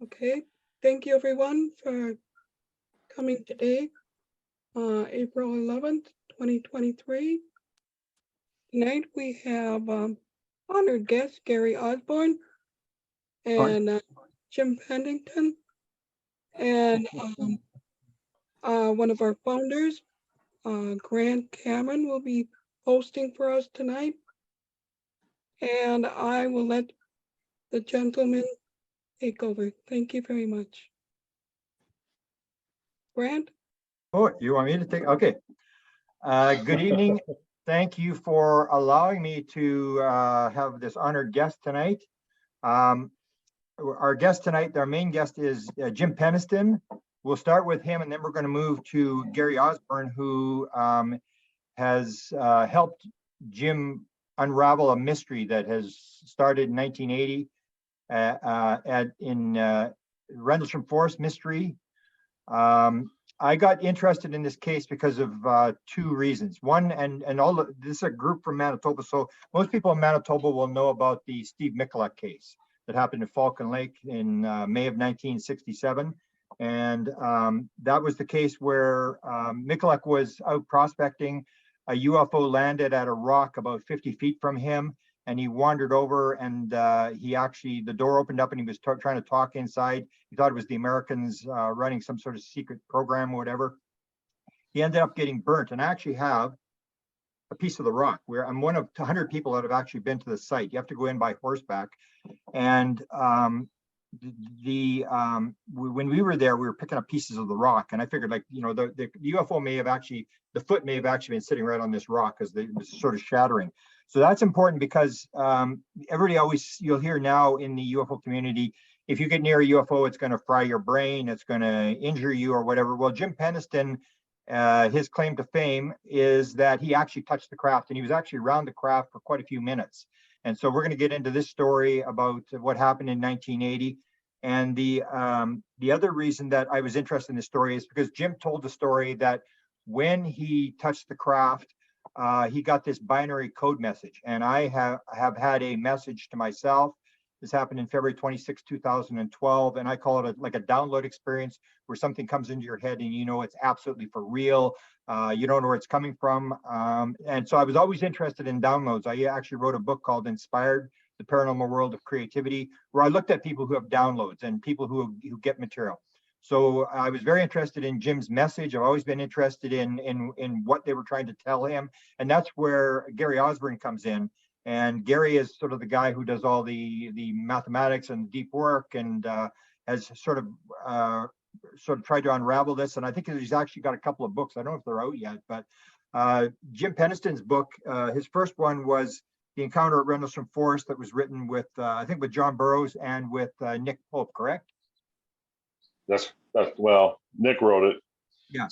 Okay, thank you everyone for coming today, April 11th, 2023. Tonight we have honored guest Gary Osborn and Jim Pennington, and one of our founders, Grant Cameron, will be hosting for us tonight. And I will let the gentleman take over. Thank you very much. Grant? Oh, you want me to take? Okay. Good evening. Thank you for allowing me to have this honored guest tonight. Our guest tonight, our main guest is Jim Penniston. We'll start with him, and then we're going to move to Gary Osborn, who has helped Jim unravel a mystery that has started in 1980 in Rendlesham Forest mystery. I got interested in this case because of two reasons. One, and all of, this is a group from Manitoba, so most people in Manitoba will know about the Steve Mikulak case that happened in Falcon Lake in May of 1967. And that was the case where Mikulak was out prospecting. A UFO landed at a rock about 50 feet from him, and he wandered over, and the door opened up and he was trying to talk inside. He thought it was the Americans running some sort of secret program or whatever. He ended up getting burnt, and I actually have a piece of the rock where I'm one of 100 people that have actually been to the site. You have to go in by horseback. And when we were there, we were picking up pieces of the rock, and I figured, like, you know, the UFO may have actually, the foot may have actually been sitting right on this rock because it was sort of shattering. So that's important because everybody always, you'll hear now in the UFO community, if you get near a UFO, it's going to fry your brain, it's going to injure you or whatever. Well, Jim Penniston, his claim to fame is that he actually touched the craft, and he was actually around the craft for quite a few minutes. And so we're going to get into this story about what happened in 1980. And the other reason that I was interested in this story is because Jim told the story that when he touched the craft, he got this binary code message. And I have had a message to myself. This happened in February 26, 2012. And I call it like a download experience where something comes into your head and you know it's absolutely for real. You don't know where it's coming from. And so I was always interested in downloads. I actually wrote a book called Inspired, The Paranormal World of Creativity, where I looked at people who have downloads and people who get material. So I was very interested in Jim's message. I've always been interested in what they were trying to tell him. And that's where Gary Osborn comes in. And Gary is sort of the guy who does all the mathematics and deep work, and has sort of tried to unravel this. And I think he's actually got a couple of books. I don't know if they're out yet, but Jim Penniston's book, his first one was The Encounter at Rendlesham Forest, that was written with, I think with John Burroughs and with Nick Pope, correct? That's well, Nick wrote it. Yeah.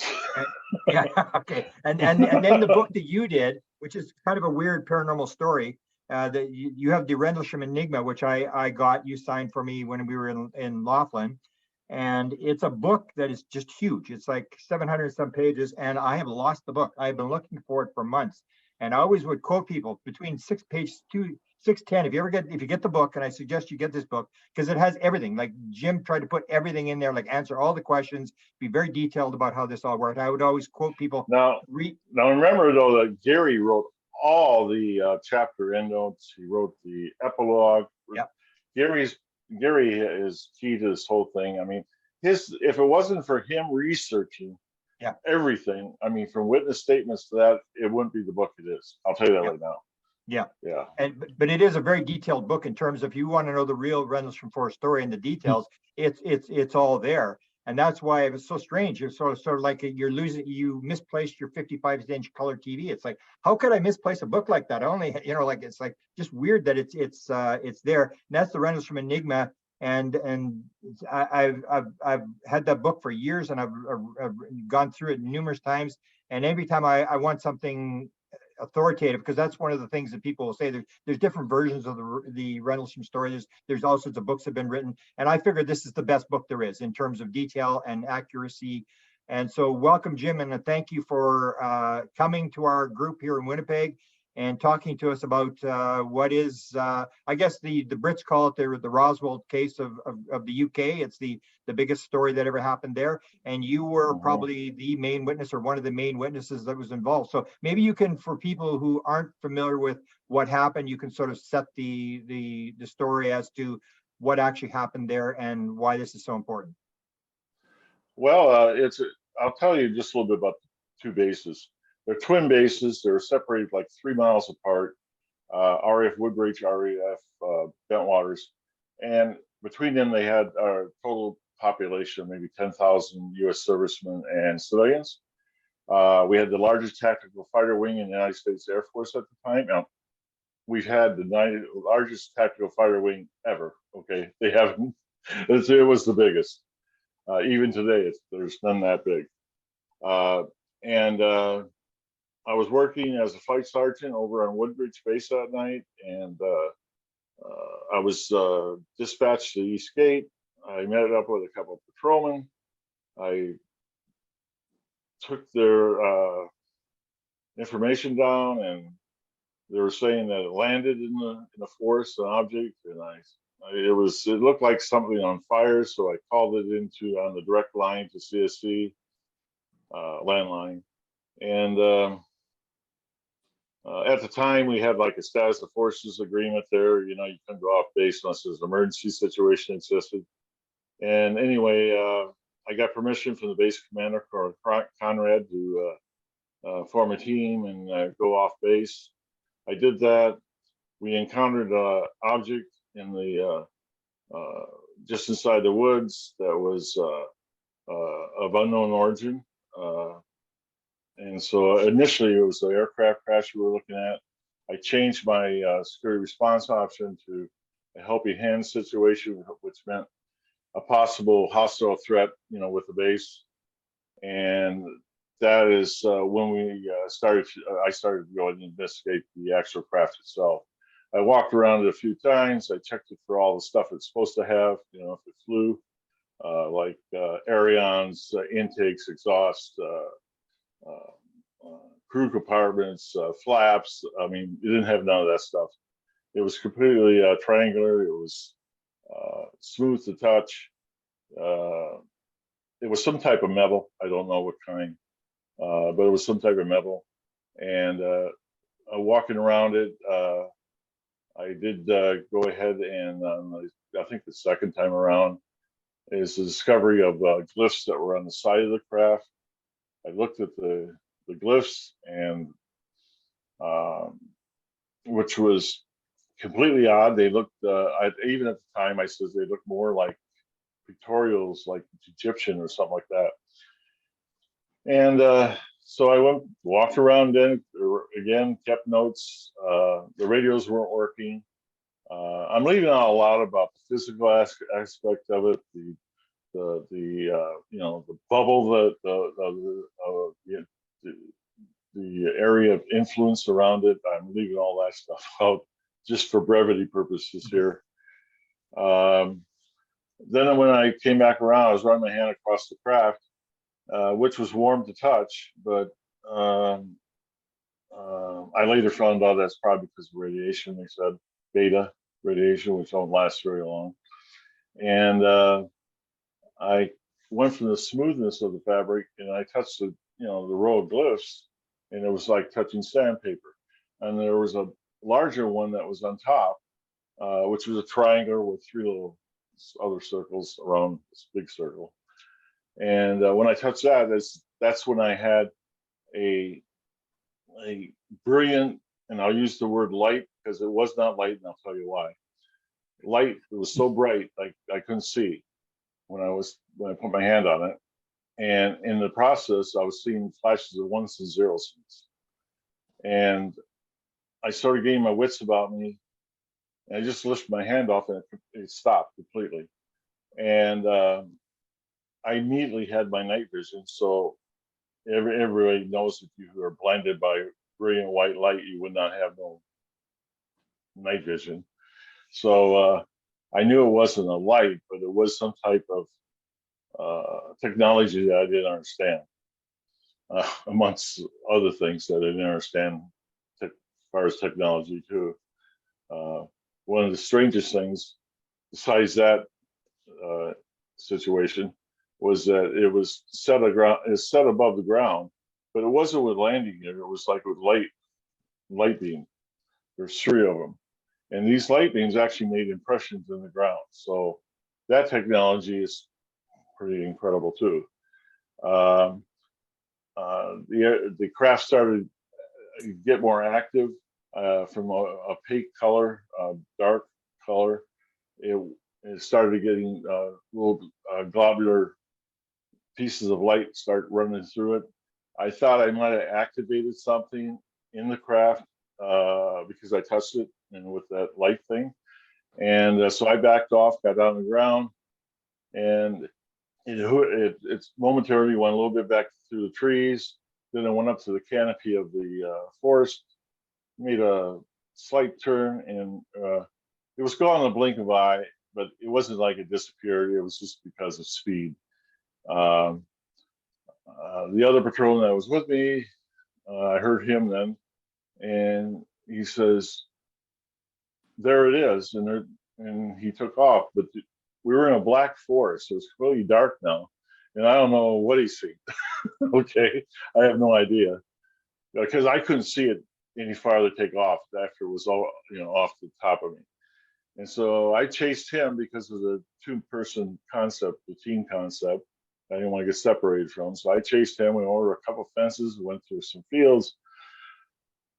Yeah. Okay. And then the book that you did, which is kind of a weird paranormal story, that you have the Rendelsham Enigma, which I got, you signed for me when we were in Laughlin. And it's a book that is just huge. It's like 700 some pages, and I have lost the book. I've been looking for it for months. And I always would quote people between 6 pages to 610. If you get the book, and I suggest you get this book because it has everything. Like Jim tried to put everything in there, like answer all the questions, be very detailed about how this all worked. I would always quote people. Now remember though that Gary wrote all the chapter endnotes. He wrote the epilogue. Yep. Gary is key to this whole thing. I mean, if it wasn't for him researching everything, I mean, from witness statements to that, it wouldn't be the book it is. I'll tell you that right now. Yeah. Yeah. But it is a very detailed book in terms of, if you want to know the real Rendlesham Forest story and the details, it's all there. And that's why it was so strange. You're sort of like you misplaced your 55-inch color TV. It's like, how could I misplace a book like that? I only, like, it's like just weird that it's there. And that's the Rendlesham Enigma. And I've had that book for years, and I've gone through it numerous times. And every time I want something authoritative, because that's one of the things that people will say. There's different versions of the Rendlesham story. There's all sorts of books that have been written, and I figured this is the best book there is in terms of detail and accuracy. And so welcome, Jim, and thank you for coming to our group here in Winnipeg. and talking to us about what is, I guess the Brits call it the Roswell case of the UK. It's the biggest story that ever happened there. And you were probably the main witness or one of the main witnesses that was involved. So maybe you can, for people who aren't familiar with what happened, you can sort of set the story as to what actually happened there and why this is so important. Well, I'll tell you just a little bit about the two bases. They're twin bases. They're separated like 3 miles apart. RAF Woodbridge, RAF Bentwaters, and between them they had a total population of maybe 10,000 U.S. servicemen and civilians. We had the largest tactical fighter wing in the United States Air Force at the time. Now, we've had the largest tactical fighter wing ever. Okay, they haven't. It was the biggest. Even today, there's none that big. I was working as a flight sergeant over on Woodbridge Base that night, and I was dispatched to the East Gate. I met up with a couple of patrolmen. I took their information down, and they were saying that it landed in the forest, an object, and it looked like something on fire, so I called it on the direct line to CSC landline, and at the time we had like a status of forces agreement there. You couldn't go off base unless there's an emergency situation existed. And anyway, I got permission from the base commander, Colonel Conrad, to form a team and go off base. I did that. We encountered an object in the just inside the woods that was of unknown origin. And so initially it was the aircraft crash we were looking at. I changed my security response option to a helping hand situation, which meant a possible hostile threat, with the base. And that is when I started to go and investigate the actual craft itself. I walked around it a few times. I checked it for all the stuff it's supposed to have, if it flew, like ailerons, intakes, exhaust, crew compartments, flaps. I mean, it didn't have none of that stuff. It was completely triangular. It was smooth to touch. It was some type of metal. I don't know what kind, but it was some type of metal. And walking around it, I did go ahead and I think the second time around is the discovery of glyphs that were on the side of the craft. I looked at the glyphs, and which was completely odd. They looked, even at the time, I said they looked more like pictorials, like Egyptian or something like that. And so I walked around then, again, kept notes. The radios weren't working. I'm leaving out a lot about the physical aspect of it, the bubble, the area of influence around it. I'm leaving all that stuff out just for brevity purposes here. Then when I came back around, I was running my hand across the craft, which was warm to touch, but I later found out that's probably because of radiation. They said beta radiation, which don't last very long. And I went from the smoothness of the fabric, and I touched the row of glyphs, and it was like touching sandpaper. And there was a larger one that was on top, which was a triangle with 3 little other circles around this big circle. And when I touched that, that's when I had a brilliant, and I'll use the word light because it was not light, and I'll tell you why. Light, it was so bright, like I couldn't see when I put my hand on it. And in the process, I was seeing flashes of ones and zeros. And I started getting my wits about me. And I just lifted my hand off, and it stopped completely. And I immediately had my night vision. So everybody knows if you are blinded by brilliant white light, you would not have no night vision. So I knew it wasn't a light, but it was some type of technology that I didn't understand, amongst other things that I didn't understand far as technology too. One of the strangest things, besides that situation, was that it was set above the ground, but it wasn't with landing gear. It was like with light beam. There's 3 of them, and these light beams actually made impressions in the ground. So that technology is pretty incredible too. The craft started to get more active from a opaque color, dark color. It started getting little globular pieces of light start running through it. I thought I might have activated something in the craft because I touched it and with that light thing. And so I backed off, got down on the ground, and it momentarily went a little bit back through the trees. Then it went up to the canopy of the forest, made a slight turn, and it was gone in a blink of an eye, but it wasn't like it disappeared. It was just because of speed. The other patrolman that was with me, I heard him then, and he says, "There it is," and he took off. But we were in a black forest. It was completely dark now, and I don't know what he's seen. Okay, I have no idea because I couldn't see it any farther take off after it was all off the top of me. And so I chased him because of the 2-person concept, the team concept. I didn't want to get separated from him, so I chased him. We went over a couple of fences, went through some fields,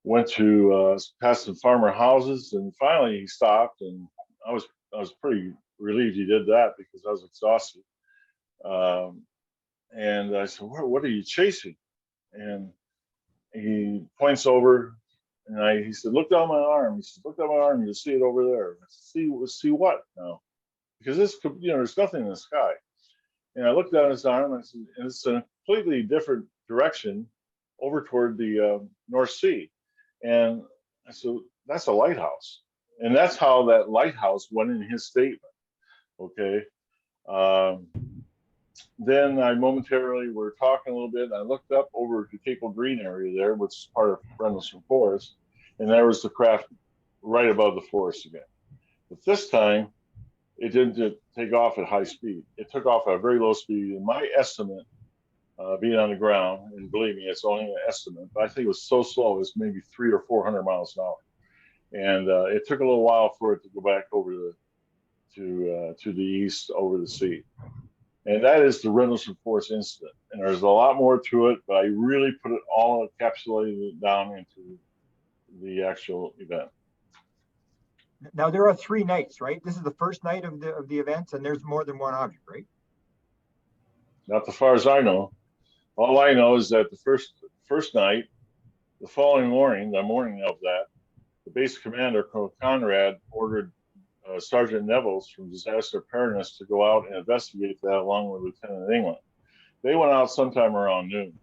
went to past some farmer houses, and finally he stopped. And I was pretty relieved he did that because I was exhausted. And I said, "What are you chasing?" And he points over, and he said, "Look down my arm." He said, "Look down my arm. You'll see it over there." I said, "See what now?" Because there's nothing in the sky. And I looked down his arm, and I said, and it's in a completely different direction, over toward the North Sea. And I said, "That's a lighthouse." And that's how that lighthouse went in his statement. Okay. Then I momentarily were talking a little bit, and I looked up over the Capel Green area there, which is part of Rendlesham Forest, and there was the craft right above the forest again. But this time, it didn't take off at high speed. It took off at a very low speed. And my estimate, being on the ground, and believe me, it's only an estimate, but I think it was so slow, it was maybe 300 or 400 miles an hour. And it took a little while for it to go back over to the east over the sea. And that is the Rendlesham Forest incident. And there's a lot more to it, but I really put it all encapsulated down into the actual event. Now there are 3 nights, right? This is the first night of the events, and there's more than one object, right? Not as far as I know. All I know is that the first night, the following morning, the morning of that, the base commander, Colonel Conrad, ordered Sergeant Nevels from Disaster Preparedness to go out and investigate that along with Lieutenant Enigma. They went out sometime around noon,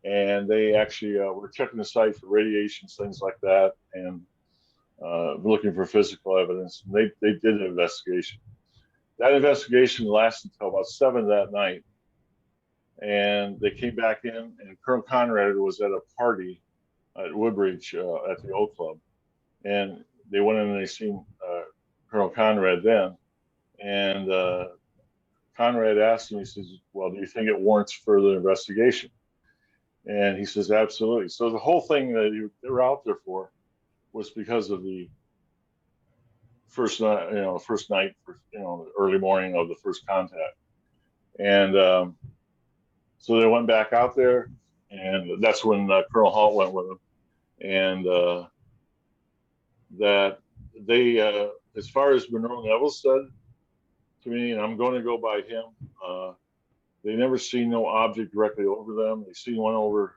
and they actually were checking the site for radiations, things like that, and looking for physical evidence. And they did an investigation. That investigation lasted until about 7 that night, and they came back in, and Colonel Conrad was at a party at Woodbridge at the Oak Club, and they went in and they seen Colonel Conrad then, and Conrad asked him, he says, "Well, do you think it warrants further investigation?" And he says, "Absolutely." So the whole thing that they were out there for was because of the first night, the early morning of the first contact. And so they went back out there, and that's when Colonel Halt went with them. And that they, as far as Monroe Neville said to me, and I'm going to go by him, they never seen no object directly over them. They seen one over,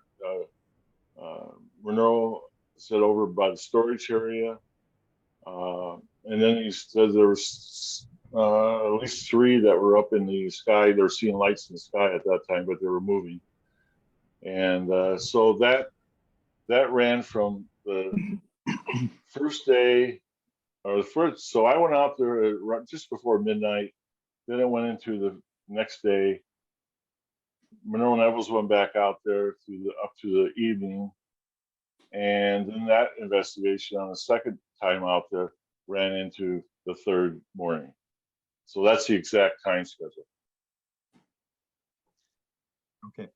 Monroe said over by the storage area. And then he said there was at least 3 that were up in the sky. They were seeing lights in the sky at that time, but they were moving. And so that ran from the first day, or the first. So I went out there just before midnight. Then it went into the next day. Monroe Nevels went back out there up to the evening, And then that investigation on the second time out there ran into the third morning. So that's the exact time schedule. Okay.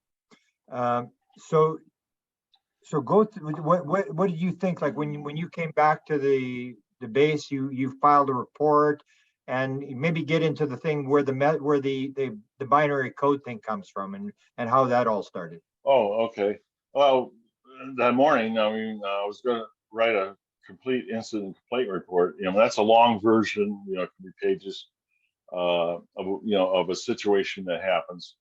So go through, what did you think, like when you came back to the base, you filed a report, and maybe get into the thing where the binary code thing comes from, and how that all started. Oh, okay. Well, that morning, I mean, I was going to write a complete incident complaint report. You know, that's a long version. You know, it can be pages of a situation that happens.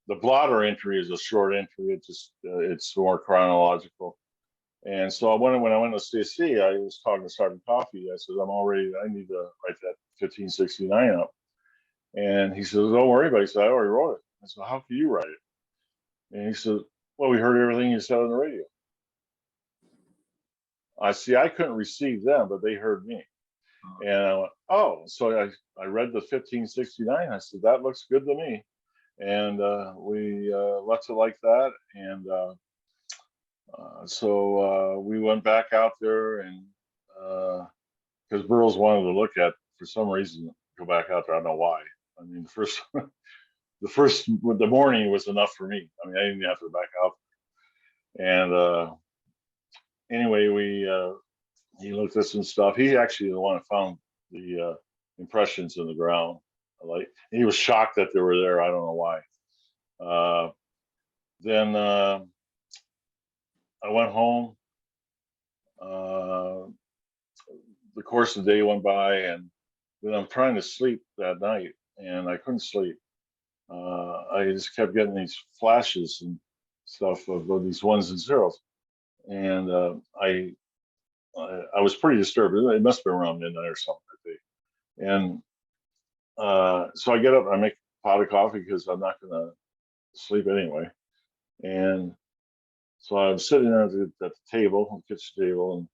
The blotter entry is a short entry. It just it's more chronological. And so when I went to CSC, I was talking to Sergeant Coffey. I said, I need to write that 1569 up. And he says, don't worry about it. He said, I already wrote it. I said, how can you write it? And he said, well, we heard everything you said on the radio. I couldn't receive them, but they heard me. And I went, oh, so I read the 1569. I said, that looks good to me. And we left it like that. And so we went back out there, and because Burroughs wanted to look at, for some reason, go back out there. I don't know why. I mean, the morning was enough for me. I mean, I didn't have to go back out there. And anyway, he looked at some stuff. He actually the one that found the impressions in the ground. Like, he was shocked that they were there. I don't know why. Then I went home. The course of the day went by, and then I'm trying to sleep that night, and I couldn't sleep. I just kept getting these flashes and stuff of these ones and zeros, and I was pretty disturbed. It must have been around midnight or something that day. And so I get up, I make a pot of coffee because I'm not going to sleep anyway. And so I'm sitting there at the table, the kitchen table, and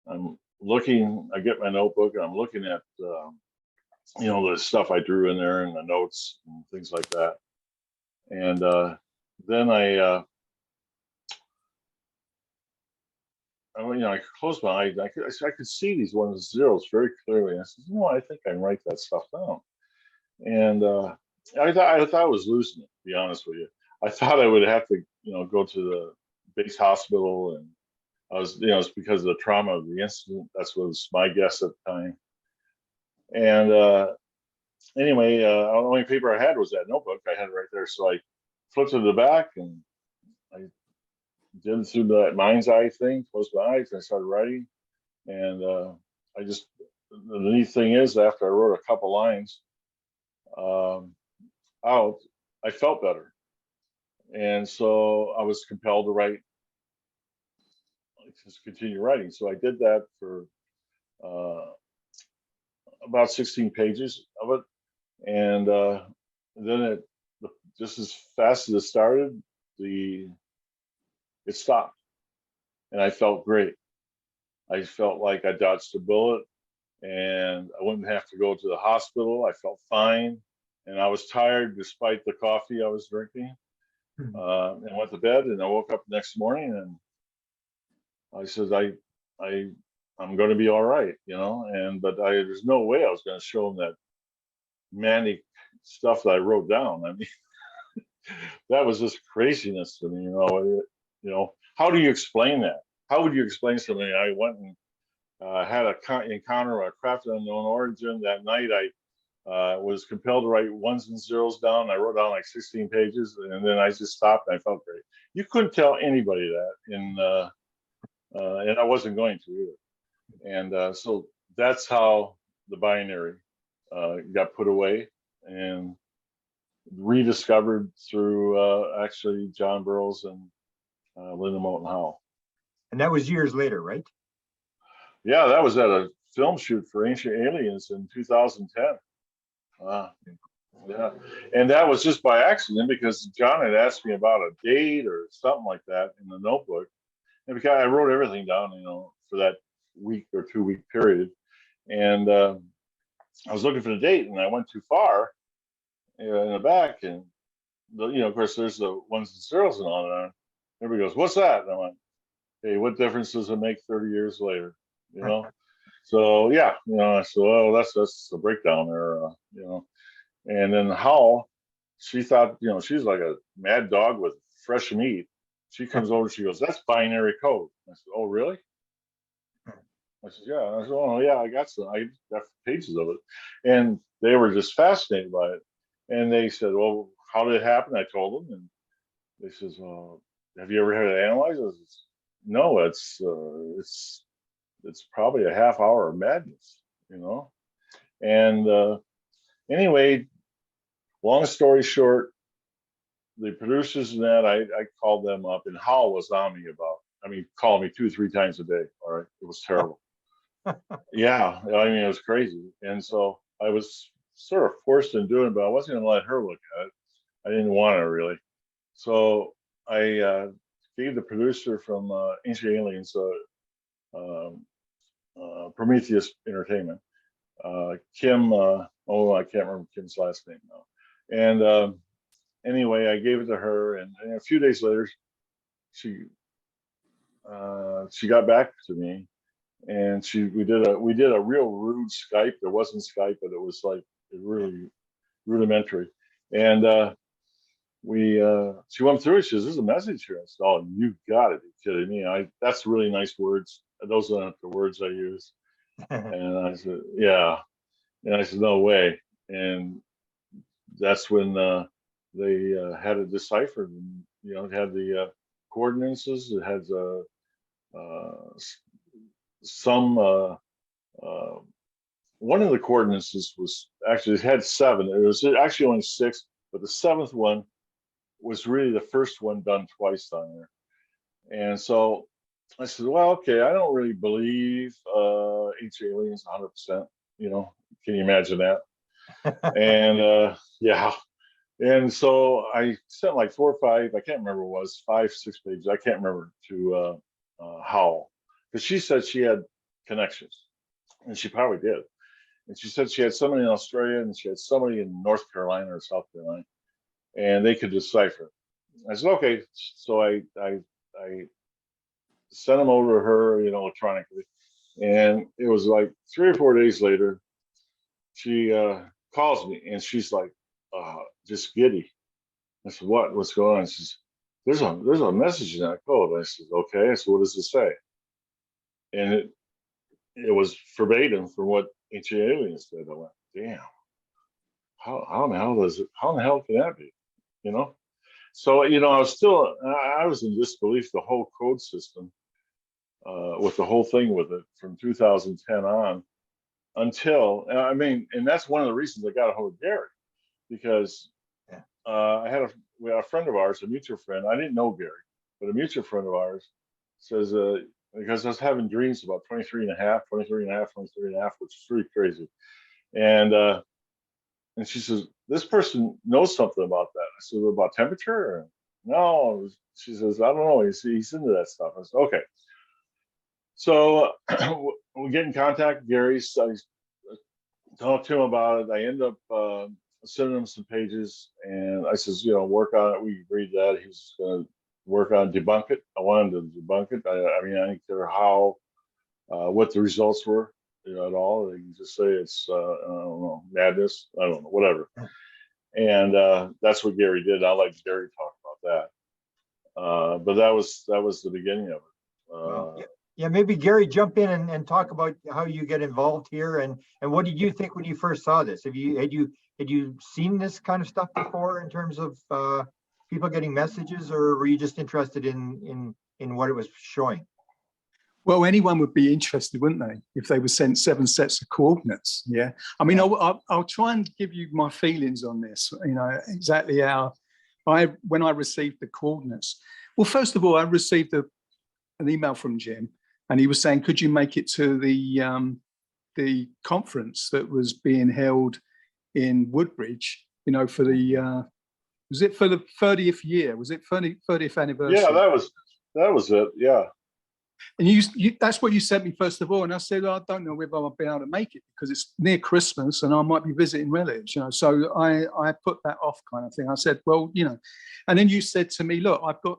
I'm looking. I get my notebook, and I'm looking at the stuff I drew in there and the notes and things like that. And then I closed my eyes. I could see these ones and zeros very clearly. I said, I think I can write that stuff down. And I thought I was losing it, to be honest with you. I thought I would have to, go to the base hospital, and I was, it's because of the trauma of the incident. That was my guess at the time. And anyway, the only paper I had was that notebook. I had it right there. So I flipped to the back, and I did it through that mind's eye thing, closed my eyes, and I started writing. And the neat thing is, after I wrote a couple lines out, I felt better. And so I was compelled to write, just continue writing. So I did that for about 16 pages of it. And then just as fast as it started, it stopped. And I felt great. I felt like I dodged a bullet, and I wouldn't have to go to the hospital. I felt fine. And I was tired despite the coffee I was drinking. And went to bed, and I woke up the next morning, and I said, I'm going to be all right, but there's no way I was going to show them that manic stuff that I wrote down. I mean, that was just craziness to me, how do you explain that? How would you explain something? I went and had an encounter with a craft of unknown origin. That night, I was compelled to write ones and zeros down. I wrote down like 16 pages, and then I just stopped, and I felt great. You couldn't tell anybody that, and I wasn't going to either. And so that's how the binary got put away and rediscovered through actually John Burroughs and Linda Moulton Howe. And that was years later, right? Yeah, that was at a film shoot for Ancient Aliens in 2010. Yeah, and that was just by accident, because John had asked me about a date or something like that in the notebook, and because I wrote everything down, for that week or 2 week period, and I was looking for the date, and I went too far in the back, and of course, there's the ones and zeros and all that. Everybody goes, "What's that?" And I went, hey, what difference does it make 30 years later? You know? So yeah, I said, well, that's a breakdown there, And then Hal, she thought, she's like a mad dog with fresh meat. She comes over, she goes, that's binary code. I said, oh, really? I said, yeah. I said, oh, yeah, I got pages of it. And they were just fascinated by it. And they said, well, how did it happen? I told them. And they says, have you ever had it analyzed? I said, no, it's probably a half hour of madness, And anyway, long story short, the producers and that, I called them up, and Hal was on me called me 2 or 3 times a day. All right. It was terrible. Yeah. It was crazy. And so I was sort of forced into doing it, but I wasn't going to let her look at it. I didn't want to really. So I gave the producer from Ancient Aliens, Prometheus Entertainment, Kim, I can't remember Kim's last name now. And anyway, I gave it to her, and a few days later, she got back to me, and we did a real rude Skype. There wasn't Skype, but it was like really rudimentary. And she went through it. She says, "There's a message here." I said, "Oh, you got to be kidding me! That's really nice words. Those aren't the words I use." And I said, "Yeah." And I said, "No way." And that's when they had it deciphered. And, it had the coordinates. It had some. One of the coordinates was actually, it had 7. It was actually only 6, but the 7th one was really the first one done twice on there. And so I said, well, okay, I don't really believe ancient aliens 100%. Can you imagine that? And yeah. And so I sent like 4 or 5, I can't remember what it was, 5, 6 pages, I can't remember, to Howell, because she said she had connections, and she probably did. And she said she had somebody in Australia, and she had somebody in North Carolina or South Carolina, and they could decipher. I said, okay. So I sent them over to her, electronically. And it was like 3 or 4 days later, she calls me, and she's like, just giddy. I said, what's going on? She says, there's a message in that code. I said, okay. I said, what does it say? And it was verbatim from what ancient aliens said. I went, damn, how in the hell can that be? So, I was in disbelief, the whole code system, with the whole thing with it from 2010 on, until, and that's one of the reasons I got a hold of Gary, because I had a friend of ours, a mutual friend. I didn't know Gary, but a mutual friend of ours says, because I was having dreams about 23 and a half, which is really crazy. And she says, this person knows something about that. I said, about temperature? No. She says, I don't know. He's into that stuff. I said, okay. So we get in contact with Gary. So I talked to him about it. I end up sending him some pages, and I says, work on it. We agreed that he was going to work on debunk it. I wanted to debunk it. I didn't care how, what the results were, at all. They can just say it's, I don't know, madness. I don't know, whatever. And that's what Gary did. I like Gary talk about that. But that was the beginning of it. Yeah, maybe Gary, jump in and talk about how you get involved here, and what did you think when you first saw this? Had you seen this kind of stuff before in terms of people getting messages, or were you just interested in what it was showing? Well, anyone would be interested, wouldn't they, if they were sent 7 sets of coordinates? Yeah. I'll try and give you my feelings on this, exactly how when I received the coordinates. Well, first of all, I received an email from Jim, and he was saying, could you make it to the conference that was being held in Woodbridge, for the, was it for the 30th year? Was it 30th anniversary? Yeah, that was it. Yeah. And you that's what you sent me first of all, and I said, I don't know whether I'll be able to make it because it's near Christmas and I might be visiting relatives, So I put that off, kind of thing. I said, well, and then you said to me, look, I've got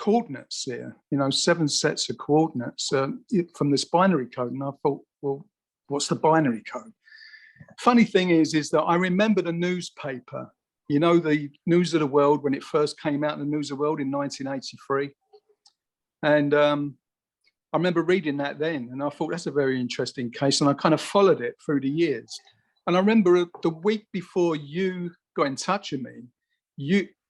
coordinates here, 7 sets of coordinates from this binary code. And I thought, well, what's the binary code? Funny thing is that I remember the newspaper, the News of the World, when it first came out in the News of the World in 1983. And I remember reading that then, and I thought that's a very interesting case. And I kind of followed it through the years. And I remember the week before you got in touch with me,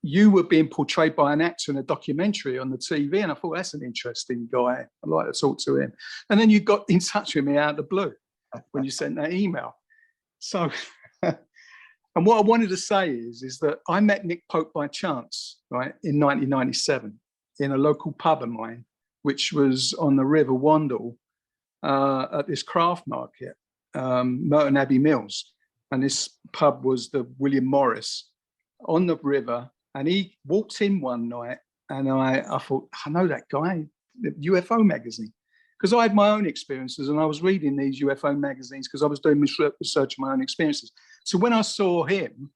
you were being portrayed by an actor in a documentary on the TV, and I thought that's an interesting guy. I'd like to talk to him. And then you got in touch with me out of the blue when you sent that email. So, and what I wanted to say is that I met Nick Pope by chance, right, in 1997 in a local pub of mine, which was on the River Wandle at this craft market, Merton Abbey Mills. And this pub was the William Morris on the river. And he walked in one night, and I thought, I know that guy, the UFO magazine, because I had my own experiences, and I was reading these UFO magazines because I was doing research on my own experiences. So when I saw him,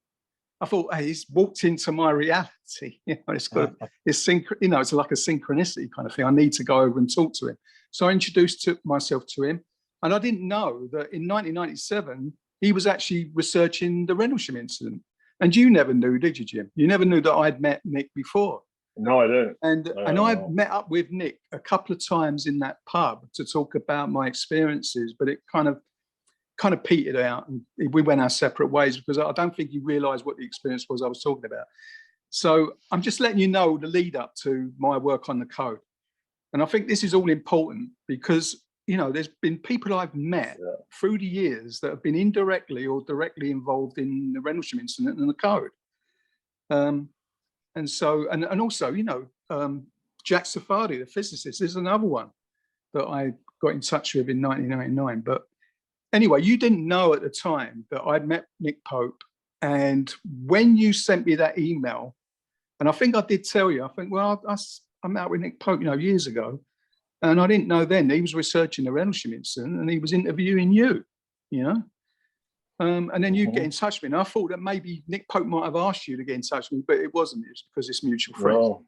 I thought, hey, he's walked into my reality. It's got it's like a synchronicity kind of thing. I need to go over and talk to him. So I introduced myself to him, and I didn't know that in 1997 he was actually researching the Rendlesham incident. And you never knew, did you, Jim? You never knew that I'd met Nick before. No, I didn't. And I've met up with Nick a couple of times in that pub to talk about my experiences, but it kind of petered out, and we went our separate ways because I don't think he realised what the experience was I was talking about. So I'm just letting you know the lead up to my work on the code. And I think this is all important because, there's been people I've met through the years that have been indirectly or directly involved in the Rendlesham incident and the code. And also, Jack Safadi, the physicist, is another one that I got in touch with in 1999. But anyway, you didn't know at the time that I'd met Nick Pope. And when you sent me that email, and I think I did tell you, I think, well, I met with Nick Pope, years ago. And I didn't know then he was researching the Rendelsham incident and he was interviewing you, and then you get in touch with me. And I thought that maybe Nick Pope might have asked you to get in touch with me, but it wasn't. It was because it's mutual friends. No.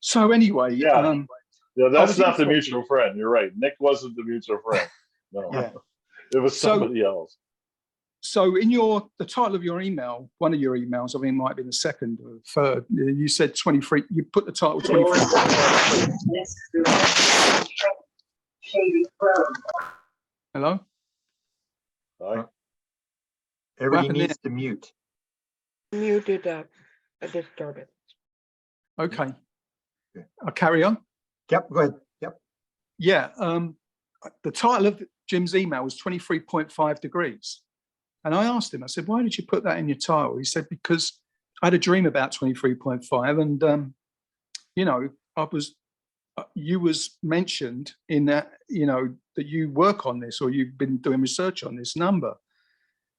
So anyway, that's not the mutual friend. You're right. Nick wasn't the mutual friend. No, it was somebody else. So in the title of your email, one of your emails, I mean, it might have been the second or third, you said 23, you put the title 23. Hello? Hi. Everybody needs to mute. Muted a disturbance. Okay. I'll carry on. Yep, go ahead. Yep. Yeah. The title of Jim's email was 23.5 degrees. And I asked him, I said, why did you put that in your title? He said, because I had a dream about 23.5 and, you was mentioned in that, that you work on this or you've been doing research on this number.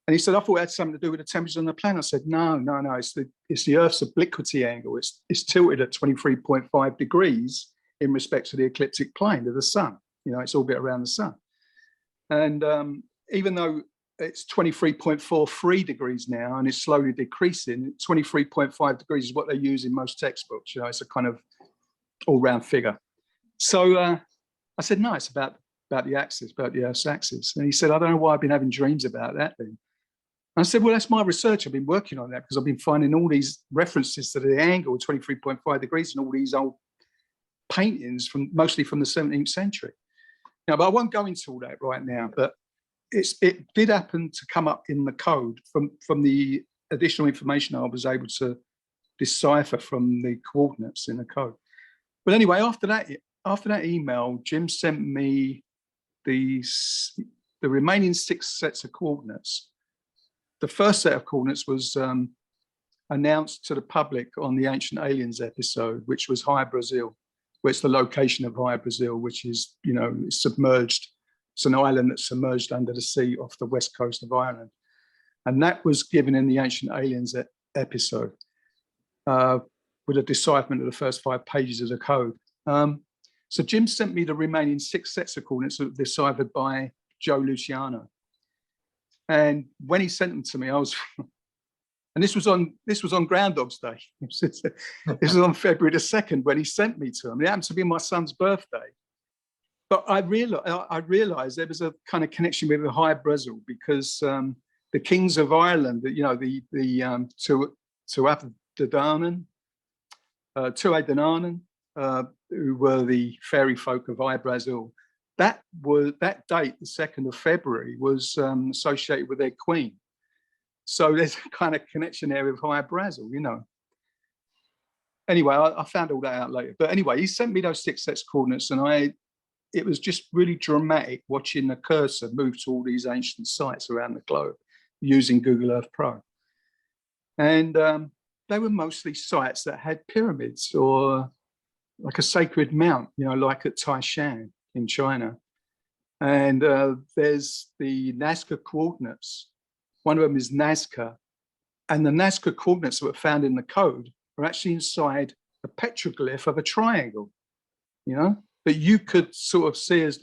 And he said, I thought it had something to do with the temperature on the planet. I said, no, it's the Earth's obliquity angle. It's tilted at 23.5 degrees in respect to the ecliptic plane of the sun. It's orbit around the sun. And even though it's 23.43 degrees now and it's slowly decreasing, 23.5 degrees is what they use in most textbooks. It's a kind of all-round figure. So I said, no, it's about the axis, about the Earth's axis. And he said, I don't know why I've been having dreams about that then. And I said, well, that's my research. I've been working on that because I've been finding all these references to the angle, 23.5 degrees, and all these old paintings mostly from the 17th century. Now, but I won't go into all that right now, but it did happen to come up in the code from the additional information I was able to decipher from the coordinates in the code. But anyway, after that email, Jim sent me the remaining 6 sets of coordinates. The first set of coordinates was announced to the public on the Ancient Aliens episode, which was High Brazil, where it's the location of High Brazil, which is, it's submerged. It's an island that's submerged under the sea off the west coast of Ireland. And that was given in the Ancient Aliens episode with a decipherment of the first 5 pages of the code. So Jim sent me the remaining 6 sets of coordinates that were deciphered by Joe Luciano. And when he sent them to me, And this was on Groundhog's Day. This was on February the 2nd when he sent me to him. It happened to be my son's birthday. But I realized there was a kind of connection with the High Brazil because the kings of Ireland, you know, the Tuatha Danann, who were the fairy folk of High Brazil, that date, the 2nd of February, was associated with their queen. So there's a kind of connection there with High Brazil, you know. Anyway, I found all that out later. But anyway, he sent me those 6 sets of coordinates, and it was just really dramatic watching the cursor move to all these ancient sites around the globe using Google Earth Pro. And they were mostly sites that had pyramids or like a sacred mount, you know, like at Taishan in China. And there's the Nazca coordinates. One of them is Nazca. And the Nazca coordinates that were found in the code are actually inside a petroglyph of a triangle, you know, that you could sort of see as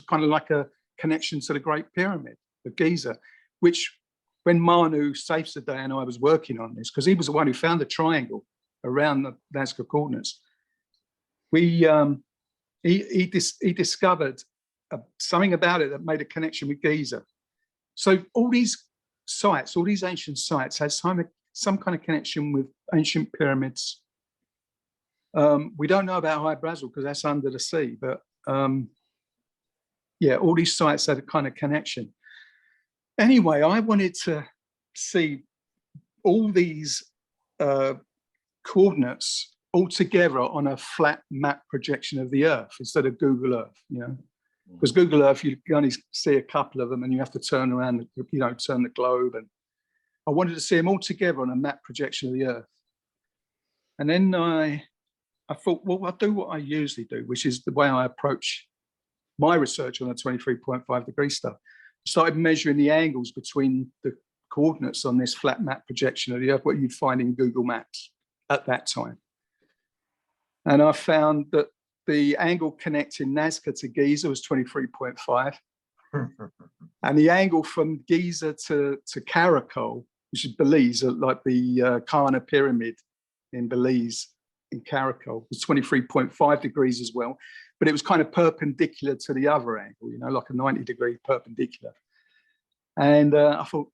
kind of like a connection to the Great Pyramid of Giza, which when Manu Safesadeh and I was working on this, because he was the one who found the triangle around the Nazca coordinates, he discovered something about it that made a connection with Giza. So all these sites, all these ancient sites had some kind of connection with ancient pyramids. We don't know about High Brazil because that's under the sea, but yeah, all these sites had a kind of connection. Anyway, I wanted to see all these coordinates all together on a flat map projection of the Earth instead of Google Earth, you know, because Google Earth, you only see a couple of them and you have to turn around, you know, turn the globe. And I wanted to see them all together on a map projection of the Earth. And then I thought, well, I'll do what I usually do, which is the way I approach my research on the 23.5 degree stuff. Started measuring the angles between the coordinates on this flat map projection of the Earth, what you'd find in Google Maps at that time. And I found that the angle connecting Nazca to Giza was 23.5. And the angle from Giza to Karakol, which is Belize, like the Kana Pyramid in Belize, in Karakol, was 23.5 degrees as well. But it was kind of perpendicular to the other angle, you know, like a 90-degree perpendicular. And I thought,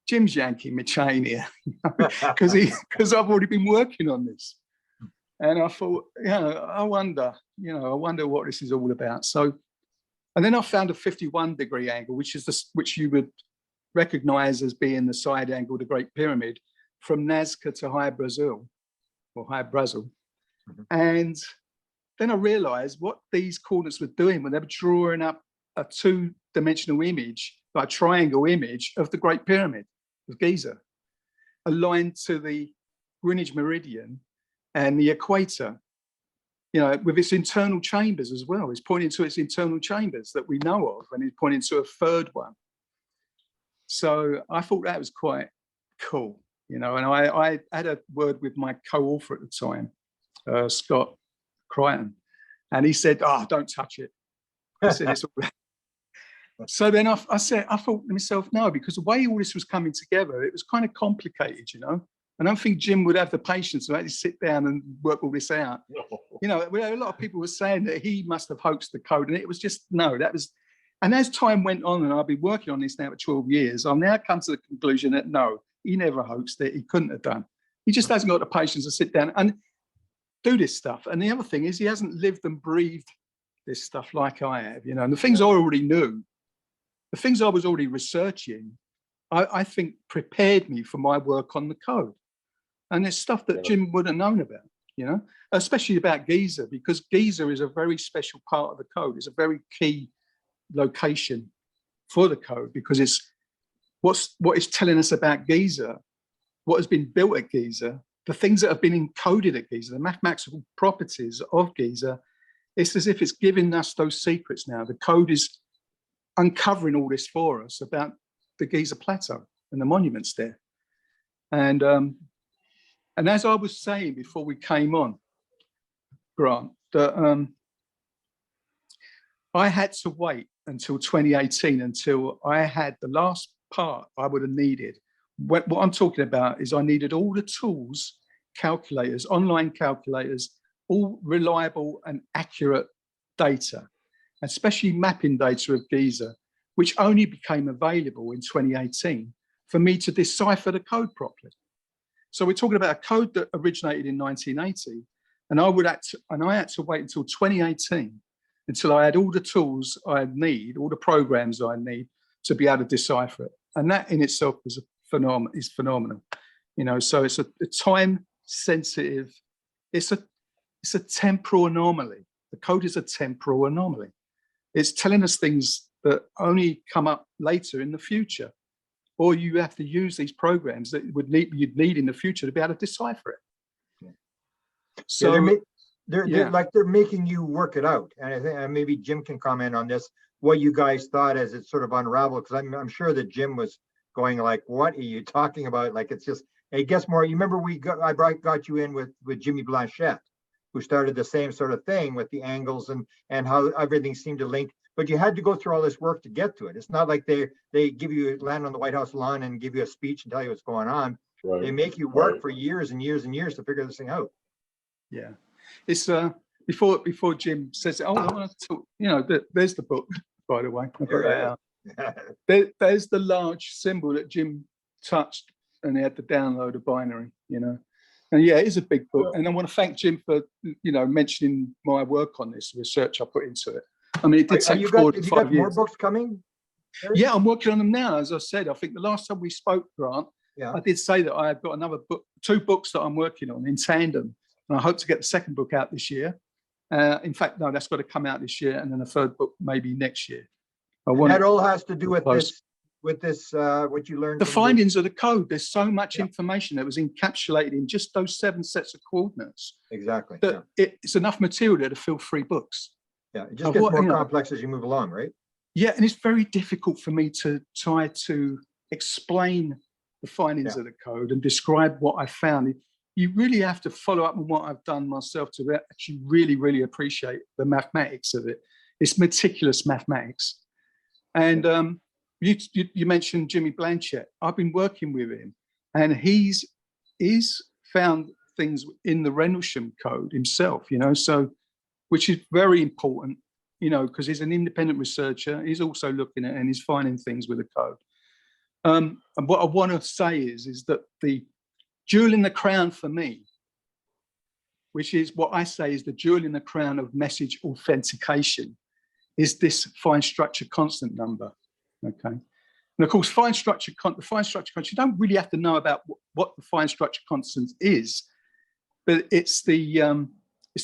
Jim's yanking my chain here, because I've already been working on this. And I thought, I wonder what this is all about. So, and then I found a 51-degree angle, which you would recognize as being the side angle of the Great Pyramid from Nazca to High Brazil, or High Brazil. And then I realized what these coordinates were doing when they were drawing up a 2-dimensional image, like a triangle image of the Great Pyramid of Giza, aligned to the Greenwich Meridian and the equator, you know, with its internal chambers as well. It's pointing to its internal chambers that we know of, and it's pointing to a third one. So I thought that was quite cool, you know, and I had a word with my co-author at the time, Scott Crichton, and he said, "Oh, don't touch it." I said, "It's all." So then I thought to myself, no, because the way all this was coming together, it was kind of complicated, you know. I don't think Jim would have the patience to actually sit down and work all this out. No. You know, a lot of people were saying that he must have hoaxed the code, and it was just, no, that was. And as time went on, and I've been working on this now for 12 years, I've now come to the conclusion that no, he never hoaxed it. He couldn't have done. He just hasn't got the patience to sit down and do this stuff. And the other thing is he hasn't lived and breathed this stuff like I have, you know. And the things I already knew, the things I was already researching, I think prepared me for my work on the code. And there's stuff that Jim wouldn't have known about, you know, especially about Giza, because Giza is a very special part of the code. It's a very key location for the code, because it's what it's telling us about Giza, what has been built at Giza, the things that have been encoded at Giza, the mathematical properties of Giza. It's as if it's giving us those secrets now. The code is uncovering all this for us about the Giza Plateau and the monuments there. And as I was saying before we came on, Grant, that I had to wait until 2018 until I had the last part I would have needed what I'm talking about is I needed all the tools, calculators, online calculators, all reliable and accurate data, especially mapping data of Giza, which only became available in 2018 for me to decipher the code properly. So we're talking about a code that originated in 1980, and I had to wait until 2018 until I had all the tools I need, all the programs I need to be able to decipher it. And that in itself is phenomenal. You know, so it's a time sensitive, it's a temporal anomaly. The code is a temporal anomaly. It's telling us things that only come up later in the future, or you have to use these programs that you'd need in the future to be able to decipher it. Yeah. So they're making you work it out, and I think maybe Jim can comment on this. What you guys thought as it sort of unraveled, because I'm sure that Jim was going like, "What are you talking about?" Like it's just, it gets more. You remember I got you in with Jimmy Blanchette, who started the same sort of thing with the angles and how everything seemed to link. But you had to go through all this work to get to it. It's not like they give you land on the White House lawn and give you a speech and tell you what's going on. Right. They make you work for years and years and years to figure this thing out. Yeah, it's before Jim says it. Oh, I want to talk, you know, there's the book, by the way. I've got that out. There's the large symbol that Jim touched, and he had to download a binary. You know, and yeah, it is a big book. Yeah. And I want to thank Jim for mentioning my work on this research I put into it. I mean, it did take 4 to 5 years. You got more books coming? Yeah, I'm working on them now. As I said, I think the last time we spoke, Grant, I did say that I had got another book, 2 books that I'm working on in tandem, and I hope to get the second book out this year. In fact, no, that's got to come out this year, and then a third book maybe next year. That all has to do with this, what you learned. The findings of the code. There's so much information that was encapsulated in just those 7 sets of coordinates. Exactly. That it's enough material there to fill 3 books. Yeah, it just gets more complex as you move along, right? Yeah, and it's very difficult for me to try to explain the findings of the code and describe what I found. You really have to follow up on what I've done myself to actually really, really appreciate the mathematics of it. It's meticulous mathematics. And you mentioned Jimmy Blanchette. I've been working with him, and he's found things in the Rendlesham code himself, so which is very important, because he's an independent researcher. He's also looking at and he's finding things with the code. And what I want to say is that the jewel in the crown for me, which is what I say is the jewel in the crown of message authentication, is this fine structure constant number. Okay. And of course, the fine structure constant, you don't really have to know about what the fine structure constant is, but it's the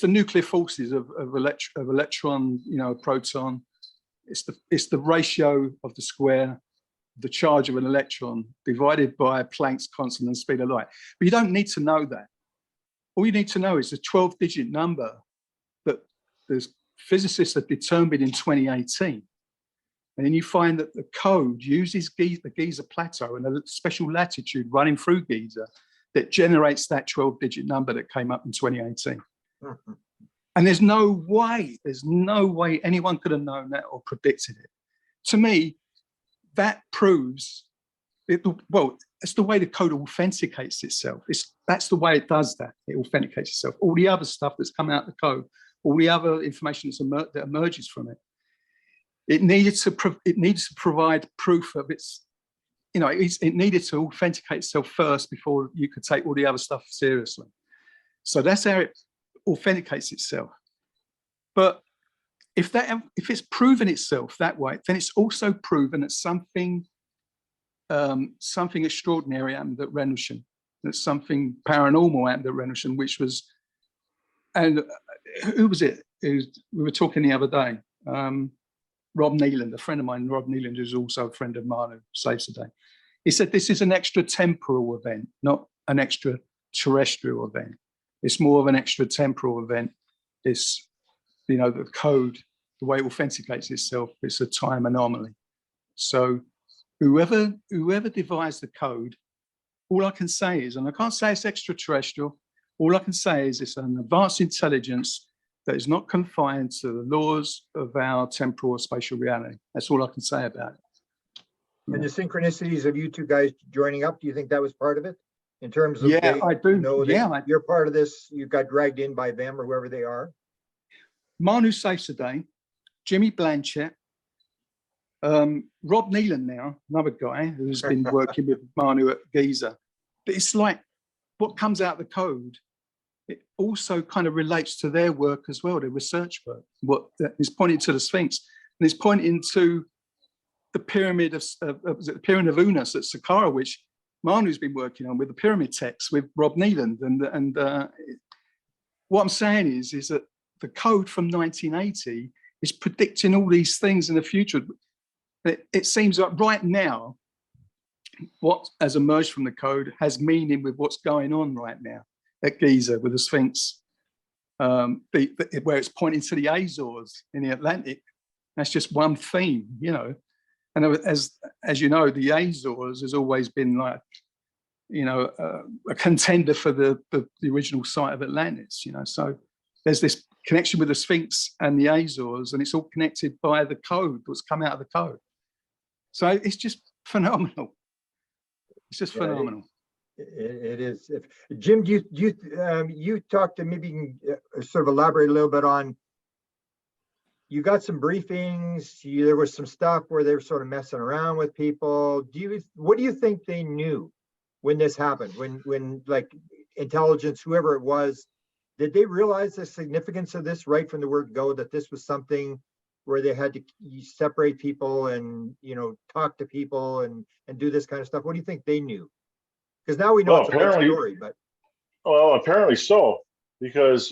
nuclear forces of electron, proton. It's the ratio of the square, the charge of an electron divided by Planck's constant and speed of light. But you don't need to know that. All you need to know is the 12-digit number that the physicists have determined in 2018. And then you find that the code uses the Giza plateau and a special latitude running through Giza that generates that 12-digit number that came up in 2018. And there's no way anyone could have known that or predicted it. To me, that proves it. Well, it's the way the code authenticates itself. That's the way it does that. It authenticates itself. All the other stuff that's come out of the code, all the other information that emerges from it, it needed to provide proof of its. It needed to authenticate itself first before you could take all the other stuff seriously. So that's how it authenticates itself. But if it's proven itself that way, then it's also proven that something extraordinary happened at Rendelsham, that something paranormal happened at Rendelsham, which was, and who was it? We were talking the other day. Rob Neeland, a friend of mine, Rob Neeland, who's also a friend of mine who saves the day. He said this is an extra temporal event, not an extra terrestrial event. It's more of an extra temporal event. It's, the code, the way it authenticates itself, it's a time anomaly. So whoever devised the code, all I can say is, and I can't say it's extraterrestrial, all I can say is it's an advanced intelligence that is not confined to the laws of our temporal or spatial reality. That's all I can say about it. And the synchronicities of you two guys joining up, do you think that was part of it? In terms of Yeah, I do. know that Yeah, you're part of this, you got dragged in by them or whoever they are? Manu saves the day, Jimmy Blanchett, Rob Nealon now, another guy who's been working with Manu at Giza. But it's like what comes out of the code, it also kind of relates to their work as well, their research work. What is pointing to the Sphinx, and it's pointing to the pyramid of the pyramid of Unas at Saqqara, which Manu's been working on with the pyramid text with Rob Nealon. And what I'm saying is that the code from 1980 is predicting all these things in the future. It seems like right now, what has emerged from the code has meaning with what's going on right now at Giza with the Sphinx, where it's pointing to the Azores in the Atlantic. That's just one theme, you know. And as you know, the Azores has always been like, you know, a contender for the original site of Atlantis, you know. So there's this connection with the Sphinx and the Azores, and it's all connected by the code that's come out of the code. So it's just phenomenal. It's just phenomenal. It is. Jim, you talked to, maybe you can sort of elaborate a little bit on, you got some briefings, there was some stuff where they were sort of messing around with people. What do you think they knew when this happened? When like intelligence, whoever it was, did they realize the significance of this right from the word go, that this was something where they had to separate people and, you know, talk to people and do this kind of stuff? What do you think they knew? Because now we know it's a big story, but. Well, apparently so, because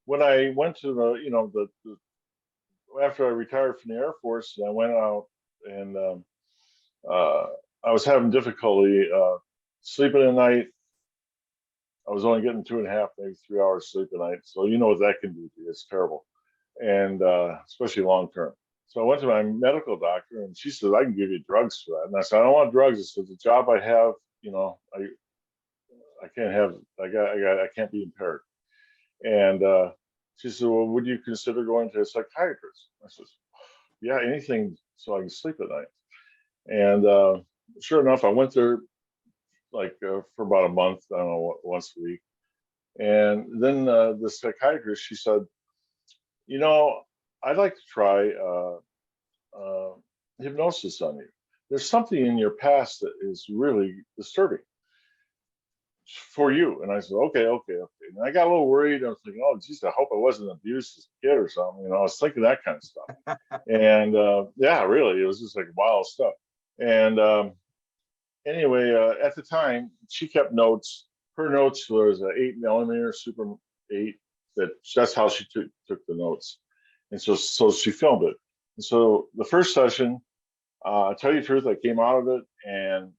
when I went to the, you know, after I retired from the Air Force, I went out and I was having difficulty sleeping at night. I was only getting 2.5, maybe 3 hours sleep a night. So you know what that can do to you. It's terrible. And especially long term. So I went to my medical doctor and she said, I can give you drugs for that. And I said, I don't want drugs. I said, the job I have, you know, I can't have, I can't be impaired. And she said, well, would you consider going to a psychiatrist? I said, yeah, anything so I can sleep at night. And sure enough, I went there like for about a month, I don't know, once a week. And then the psychiatrist, she said, you know, I'd like to try hypnosis on you. There's something in your past that is really disturbing for you. And I said, okay. And I got a little worried. I was thinking, oh, geez, I hope I wasn't abused as a kid or something. You know, I was thinking that kind of stuff. And yeah, really, it was just like wild stuff. And anyway, at the time, she kept notes. Her notes was an 8mm Super 8. That's how she took the notes. And so she filmed it. And so the first session, I'll tell you the truth, I came out of it and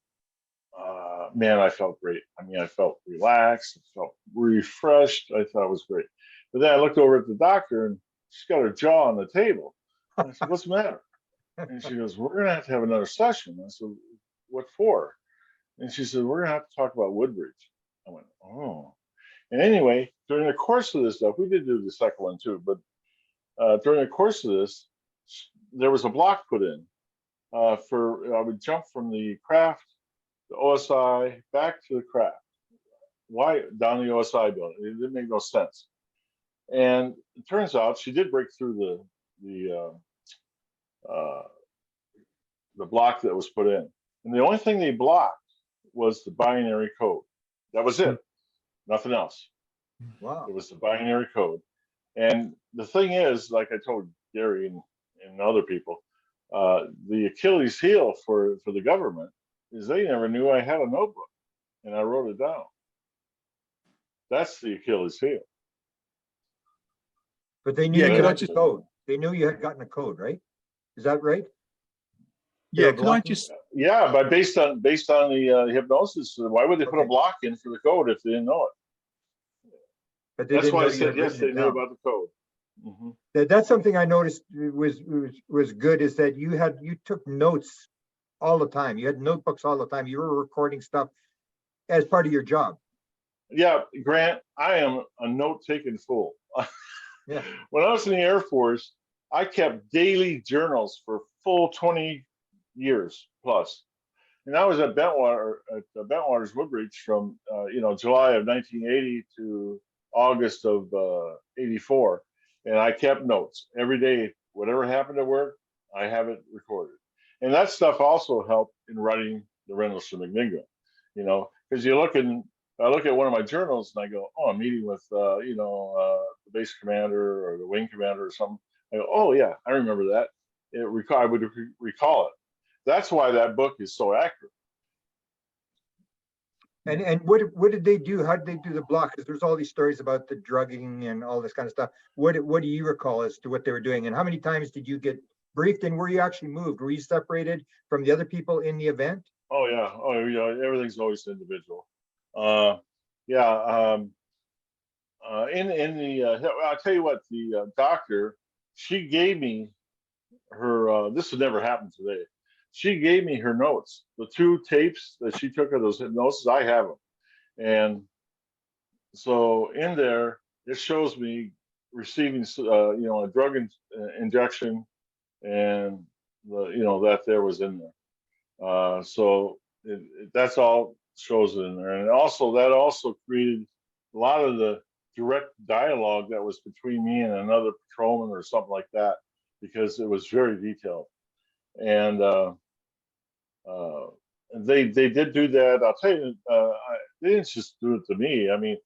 man, I felt great. I mean, I felt relaxed, I felt refreshed. I thought it was great. But then I looked over at the doctor and she's got her jaw on the table. And I said, what's the matter? And she goes, we're going to have another session. I said, what for? And she said, we're going to have to talk about Woodbridge. I went, oh. And anyway, during the course of this stuff, we did do the second one too, but during the course of this, there was a block put in I would jump from the craft, the OSI, back to the craft. Why down the OSI building? It didn't make no sense. And it turns out she did break through the block that was put in. And the only thing they blocked was the binary code. That was it. Nothing else. Wow. It was the binary code. And the thing is, like I told Gary and other people, the Achilles heel for the government is they never knew I had a notebook and I wrote it down. That's the Achilles heel. But they knew you had the code. They knew you had gotten a code, right? Is that right? Yeah, could I just? Yeah, but based on the hypnosis, why would they put a block in for the code if they didn't know it? But that's why I said yes, they knew about the code. Mm-hmm. That's something I noticed was good, is that you took notes all the time. You had notebooks all the time. You were recording stuff as part of your job. Yeah, Grant, I am a note-taking fool. Yeah. When I was in the Air Force, I kept daily journals for full 20 years plus. And I was at Bentwater's Woodbridge from July of 1980 to August of 84, and I kept notes every day. Whatever happened at work, I have it recorded, and that stuff also helped in writing the Rendlesham Enigma. Because I look at one of my journals and I go, oh, I'm meeting with the base commander or the wing commander or something. I go, oh yeah, I remember that. I would recall it. That's why that book is so accurate. And what did they do? How did they do the block? Because there's all these stories about the drugging and all this kind of stuff. What do you recall as to what they were doing? And how many times did you get briefed? And were you actually moved? Were you separated from the other people in the event? Oh yeah, everything's always individual. I'll tell you what, the doctor, she gave me her. This would never happen today. She gave me her notes, the 2 tapes that she took of those hypnosis. I have them, and so in there it shows me receiving a drug injection, and that there was in there. So that's all shows it in there, and that also created a lot of the direct dialogue that was between me and another patrolman or something like that, because it was very detailed. And they did do that. I'll tell you, they didn't just do it to me. I mean,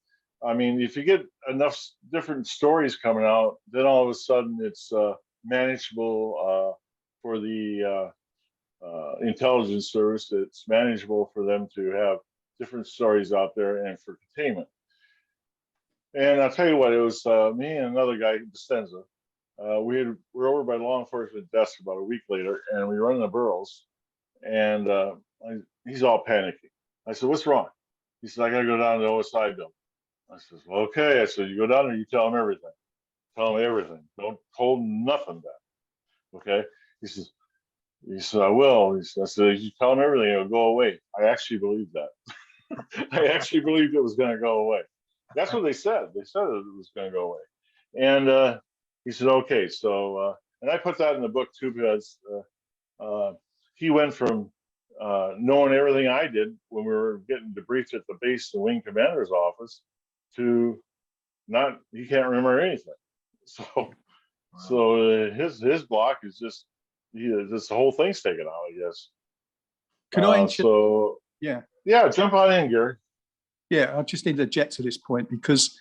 if you get enough different stories coming out, then all of a sudden it's manageable for the intelligence service. It's manageable for them to have different stories out there and for containment. And I'll tell you what, it was me and another guy, Decenza. We're over by law enforcement desk about a week later, and we run the burrows, and he's all panicking. I said, "What's wrong?" He said, "I gotta go down to the OSI building." I said, "Well, okay." I said, "You go down there, you tell him everything. Tell him everything. Don't hold nothing back." Okay? He said, "I will." I said, "You tell him everything, it'll go away." I actually believed that. I actually believed it was going to go away. That's what they said. They said it was going to go away. And he said, "Okay." So, and I put that in the book too, because he went from knowing everything I did when we were getting debriefed at the base, the wing commander's office, to he can't remember anything. So his block is just, this whole thing's taken out, I guess. Can I yeah, jump on in, Gary. Yeah, I just need to eject to this point because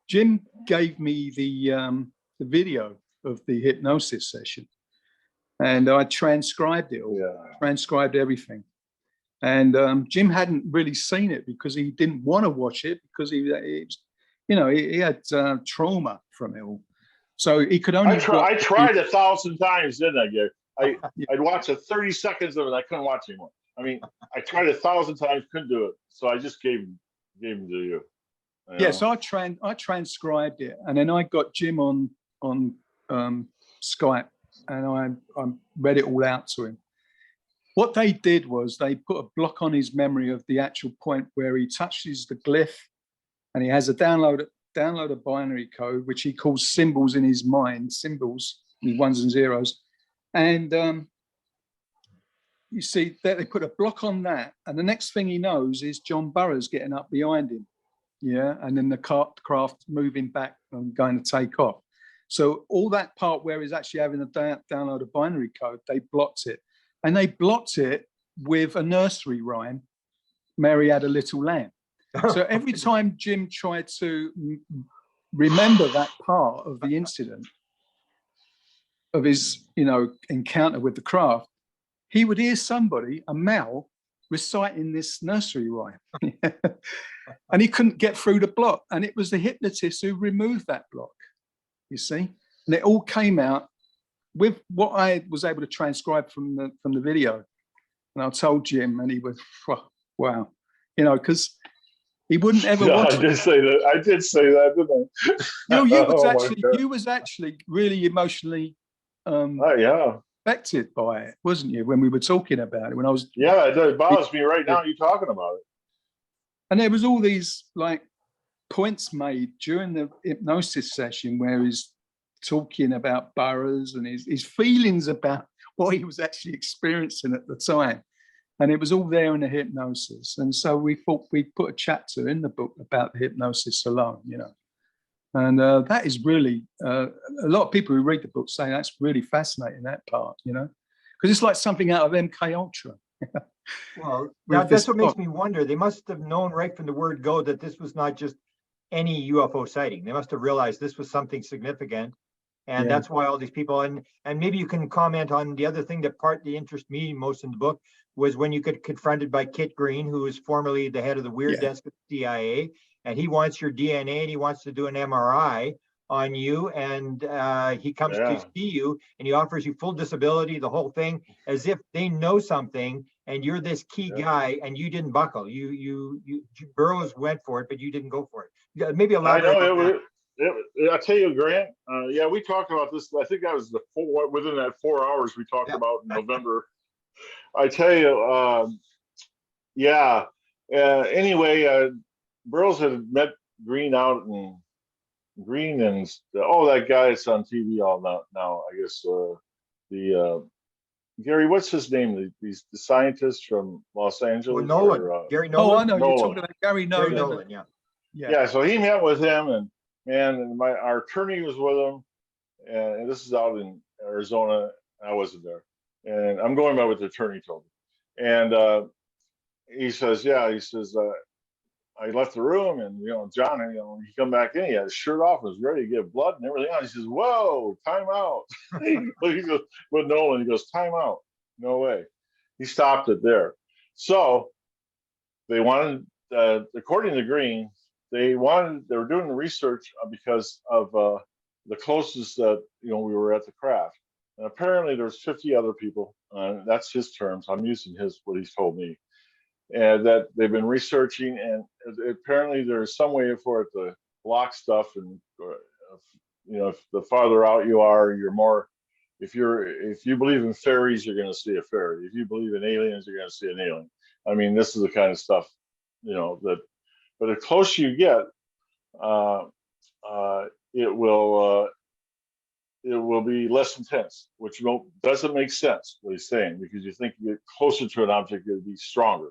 Jim gave me the video of the hypnosis session, and I transcribed it all, transcribed everything. And Jim hadn't really seen it because he didn't want to watch it, because he had trauma from it all. So he could only. I tried 1,000 times, didn't I, Gary? I'd watch 30 seconds of it. I couldn't watch anymore. I mean, I tried 1,000 times, couldn't do it. So I just gave him to you. Yeah, so I transcribed it, and then I got Jim on Skype, and I read it all out to him. What they did was they put a block on his memory of the actual point where he touches the glyph, and he has a download a binary code, which he calls symbols in his mind, symbols, ones and zeros. And you see that they put a block on that, and the next thing he knows is John Burroughs getting up behind him. Yeah, and then the craft moving back and going to take off. So all that part where he's actually having a download a binary code, they blocked it. And they blocked it with a nursery rhyme, Mary Had a Little Lamb. So every time Jim tried to remember that part of the incident, of his encounter with the craft, he would hear somebody, a male, reciting this nursery rhyme. And he couldn't get through the block. And it was the hypnotist who removed that block, you see? And it all came out with what I was able to transcribe from the video. And I told Jim, and he was, wow, because he wouldn't ever watch I did say that, didn't I? You was actually really emotionally affected by it, wasn't you, when we were talking about it? When I was it bothers me right now, you talking about it. And there was all these points made during the hypnosis session where he's talking about Burroughs and his feelings about what he was actually experiencing at the time. And it was all there in the hypnosis. And so we thought we'd put a chapter in the book about the hypnosis alone, you know. And that is really, a lot of people who read the book say that's really fascinating, that part, you know, because it's like something out of MK Ultra. Well, With that's this what makes book. me wonder. They must have known right from the word go that this was not just any UFO sighting. They must have realized this was something significant. And Yeah. that's why all these people, and maybe you can comment on the other thing that interested me most in the book was when you get confronted by Kit Green, who was formerly the head of the Weird Yeah. Desk at the CIA, and he wants your DNA and he wants to do an MRI on you, and he comes to see you and he offers you full disability, the whole thing, as if they know something and you're this key guy and you didn't buckle. You Burroughs went for it, but you didn't go for it. Maybe elaborate on that. I tell you, Grant. Yeah, we talked about this. I think that was within that 4 hours we talked about in November. I tell you, yeah. Anyway, Burroughs had met Green out in Green and that guy that's on TV all now. I guess the Gary, what's his name? The scientist from Los Angeles. Nolan. Gary Oh, Nolan. I know. Nolan. You're talking about Gary Nolan. Gary Nolan, yeah. Yeah, so he met with him, and man, our attorney was with him, and this is out in Arizona. I wasn't there, and I'm going by what the attorney told me. And he says, I left the room, and John, he come back in, he had his shirt off, was ready to get blood and everything else. He says, "Whoa, time out!" He goes with Nolan. He goes, "Time out! No way!" He stopped it there. So they wanted, according to Green, they were doing the research because of the closest that we were at the craft. And apparently there's 50 other people. That's his terms. I'm using what he's told me. And that they've been researching, and apparently there's some way for it to block stuff. And if the farther out you are, you're more. If you believe in fairies, you're going to see a fairy. If you believe in aliens, you're going to see an alien. I mean, this is the kind of stuff, that. But the closer you get, it will be less intense, which doesn't make sense what he's saying, because you think you get closer to an object, it'll be stronger,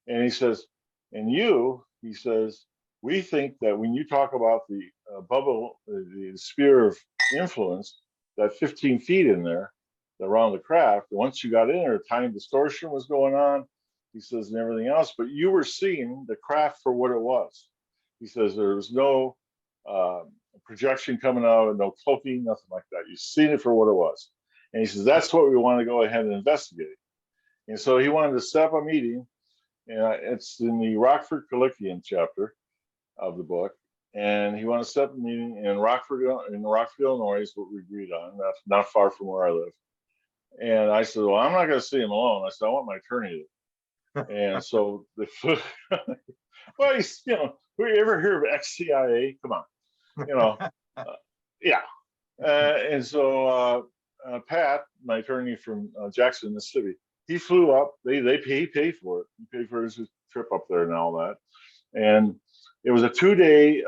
And he says, he says, we think that when you talk about the bubble, the sphere of influence, that 15 feet in there around the craft, once you got in there, time distortion was going on, he says, and everything else, but you were seeing the craft for what it was. He says there was no projection coming out, no cloaking, nothing like that. You've seen it for what it was. And he says, that's what we want to go ahead and investigate. And so he wanted to set up a meeting, and it's in the Rockford Collection chapter of the book. And he wanted to set up a meeting in Rockford, Illinois, is what we agreed on. That's not far from where I live. And I said, well, I'm not going to see him alone. I said, I want my attorney to. And so well, we ever hear of ex-CIA? Come on, yeah. And so Pat, my attorney from Jackson, Mississippi, he flew up. He paid for it. He paid for his trip up there and all that. And it was a 2-day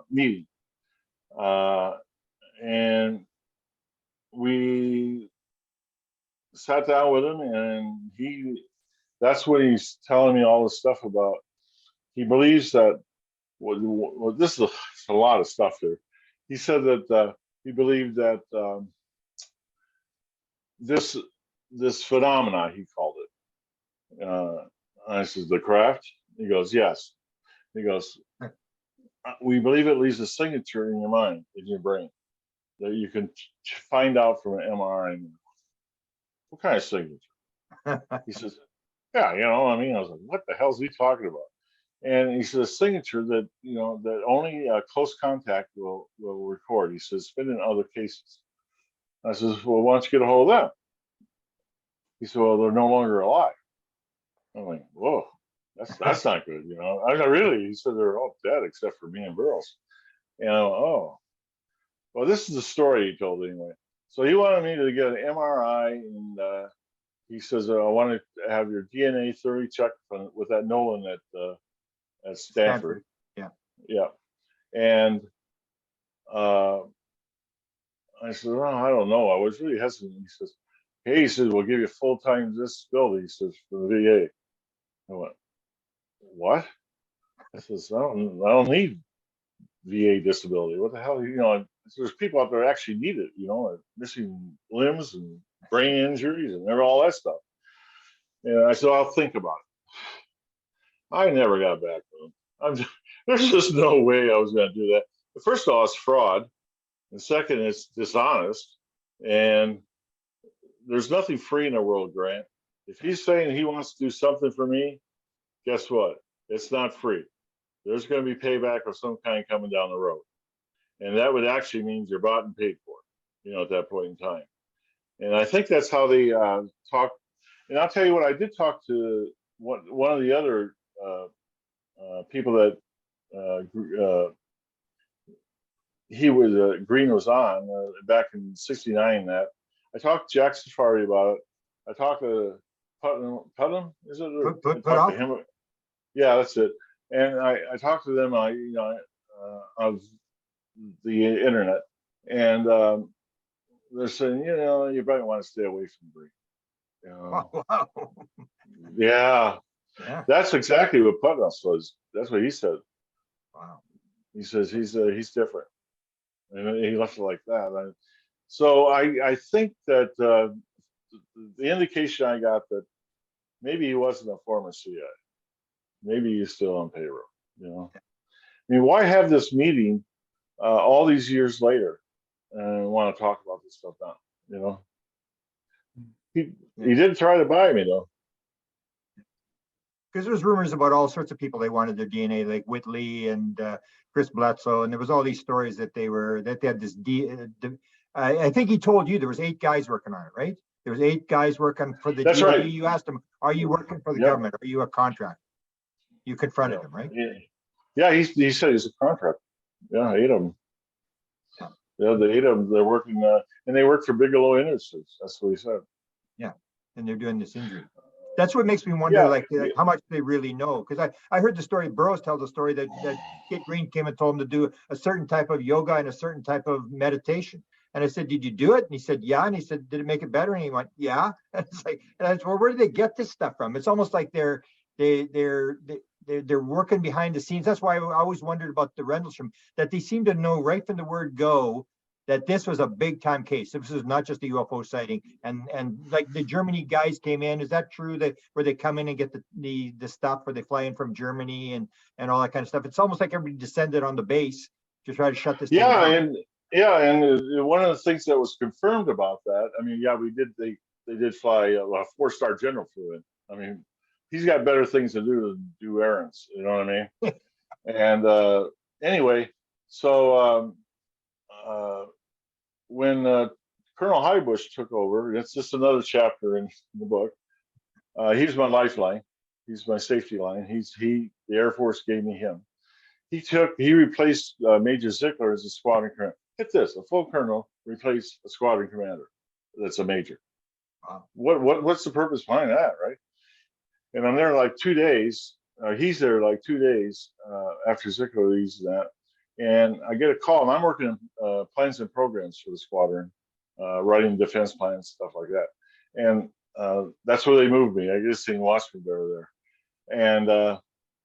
meeting, and we sat down with him, and that's what he's telling me all this stuff about. He believes that, this is a lot of stuff there. He said that he believed that this phenomena, he called it. I said, the craft? He goes, yes. He goes, we believe it leaves a signature in your mind, in your brain, that you can find out from an MRI. What kind of signature? He says, yeah, I mean, I was like, what the hell is he talking about? And he says, a signature that, that only close contact will record. He says, it's been in other cases. I says, well, why don't you get a hold of them? He said, well, they're no longer alive. I'm like, whoa, that's not good, I mean, really, he said they're all dead except for me and Burroughs. And I'm like, oh, well, this is the story he told anyway. So he wanted me to get an MRI, and he says, I want to have your DNA thoroughly checked with that Nolan at Stanford. Yeah. And I said, oh, I don't know. I was really hesitant. He says, hey, he says, we'll give you full-time disability, he says, for the VA. I went, what? I says, I don't need VA disability. What the hell, you know, there's people out there that actually need it, you know, missing limbs and brain injuries and all that stuff. And I said, I'll think about it. I never got back to him. There's just no way I was going to do that. First of all, it's fraud. And second, it's dishonest. And there's nothing free in the world, Grant. If he's saying he wants to do something for me, guess what? It's not free. There's going to be payback of some kind coming down the road. And that would actually mean you're bought and paid for, you know, at that point in time. And I think that's how they talk. And I'll tell you what, I did talk to one of the other people that Green was on back in '69. That I talked to Jack Safari about it. I talked to Putnam, is it? Put To him. Yeah, that's it. And I talked to them, you know, of the internet, and they're saying, you know, you probably want to stay away from Green. You know? Wow. Yeah. Yeah. That's exactly what Putnam was. That's what he said. Wow. He says he's different, and he left it like that. So I think that the indication I got that maybe he wasn't a former CI, maybe he's still on payroll. You know, I mean, why have this meeting all these years later and want to talk about this stuff now? You know, he did try to buy me though. Because there was rumors about all sorts of people they wanted their DNA, like Whitley and Chris Bledsoe, and there was all these stories that they had this. I think he told you there was 8 guys working on it, right? There was 8 guys working for the. That's DOD. right. You asked him, "Are you working for the Yep. government? Are you a contractor?" You confronted him, right? Yeah, he said he's a contractor. Yeah, 8 of them. Yeah, the 8 of them, they're working, and they work for Bigelow Industries. That's what he said. Yeah, and they're doing this injury. That's what makes me wonder, like how much they really know. Because I heard the story. Burroughs tells the story that Kit Green came and told him to do a certain type of yoga and a certain type of meditation. And I said, "Did you do it?" And he said, "Yeah." And he said, "Did it make it better?" And he went, "Yeah." And it's like, and I said, "Well, where do they get this stuff from?" It's almost like they're working behind the scenes. That's why I always wondered about the Rendlesham, that they seem to know right from the word go that this was a big time case. This is not just a UFO sighting. And like the Germany guys came in. Is that true that where they come in and get the stuff, where they fly in from Germany and all that kind of stuff? It's almost like everybody descended on the base to try to shut this thing down. And one of the things that was confirmed about that, I mean, yeah, they did fly a 4-star general flew in. I mean, he's got better things to do than do errands, you know what I mean? And anyway, so when Colonel Highbush took over, it's just another chapter in the book. He was my lifeline. He's my safety line. The Air Force gave me him. He replaced Major Zickler as a squadron commander. Get this, a full colonel replaced a squadron commander that's a major. Wow. What's the purpose behind that, right? And I'm there like 2 days. He's there like 2 days after Zickler leaves that. And I get a call, and I'm working on plans and programs for the squadron, writing defense plans, stuff like that. And that's where they moved me. I just seen watch me better there. And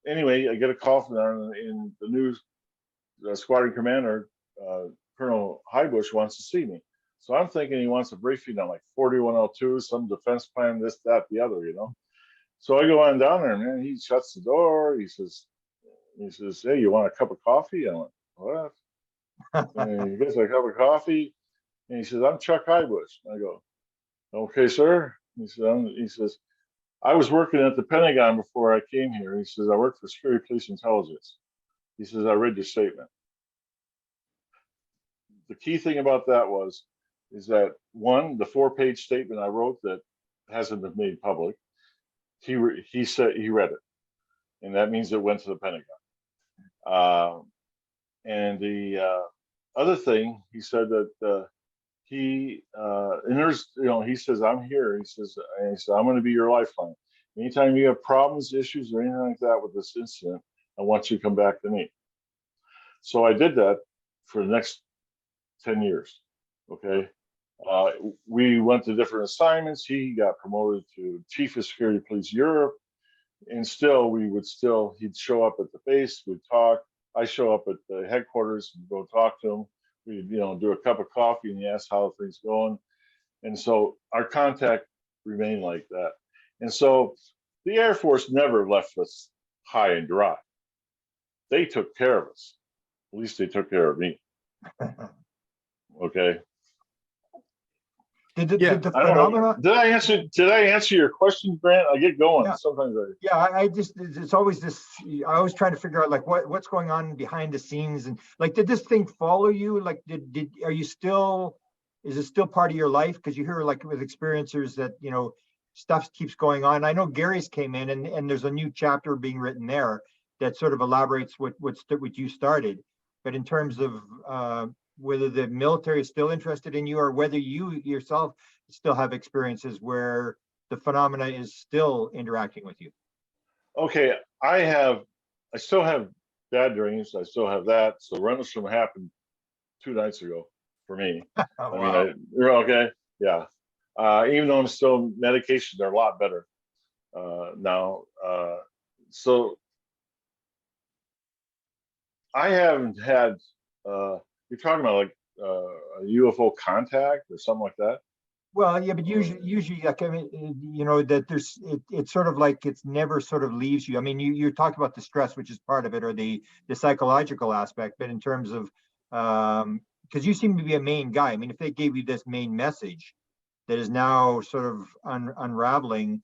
anyway, I get a call from them, and the new squadron commander, Colonel Highbush, wants to see me. So I'm thinking he wants a briefing on like 4102, some defense plan, this, that, the other, you know. So I go on down there, man. He shuts the door. He says, "Hey, you want a cup of coffee?" I went, "What?" And he gets a cup of coffee, and he says, "I'm Chuck Highbush." I go, "Okay, sir." He says, "I was working at the Pentagon before I came here." He says, "I worked for Security Police Intelligence." He says, "I read your statement." The key thing about that is that one, the 4-page statement I wrote that hasn't been made public, he said he read it, and that means it went to the Pentagon. And the other thing, he said that and there's, you know, he says, "I'm here." He says, "I'm going to be your lifeline. Anytime you have problems, issues, or anything like that with this incident, I want you to come back to me." So I did that for the next 10 years. Okay. We went to different assignments. He got promoted to Chief of Security Police Europe, and still he'd show up at the base, we'd talk. I show up at the headquarters and go talk to him. We'd do a cup of coffee and he asked how things going. And so our contact remained like that. And so the Air Force never left us high and dry. They took care of us. At least they took care of me. Okay. Did the I don't know. phenomena? Did I answer your question, Grant? I get going. Yeah. Sometimes I just, it's always this, I always trying to figure out like what's going on behind the scenes, and like, did this thing follow you? Like, are you still, is it still part of your life? Because you hear like with experiencers that, stuff keeps going on. I know Gary's came in and there's a new chapter being written there that sort of elaborates what you started. But in terms of whether the military is still interested in you, or whether you yourself still have experiences where the phenomena is still interacting with you. Okay, I still have bad dreams. I still have that. So Rendlesham happened 2 nights ago for me. Oh, wow. You're okay. Yeah. Even though I'm still medication, they're a lot better now. So I haven't had, you're talking about like a UFO contact or something like that? Well, yeah, but usually, like, I mean, that there's, it's sort of like it's never sort of leaves you. I mean, you talked about the stress, which is part of it, or the psychological aspect, but in terms of, because you seem to be a main guy. I mean, if they gave you this main message that is now sort of unraveling,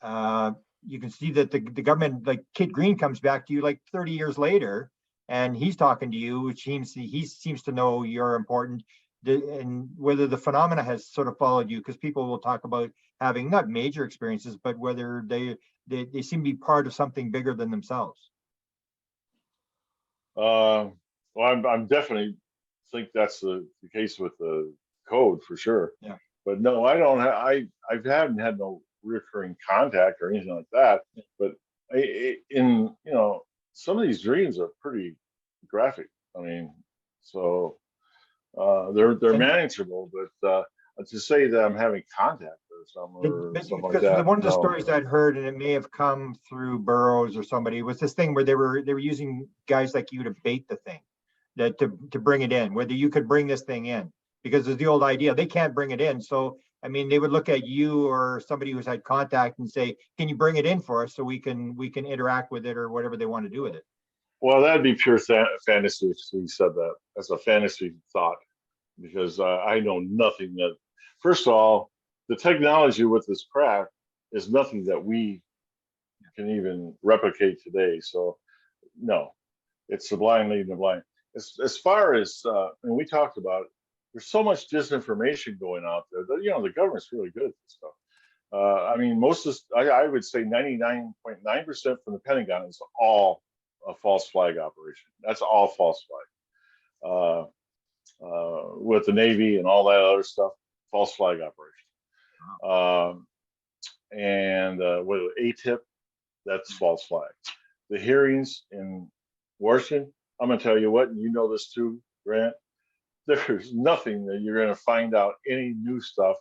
you can see that the government, like Kit Green comes back to you like 30 years later, and he's talking to you, which he seems to know you're important. And whether the phenomena has sort of followed you, because people will talk about having not major experiences, but whether they seem to be part of something bigger than themselves. Well, I'm definitely think that's the case with the code for sure. Yeah. But no, I don't have, I haven't had no recurring contact or anything like that. But in some of these dreams are pretty graphic. I mean, so they're manageable, but to say that I'm having contact or something like that. One of the stories I'd heard, and it may have come through Burroughs or somebody, was this thing where they were using guys like you to bait the thing, that to bring it in, whether you could bring this thing in, because there's the old idea they can't bring it in. So I mean, they would look at you or somebody who's had contact and say, "Can you bring it in for us so we can interact with it," or whatever they want to do with it. Well, that'd be pure fantasy if we said that. That's a fantasy thought, because I know nothing that, first of all, the technology with this craft is nothing that we can even replicate today. So no, it's the blind leading the blind. As far as, and we talked about it, there's so much disinformation going out there that, the government's really good at this stuff. I mean, most of this, I would say 99.9% from the Pentagon is all a false flag operation. That's all false flag. With the Navy and all that other stuff, false flag operation. And with ATIP, that's false flag. The hearings in Washington, I'm going to tell you what, and you know this too, Grant, there's nothing that you're going to find out any new stuff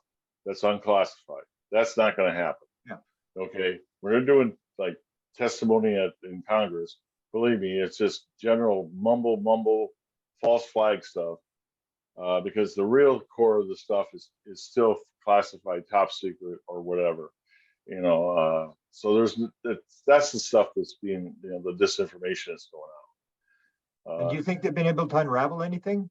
that's unclassified. That's not going to happen. Yeah. Okay. When they're doing like testimony in Congress, believe me, it's just general mumble, false flag stuff. Because the real core of the stuff is still classified top secret or whatever, so that's the stuff that's being, the disinformation that's going on. And do you think they've been able to unravel anything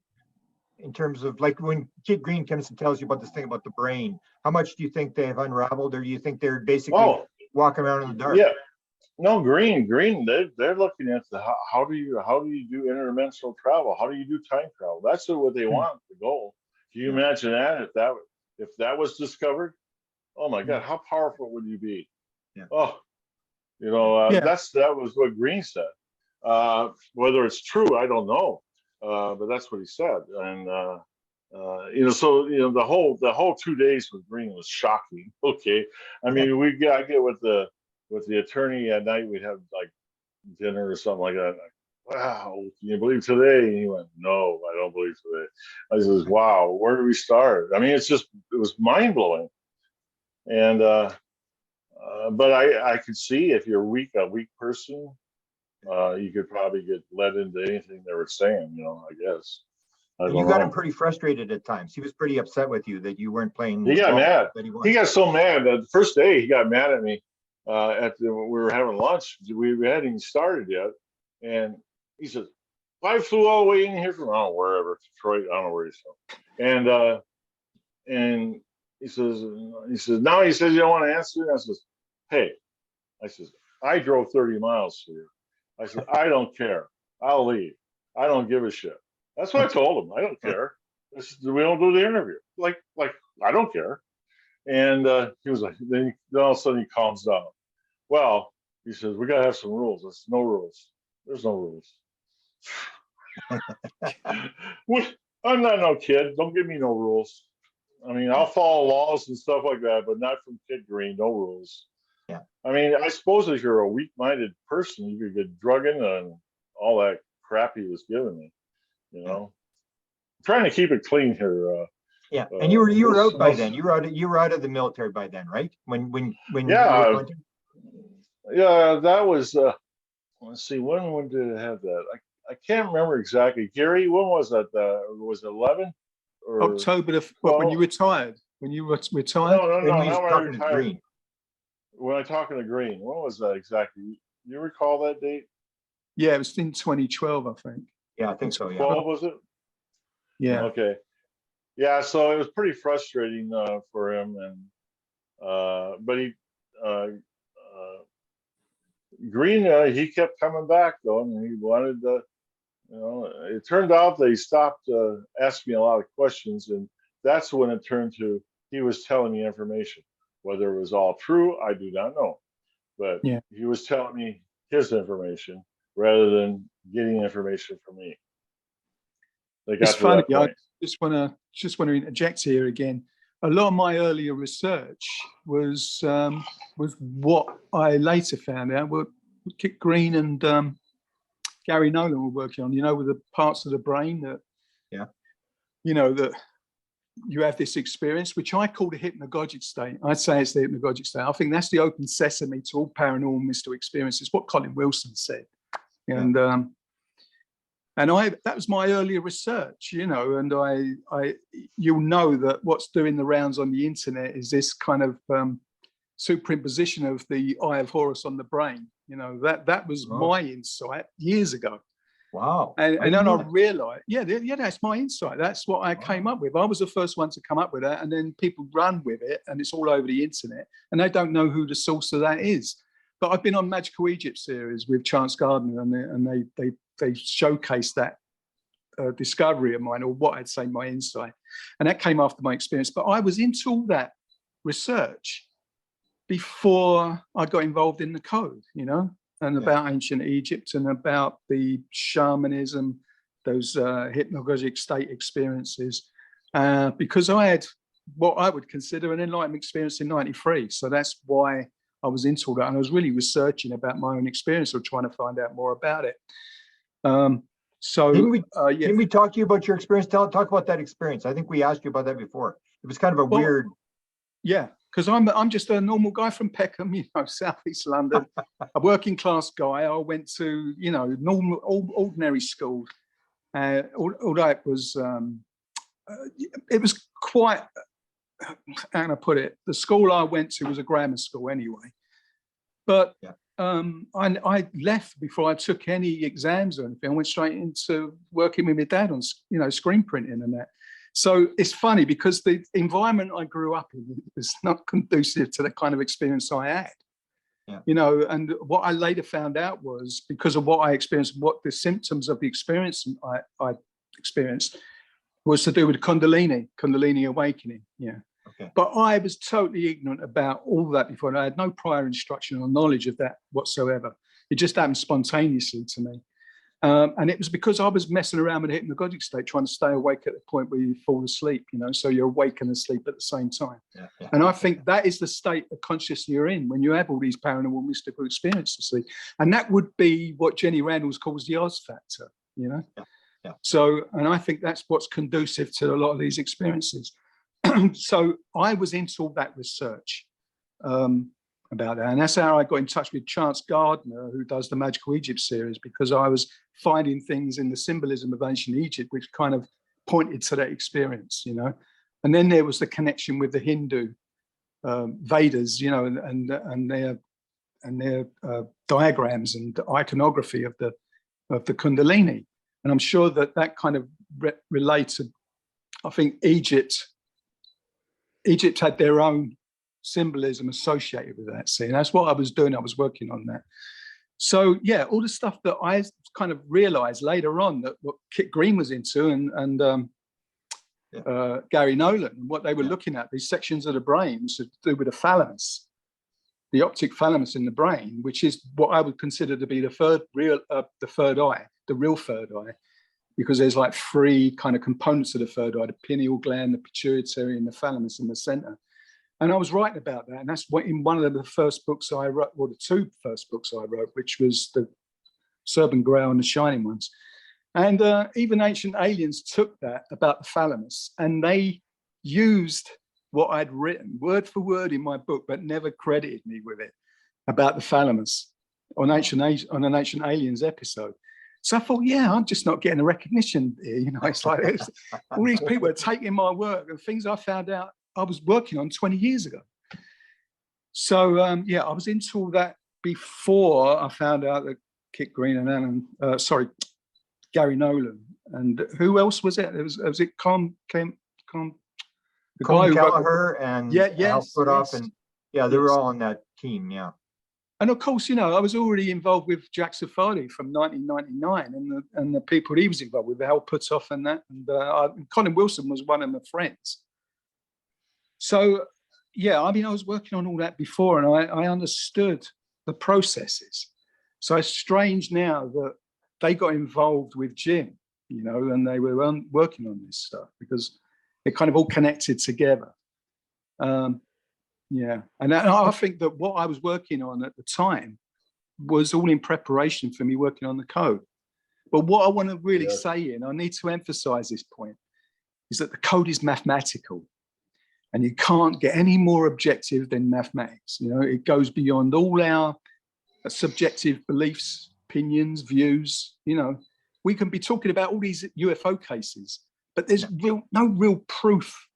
in terms of, like, when Kit Green comes and tells you about this thing about the brain, how much do you think they have unraveled, or do you think they're basically walking around in the dark? Yeah. No, Green, they're looking at how do you do interdimensional travel? How do you do time travel? That's what they want, the goal. Can you imagine that if that was discovered? Oh my God, how powerful would you be? Yeah. Oh, that was what Green said. Whether it's true, I don't know, but that's what he said. And the whole 2 days with Green was shocking. Okay, I mean, I get with the attorney at night, we'd have like dinner or something like that. wow, can you believe today? And he went, no, I don't believe today. I says, wow, where do we start? I mean, it was mind blowing. And, but I could see if you're a weak person, you could probably get led into anything they were saying, I guess. I And don't you got him know. pretty frustrated at times. He was pretty upset with you that you weren't playing. He got golf mad. that he He wanted. got so mad that the first day he got mad at me. We were having lunch. We hadn't even started yet, and he says, "I flew all the way in here from wherever, Detroit. I don't know where he's from." And he says, now he says you don't want to answer. And I says, hey, I drove 30 miles here. I said, I don't care. I'll leave. I don't give a shit. That's what I told him. I don't care. We don't do the interview. Like I don't care. And he was like, then all of a sudden he calms down. Well, he says, we gotta have some rules. There's no rules. There's no rules. I'm not no kid. Don't give me no rules. I mean, I'll follow laws and stuff like that, but not from Kid Green. No rules. Yeah. I mean, I suppose if you're a weak-minded person, you could get drug into and all that crap he was giving me. I'm trying to keep it clean here. Yeah, and you were out by then. You were out of the military by then, right? When Yeah, you were yeah, that was. Let's see, when did it have that? I can't remember exactly. Gary, when was that? Was it 11 or October when you retired? When you retired? No, when we not when I talking to retired. Green. When I'm talking to Green, when was that exactly? You recall that date? Yeah, it was in 2012, I think. Yeah, I think so. Yeah. 12 was it? Yeah. Okay. Yeah, so it was pretty frustrating for him, and but he Green he kept coming back though, and he wanted to. It turned out they stopped asking me a lot of questions, and that's when it turned to he was telling me information. Whether it was all true, I do not know, but yeah, he was telling me his information rather than getting information from me. They got it's to funny. that point. I just want to interject here again. A lot of my earlier research was what I later found out. What Kit Green and Gary Nolan were working on. With the parts of the brain that, that you have this experience, which I call the hypnagogic state. I'd say it's the hypnagogic state. I think that's the open sesame to all paranormal mystical experiences. What Colin Wilson said, and that was my earlier research, and you'll know that what's doing the rounds on the internet is this kind of superimposition of the Eye of Horus on the brain. That was my insight years ago. Wow. And then I realized, that's my insight. That's what I came up with. I was the first one to come up with that, and then people run with it, and it's all over the internet, and they don't know who the source of that is. But I've been on Magical Egypt series with Chance Gardner, and they showcased that discovery of mine, or what I'd say my insight, and that came after my experience. But I was into all that research before I got involved in the code, and about ancient Egypt and about the shamanism, those hypnagogic state experiences, because I had what I would consider an enlightenment experience in '93. So that's why I was into all that. And I was really researching about my own experience or trying to find out more about it. Didn't we talk to you about your experience? Talk about that experience. I think we asked you about that before. It was kind of a weird. Yeah, because I'm just a normal guy from Peckham, southeast London, a working class guy. I went to normal ordinary school. Although it was quite, how can I put it? The school I went to was a grammar school anyway. But I left before I took any exams or anything. I went straight into working with my dad on screen printing and that. So it's funny because the environment I grew up in was not conducive to the kind of experience I had. And what I later found out was, because of what I experienced, what the symptoms of the experience I experienced was to do with Kundalini awakening. Okay. But I was totally ignorant about all that before. And I had no prior instruction or knowledge of that whatsoever. It just happened spontaneously to me. And it was because I was messing around with the hypnagogic state, trying to stay awake at the point where you fall asleep, you know, so you're awake and asleep at the same time. And I think that is the state of consciousness you're in when you have all these paranormal mystical experiences. And that would be what Jenny Randles calls the Oz factor, you know. So, and I think that's what's conducive to a lot of these experiences. So I was into all that research about that. And that's how I got in touch with Chance Gardner, who does the Magical Egypt series, because I was finding things in the symbolism of ancient Egypt, which kind of pointed to that experience, you know. And then there was the connection with the Hindu Vedas, you know, and their diagrams and iconography of the Kundalini. And I'm sure that kind of related. I think Egypt had their own symbolism associated with that. See, and that's what I was doing. I was working on that. So yeah, all the stuff that I kind of realized later on that what Kit Green was into and Gary Nolan, and what they were looking at, these sections of the brain to do with the thalamus, the optic thalamus in the brain, which is what I would consider to be the third eye, the real third eye, because there's like three kind of components of the third eye: the pineal gland, the pituitary, and the thalamus in the center. And I was writing about that, and that's what in one of the first books I wrote, or the two first books I wrote, which was the Serpent Grail and the Shining Ones. And even Ancient Aliens took that about the thalamus, and they used what I'd written word for word in my book, but never credited me with it, about the thalamus on an Ancient Aliens episode. So I thought, yeah, I'm just not getting the recognition here. You know, it's like all these people are taking my work and things I found out I was working on 20 years ago. So yeah, I was into all that before I found out that Kit Green and Gary Nolan, and who else was it? Was it Colin Kelleher and Al Puthoff, and they were all on that team. Yeah. And of course, you know, I was already involved with Jack Safadi from 1999, and the people he was involved with, Al Puthoff and that, and Colin Wilson was one of my friends. So, yeah, I mean, I was working on all that before, and I understood the processes. So it's strange now that they got involved with Jim, you know, and they were working on this stuff because it kind of all connected together. Yeah, and I think that what I was working on at the time was all in preparation for me working on the code. But what I want to really say, and I need to emphasize this point, is that the code is mathematical, and you can't get any more objective than mathematics. You know, it goes beyond all our subjective beliefs, opinions, views. You know, we can be talking about all these UFO cases, but there's no real proof.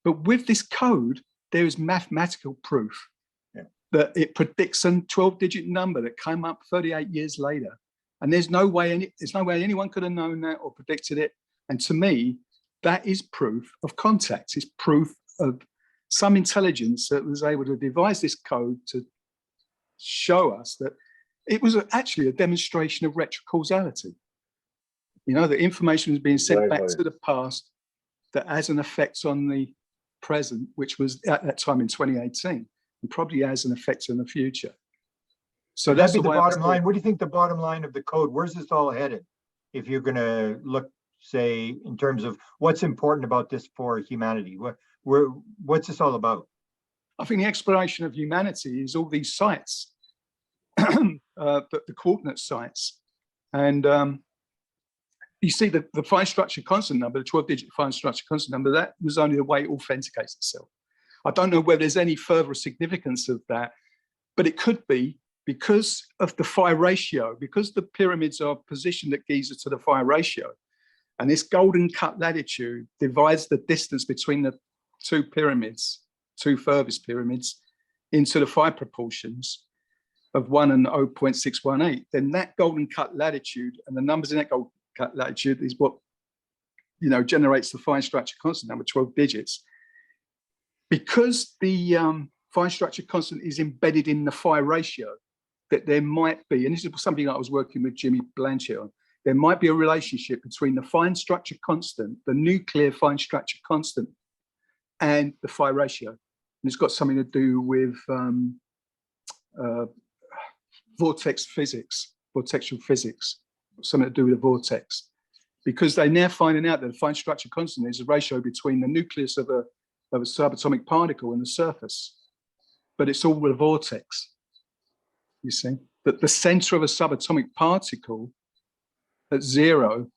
But with this code, there is mathematical proof that it predicts a 12-digit number that came up 38 years later. And there's no way anyone could have known that or predicted it. And to me, that is proof of contact. It's proof of some intelligence that was able to devise this code to show us that it was actually a demonstration of retrocausality. You know, the information was being sent back to the past that has an effect on the present, which was at that time in 2018, and probably has an effect in the future. So that's the bottom line. What do you think the bottom line of the code? Where's this all headed? If you're going to look, say, in terms of what's important about this for humanity, what's this all about? I think the exploration of humanity is all these sites, the coordinate sites, and you see the fine structure constant number, the 12-digit fine structure constant number, that was only the way it authenticates itself. I don't know whether there's any further significance of that, but it could be because of the phi ratio, because the pyramids are positioned at Giza to the phi ratio, and this golden cut latitude divides the distance between the two furthest pyramids into the phi proportions of 1 and 0.618, then that golden cut latitude and the numbers in that golden cut latitude is what, you know, generates the fine structure constant number, 12 digits. Because the fine structure constant is embedded in the phi ratio, that there might be, and this is something I was working with Jimmy Blanchett on, there might be a relationship between the fine structure constant, the nuclear fine structure constant, and the phi ratio. And it's got something to do with vortexual physics. something to do with the vortex, because they're now finding out that the fine structure constant is a ratio between the nucleus of a subatomic particle and the surface, but it's all with a vortex. You see that the center of a subatomic particle at zero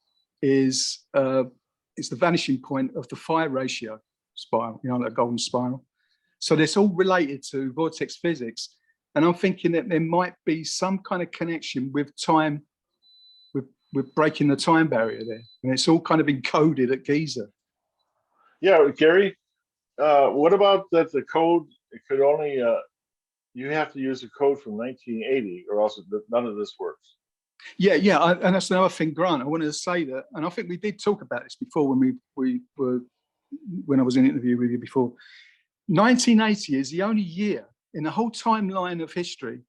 is the vanishing point of the phi ratio spiral, that golden spiral. So it's all related to vortex physics. And I'm thinking that there might be some kind of connection with time, with breaking the time barrier there. And it's all kind of encoded at Giza. Yeah, Gary, what about that the code, it could only, you have to use a code from 1980 or else none of this works. Yeah, and that's another thing, Grant. I wanted to say that, and I think we did talk about this before when I was in an interview with you before. 1980 is the only year in the whole timeline of history.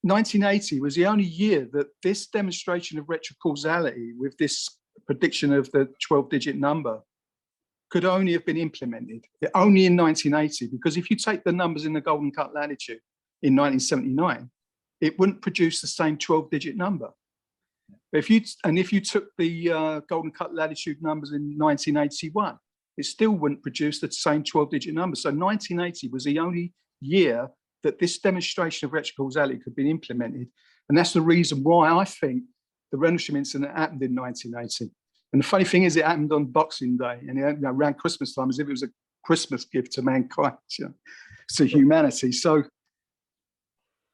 1980 was the only year that this demonstration of retrocausality with this prediction of the 12-digit number could only have been implemented. Only in 1980, because if you take the numbers in the Golden Cut latitude in 1979, it wouldn't produce the same 12-digit number. If you took the Golden Cut latitude numbers in 1981, it still wouldn't produce the same 12-digit number. So 1980 was the only year that this demonstration of retrocausality could be implemented. And that's the reason why I think the Rendlesham incident happened in 1980. And the funny thing is, it happened on Boxing Day and around Christmas time, as if it was a Christmas gift to mankind, to humanity. So,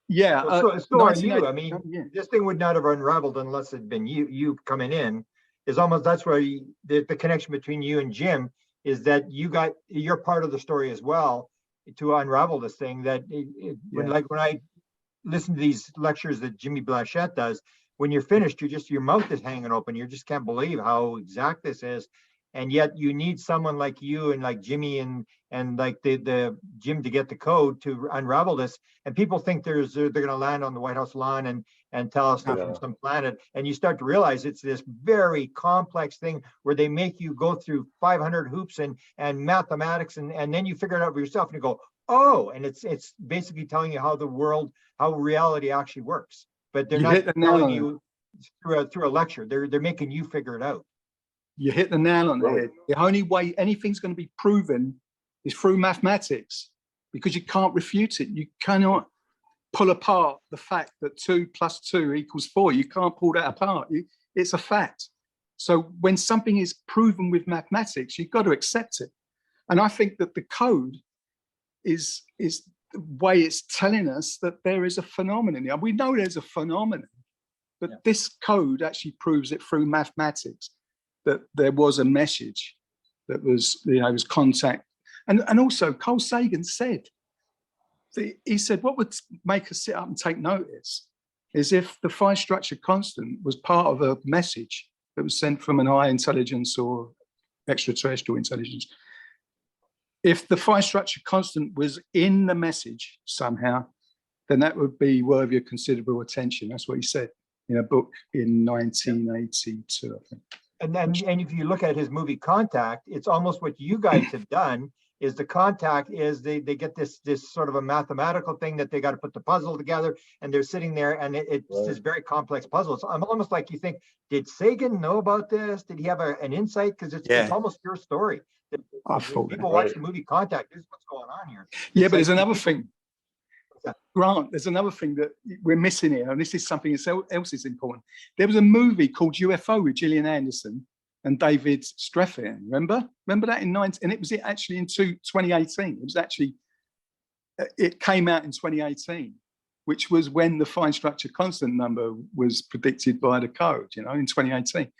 yeah. So are you. I mean, this thing would not have unraveled unless it had been you coming in. Is almost, that's where the connection between you and Jim is that you're part of the story as well to unravel this thing. That when I listen to these lectures that Jimmy Blanchette does, when you're finished, your mouth is hanging open. You just can't believe how exact this is. And yet you need someone like you and like Jimmy and like the Jim to get the code to unravel this. And people think they're going to land on the White House lawn and tell us they're from some planet. And you start to realize it's this very complex thing where they make you go through 500 hoops and mathematics, and then you figure it out for yourself and you go, oh, and it's basically telling you how reality actually works. But they're not telling you through a lecture. They're making you figure it out. You hit the nail on the head. The only way anything's going to be proven is through mathematics, because you can't refute it. You cannot pull apart the fact that 2 + 2 = 4. You can't pull that apart. It's a fact. So when something is proven with mathematics, you've got to accept it. And I think that the code is the way it's telling us that there is a phenomenon. We know there's a phenomenon, but this code actually proves it through mathematics, that there was a message that was, was contact. And also Carl Sagan said, he said, what would make us sit up and take notice is if the fine structure constant was part of a message that was sent from an high intelligence or extraterrestrial intelligence. If the fine structure constant was in the message somehow, then that would be worthy of considerable attention. That's what he said in a book in 1982, I think. And if you look at his movie Contact, it's almost what you guys have done. Is the contact is they get this sort of a mathematical thing that they got to put the puzzle together, and they're sitting there, and it's this very complex puzzle. So I'm almost like you think, did Sagan know about this? Did he have an insight? Because it's almost your story. People watch the movie Contact. This is what's going on here. Yeah, but there's another thing, Grant. There's another thing that we're missing here, and this is something else is important. There was a movie called UFO with Gillian Anderson and David Strathairn. Remember that and it was actually in 2018. It was actually, it came out in 2018, which was when the fine structure constant number was predicted by the code, in 2018.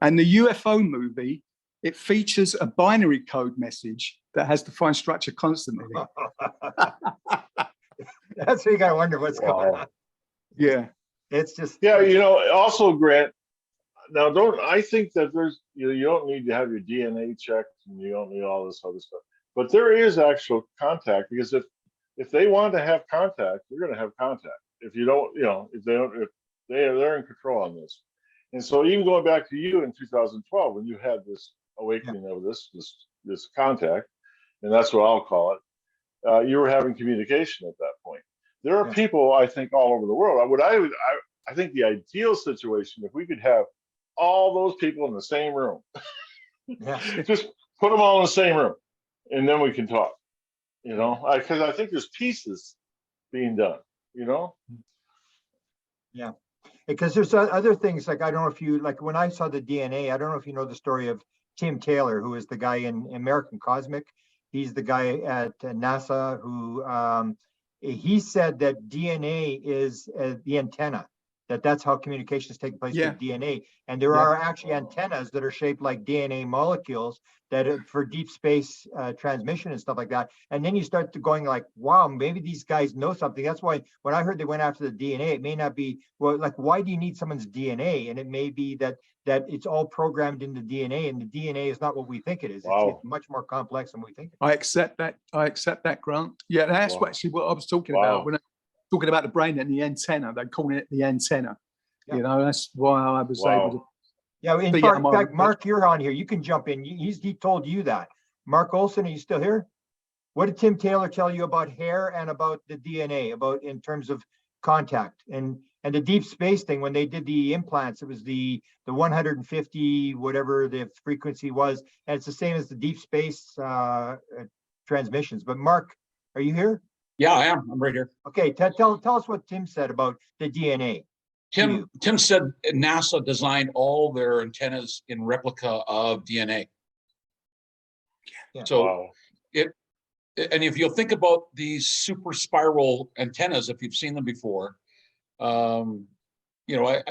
And the UFO movie, it features a binary code message that has the fine structure constant in it. That's where you gotta wonder what's going on. Yeah. It's just also, Grant, now I think that there's you don't need to have your DNA checked and you don't need all this other stuff. But there is actual contact, because if they want to have contact, you're gonna have contact. If you don't, if they're in control on this. And so even going back to you in 2012, when you had this awakening of this contact, and that's what I'll call it, you were having communication at that point. There are people, I think, all over the world. I think the ideal situation, if we could have all those people in the same room, Yeah. just put them all in the same room, and then we can talk. You know, because I think there's pieces being done. You know. Yeah. Because there's other things, like, I don't know if you, like, when I saw the DNA, I don't know if you know the story of Tim Taylor, who is the guy in American Cosmic. He's the guy at NASA who, he said that DNA is the antenna, that's how communications take place Yeah. with DNA. And there Yeah. are actually antennas that are shaped like DNA molecules that for deep space transmission and stuff like that. And then you start to going like, wow, maybe these guys know something. That's why when I heard they went after the DNA, it may not be, well, like, why do you need someone's DNA? And it may be that it's all programmed in the DNA, and the DNA is not what we think it is. Wow. It's much more complex than we think. I accept that. I accept that, Grant. Yeah, that's Wow. actually what I was talking Wow. about when I was talking about the brain and the antenna. They're calling it the antenna. Yeah. You know, that's why I was able to. Yeah, in So, yeah, fact, Mark, you're on here. You can jump in. He told you that. Mark Olson, are you still here? What did Tim Taylor tell you about hair and about the DNA, about in terms of contact and the deep space thing? When they did the implants, it was the 150, whatever the frequency was, and it's the same as the deep space transmissions. But Mark, are you here? Yeah, I am. I'm right here. Okay, tell us what Tim said about the DNA. Tim said NASA designed all their antennas in replica of DNA. Yeah. So Wow. and if you'll think about these super spiral antennas, if you've seen them before, you know, I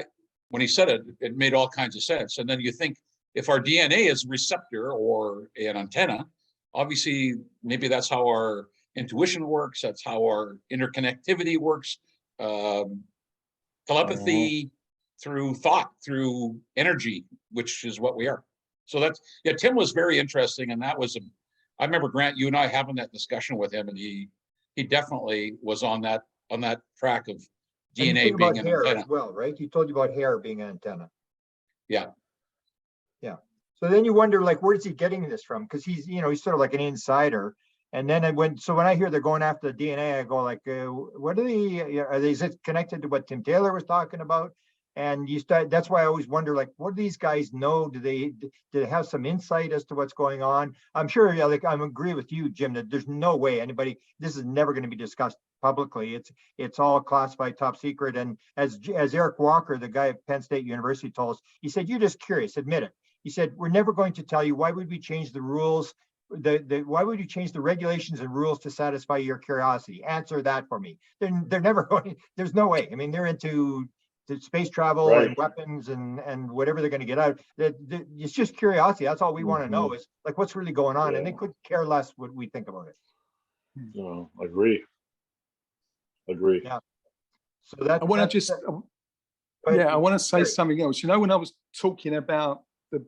when he said it, it made all kinds of sense. And then you think, if our DNA is a receptor or an antenna, obviously maybe that's how our intuition works. That's how our interconnectivity works. Telepathy through thought, through energy, which is what we are. So that's, yeah, Tim was very interesting. And that was, I remember, Grant, you and I having that discussion with him, and he definitely was on that track of DNA being an hair antenna as well, right? He told you about hair being an antenna. Yeah. Yeah. So then you wonder, like, where's he getting this from? Because he's, you know, he's sort of like an insider. And then when I hear they're going after the DNA, I go like, what are they, is it connected to what Tim Taylor was talking about? And that's why I always wonder, like, what do these guys know? Do they have some insight as to what's going on? I'm sure, yeah, like, I agree with you, Jim, that there's no way anybody, this is never going to be discussed publicly. It's all classified, top secret. And as Eric Walker, the guy at Penn State University, told us, he said, you're just curious, admit it. He said, we're never going to tell you. Why would we change the rules? Why would you change the regulations and rules to satisfy your curiosity? Answer that for me. They're never going, there's no way. I mean, they're into space travel, right, and weapons and whatever they're going to get out. It's just curiosity. That's all we want to know, is like, what's really going on. Yeah. And they could care less what we think about it. Agree. Yeah. So that I want to just, I want to say something else. You know, when I was talking about the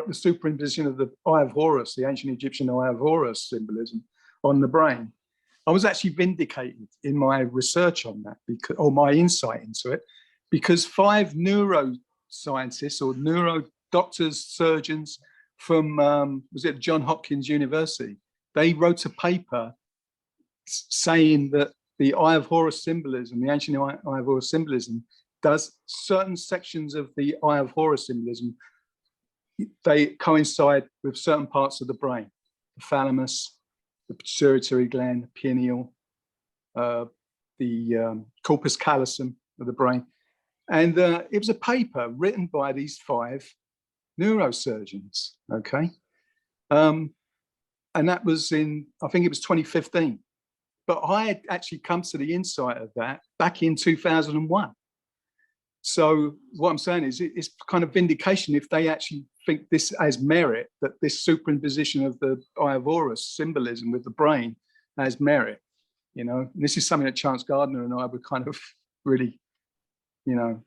superimposition of the Eye of Horus, the ancient Egyptian Eye of Horus symbolism on the brain, I was actually vindicated in my research on that, or my insight into it, because 5 neuroscientists or neuro doctors, surgeons from, was it Johns Hopkins University? They wrote a paper saying that the Eye of Horus symbolism, the ancient Eye of Horus symbolism, does certain sections of the Eye of Horus symbolism, they coincide with certain parts of the brain, the thalamus, the pituitary gland, the pineal, the corpus callosum of the brain. And it was a paper written by these 5 neurosurgeons, okay? And that was in, I think it was 2015. But I had actually come to the insight of that back in 2001. So what I'm saying is, it's kind of vindication if they actually think this has merit, that this superimposition of the Eye of Horus symbolism with the brain has merit. You know, and this is something that Chance Gardner and I would kind of really, you know.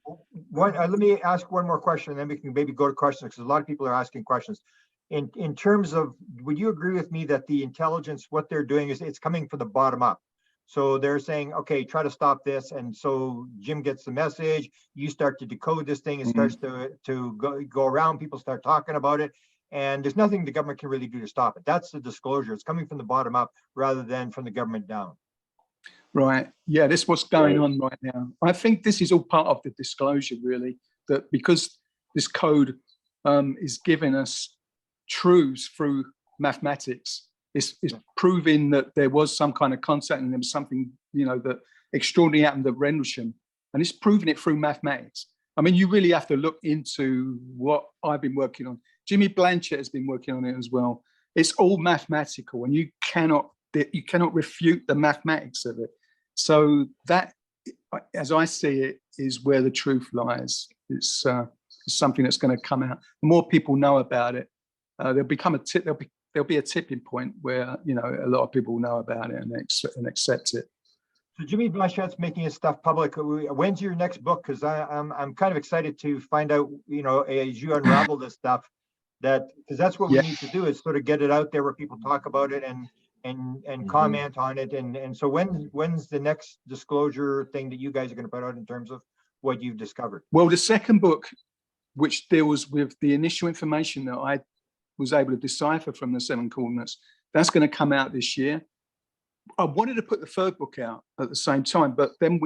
Let me ask one more question, and then we can maybe go to questions, because a lot of people are asking questions. In terms of, would you agree with me that the intelligence, what they're doing is it's coming from the bottom up? So they're saying, okay, try to stop this. And so Jim gets the message, you start to decode this thing, it starts to go around, people start talking about it. And there's nothing the government can really do to stop it. That's the disclosure. It's coming from the bottom up rather than from the government down. Right. Yeah, this is what's going Right. on right now. I think this is all part of the disclosure, really, that because this code is giving us truths through mathematics, it's proving that there was some kind of contact and there was something, you know, that extraordinary happened at Rendlesham, and it's proving it through mathematics. I mean, you really have to look into what I've been working on. Jimmy Blanchett has been working on it as well. It's all mathematical, and you cannot refute the mathematics of it. So that, as I see it, is where the truth lies. It's something that's going to come out. The more people know about it, there'll be a tipping point where, you know, a lot of people know about it and accept it. So Jimmy Blanchett's making his stuff public. When's your next book? Because I'm kind of excited to find out, you know, as you unravel this stuff, because that's what we need to do, is sort of get it out there where people talk about it and comment on it. And so when's the next disclosure thing that you guys are going to put out in terms of what you've discovered? Well, the second book, which deals with the initial information that I was able to decipher from the 7 coordinates, that's going to come out this year. I wanted to put the third book out at the same time, but then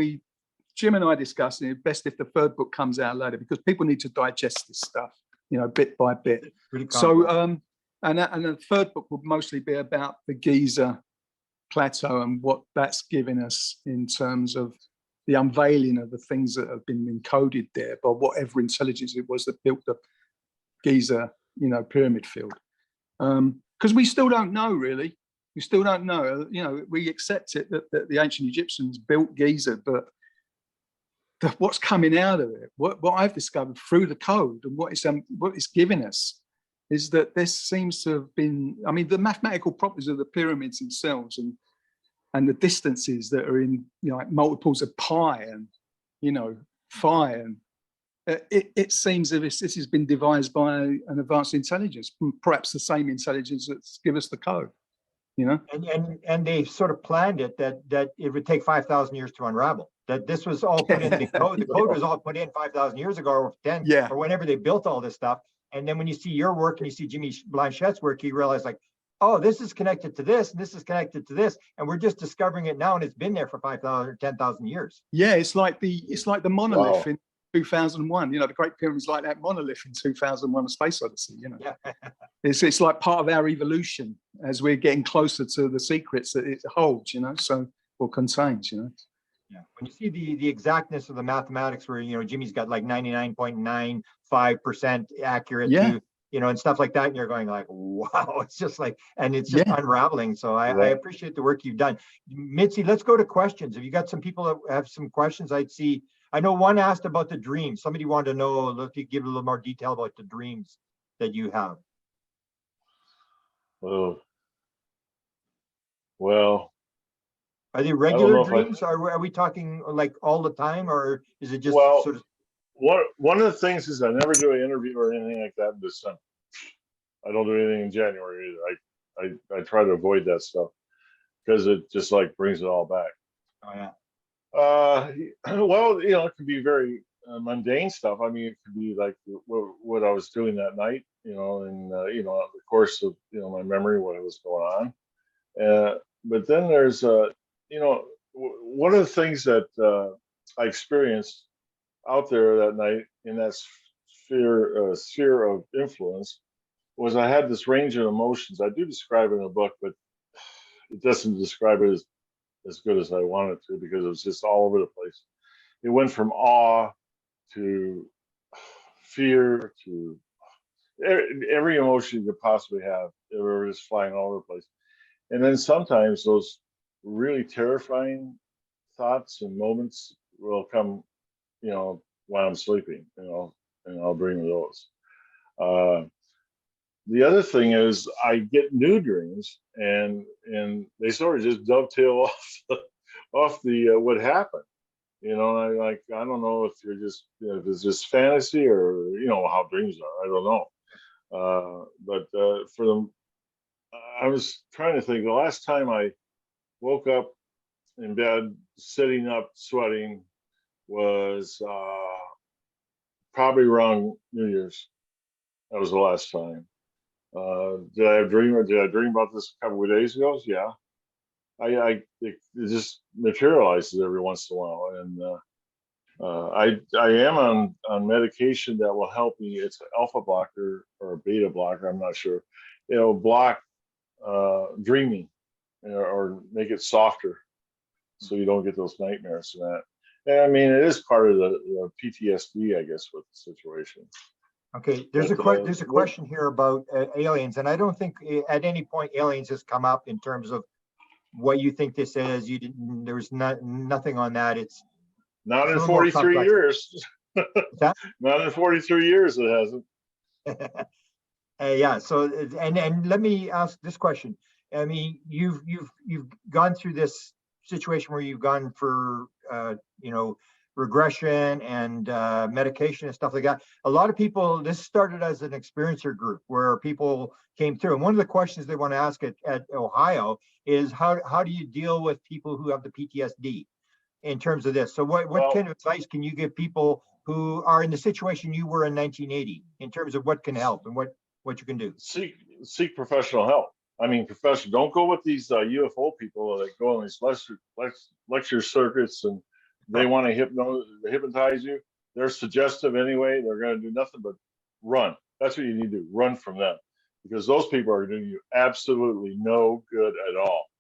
Jim and I discussed it best if the third book comes out later, because people need to digest this stuff, you know, bit by bit. Really so, and the third book would mostly be about the Giza plateau and what that's given us in terms of the unveiling of the things that have been encoded there by whatever intelligence it was that built the Giza, you know, pyramid field. Because we still don't know, really. We still don't know. You know, we accept it that the ancient Egyptians built Giza, but what's coming out of it, what I've discovered through the code and what it's giving us, is that this seems to have been, I mean, the mathematical properties of the pyramids themselves and the distances that are in, you know, like multiples of pi and, you know, phi, and it seems as if this has been devised by an advanced intelligence, perhaps the same intelligence that's give us the code, you know. And they sort of planned it that it would take 5,000 years to unravel. That this was all put in the code. The code was all put in 5,000 years ago, or 10, or whenever they built all this stuff. And then when you see your work and you see Jimmy Blanchett's work, you realize, like, oh, this is connected to this, and this is connected to this, and we're just discovering it now, and it's been there for 5,000 or 10,000 years. Yeah, it's like the monolith in 2001. You know, the Great Pyramid's like that monolith in 2001: A Space Odyssey. You know, it's like part of our evolution as we're getting closer to the secrets that it holds. You know, or contains. You know. Yeah, when you see the exactness of the mathematics, where, you know, Jimmy's got like 99.95% accurate to, you know, and stuff like that, and you're going like, wow, it's just like, and it's just unraveling. So I appreciate the work you've done. Mitzi, let's go to questions. Have you got some people that have some questions? I know one asked about the dreams. Somebody wanted to know if you give a little more detail about the dreams that you have. Oh, well. Are they regular dreams? Are we talking like all the time, or is it just sort of? One of the things is I never do an interview or anything like that in December. I don't do anything in January either. I try to avoid that stuff because it just like brings it all back. Oh yeah. Well, you know, it can be very mundane stuff. I mean, it could be like what I was doing that night, you know, and you know, the course of, you know, my memory, what was going on. But then there's you know, one of the things that I experienced out there that night in that sphere of influence was I had this range of emotions. I do describe it in a book, but it doesn't describe it as good as I wanted to, because it was just all over the place. It went from awe to fear to every emotion you could possibly have. They were just flying all over the place. And then sometimes those really terrifying thoughts and moments will come, you know, while I'm sleeping, you know, and I'll dream of those. The other thing is I get new dreams, and they sort of just dovetail off the what happened, you know. And I don't know if you're just, you know, if it's just fantasy or, you know, how dreams are. I don't know. But for them, I was trying to think. The last time I woke up in bed, sitting up, sweating, was probably around New Year's. That was the last time. Did I dream about this a couple of days ago? Yeah. it just materializes every once in a while, and I am on medication that will help me. It's an alpha blocker or a beta blocker, I'm not sure. It'll block dreaming, or make it softer, so you don't get those nightmares and that. And I mean, it is part of the PTSD, I guess, with the situation. Okay, there's a question here about aliens, and I don't think at any point aliens has come up in terms of what you think this is. You didn't. There's nothing on that. It's not in 43 years. Not in 43 years, it hasn't. Yeah. So, and let me ask this question. I mean, you've gone through this situation where you've gone for regression and medication and stuff like that. A lot of people, this started as an experiencer group where people came through. And one of the questions they want to ask at Ohio is how do you deal with people who have the PTSD in terms of this? So what kind of advice can you give people who are in the situation you were in 1980 in terms of what can help and what you can do? Seek professional help. I mean, professional. Don't go with these UFO people that go on these lecture circuits and they want to hypnotize you. They're suggestive anyway. They're going to do nothing but run. That's what you need to do. Run from them, because those people are doing you absolutely no good at all.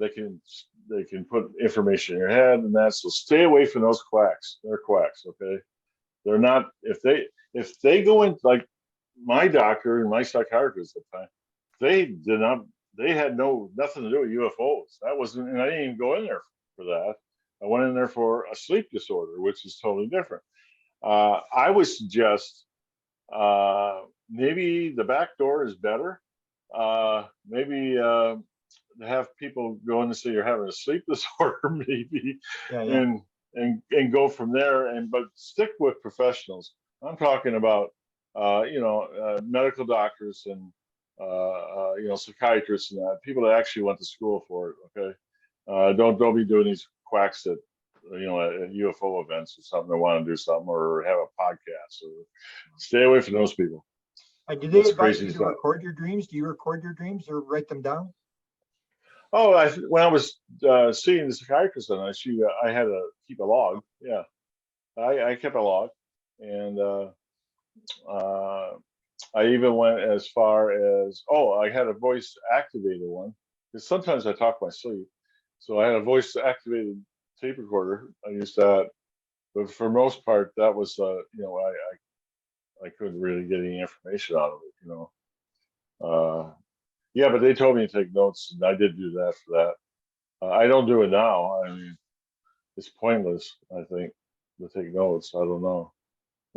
They can put information in your head and that. So stay away from those quacks. They're quacks. Okay, they're not. If they go in, like my doctor and my psychiatrist at the time, they did not. They had nothing to do with UFOs. That wasn't, and I didn't even go in there for that. I went in there for a sleep disorder, which is totally different. I would suggest maybe the back door is better. Maybe to have people go in and say you're having a sleep disorder, maybe, and go from there. But stick with professionals. I'm talking about medical doctors and psychiatrists and that, people that actually went to school for it. Okay, don't be doing these quacks at at UFO events or something, or want to do something or have a podcast. Or stay away from those people. Do they advise you to record your dreams? Do you record your dreams or write them down? Oh, when I was seeing the psychiatrist, and I had to keep a log. Yeah, I kept a log, and I even went as far as I had a voice activated one, because sometimes I talk in my sleep. So I had a voice activated tape recorder. I used that, but for most part, that was I couldn't really get any information out of it. Yeah, but they told me to take notes, and I did do that for that. I don't do it now. I mean, it's pointless, I think, to take notes. I don't know.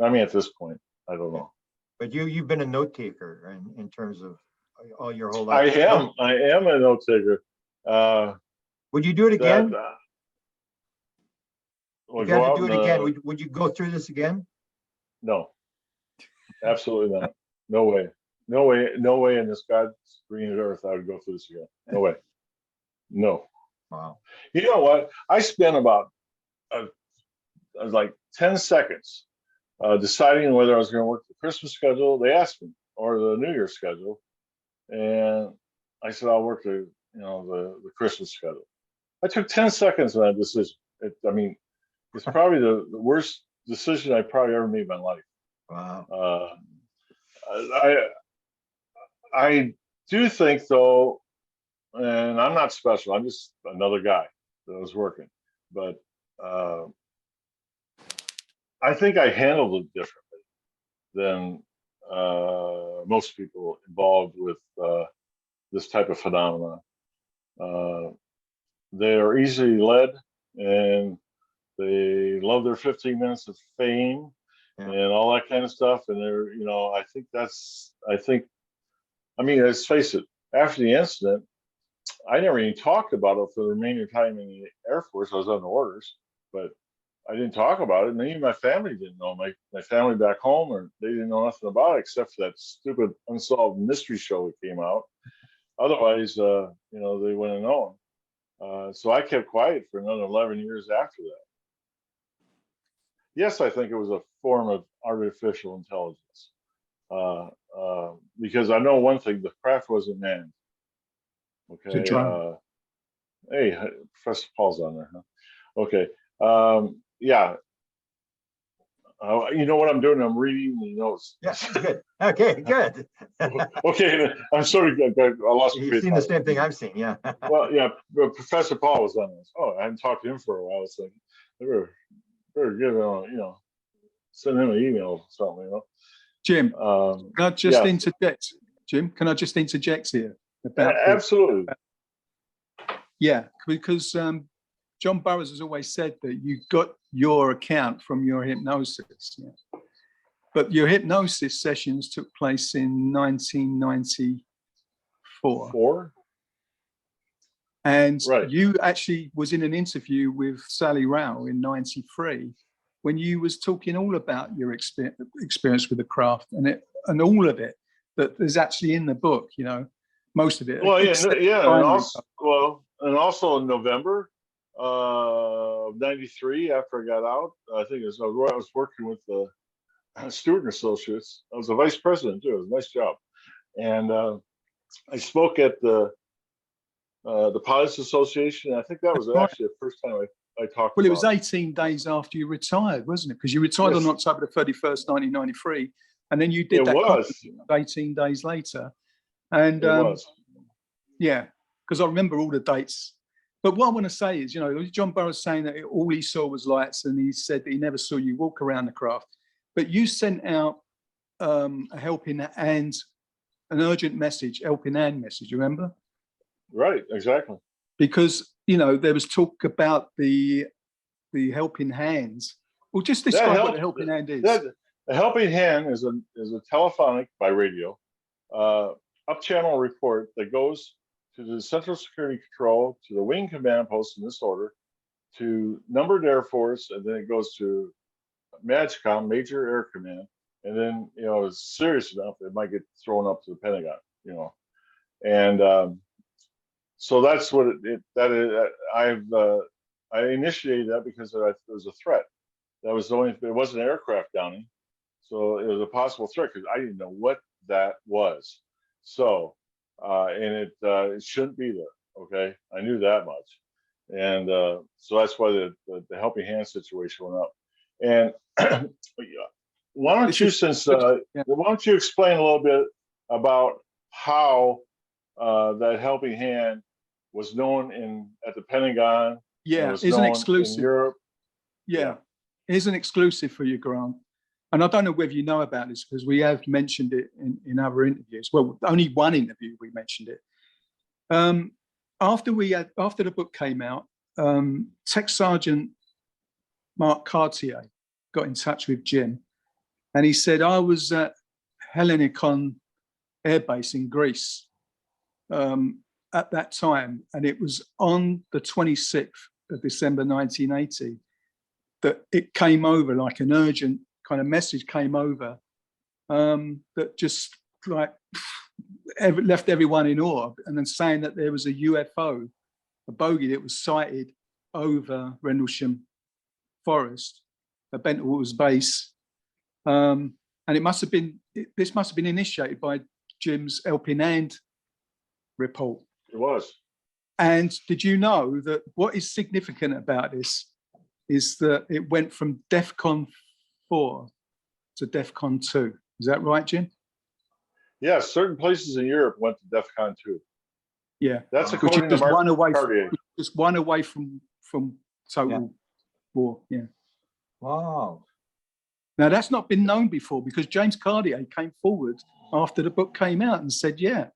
I mean, at this point, I don't know. But you've been a note taker in terms of all your whole life. I am a note taker. Would you do it again? If you had to do it again, would you go through this again? No, absolutely not. No way. No way. No way in this God's green earth I would go through this again. No way. No. Wow. You know what? I spent about like 10 seconds deciding whether I was going to work the Christmas schedule. They asked me, or the New Year schedule, and I said I'll work the Christmas schedule. I took 10 seconds on that decision. It's probably the worst decision I probably ever made in my life. Wow. I do think though, and I'm not special. I'm just another guy that was working, but I think I handled it differently than most people involved with this type of phenomena. They are easily led, and they love their 15 minutes of fame and all that kind of stuff. And they're, I mean, let's face it, after the incident, I never even talked about it for the remainder time in the Air Force. I was under orders, but I didn't talk about it. And even my family didn't know. My family back home, or they didn't know nothing about it except for that stupid unsolved mystery show that came out. Otherwise, they wouldn't have known. So I kept quiet for another 11 years after that. Yes, I think it was a form of artificial intelligence. Because I know one thing, the craft wasn't manned. Okay. Hey, Professor Paul's on there, huh? Okay. Yeah. You know what I'm doing? I'm reading the notes. Yeah, good. Okay, good. Okay, I'm sorry, I lost. You've seen the same thing I've seen, yeah. Well, yeah, but Professor Paul was on this. Oh, I hadn't talked to him for a while. It's like, they were give send him an email or something, Jim, can I just yeah, interject? Jim, can I just interject here about the, absolutely. yeah, because John Burroughs has always said that you got your account from your hypnosis, yeah. But your hypnosis sessions took place in 1994. Four? And Right. you actually was in an interview with Sally Rao in 93 when you was talking all about your experience with the craft and all of it that is actually in the book, you know, most of it. Well, and also in November of '93, after I got out, I think I was working with the Stewart and Associates. I was a vice president too. It was a nice job, and I spoke at the Pilots Association. I think that was actually the first time I talked. Well, it was 18 days after you retired, wasn't it? Because you retired on October the 31st, 1993, and then you did that 18 days later. And yeah, because I remember all the dates. But what I want to say is, you know, John Burroughs saying that all he saw was lights, and he said that he never saw you walk around the craft. But you sent out a helping hand, an urgent message, helping hand message, you remember? Right, exactly. Because, you know, there was talk about the helping hands. Well, just describe what a helping hand is. A helping hand is a telephonic by radio up-channel report that goes to the Central Security Control, to the Wing Command Post in this order, to Numbered Air Force, and then it goes to MAGCOM, Major Air Command, and then, you know, it's serious enough, it might get thrown up to the Pentagon, you know. And so that's what I initiated that because there was a threat. That was it wasn't an aircraft downing, so it was a possible threat because I didn't know what that was. So, and it shouldn't be there. Okay, I knew that much, and so that's why the helping hand situation went up. And why don't you explain a little bit about how that helping hand was known at the Pentagon? Yeah, it's an exclusive. In Europe. Yeah, here's an exclusive for you, Grant. And I don't know whether you know about this because we have mentioned it in other interviews. Well, only one interview we mentioned it. After the book came out, Tech Sergeant Mark Cartier got in touch with Jim, and he said, I was at Hellinikon Air Base in Greece at that time, and it was on the 26th of December 1980 that it came over, like an urgent kind of message came over that just like left everyone in awe, and then saying that there was a UFO, a bogey that was sighted over Rendlesham Forest, at Bentwaters Base, and this must have been initiated by Jim's helping hand report. It was. And did you know that what is significant about this is that it went from DEFCON 4 to DEFCON 2. Is that right, Jim? Yeah, certain places in Europe went to DEFCON 2. Yeah, that's according to Mark Cartier. Just one away from total war. Yeah. Wow. Now that's not been known before because James Cartier came forward after the book came out and said, "Yeah,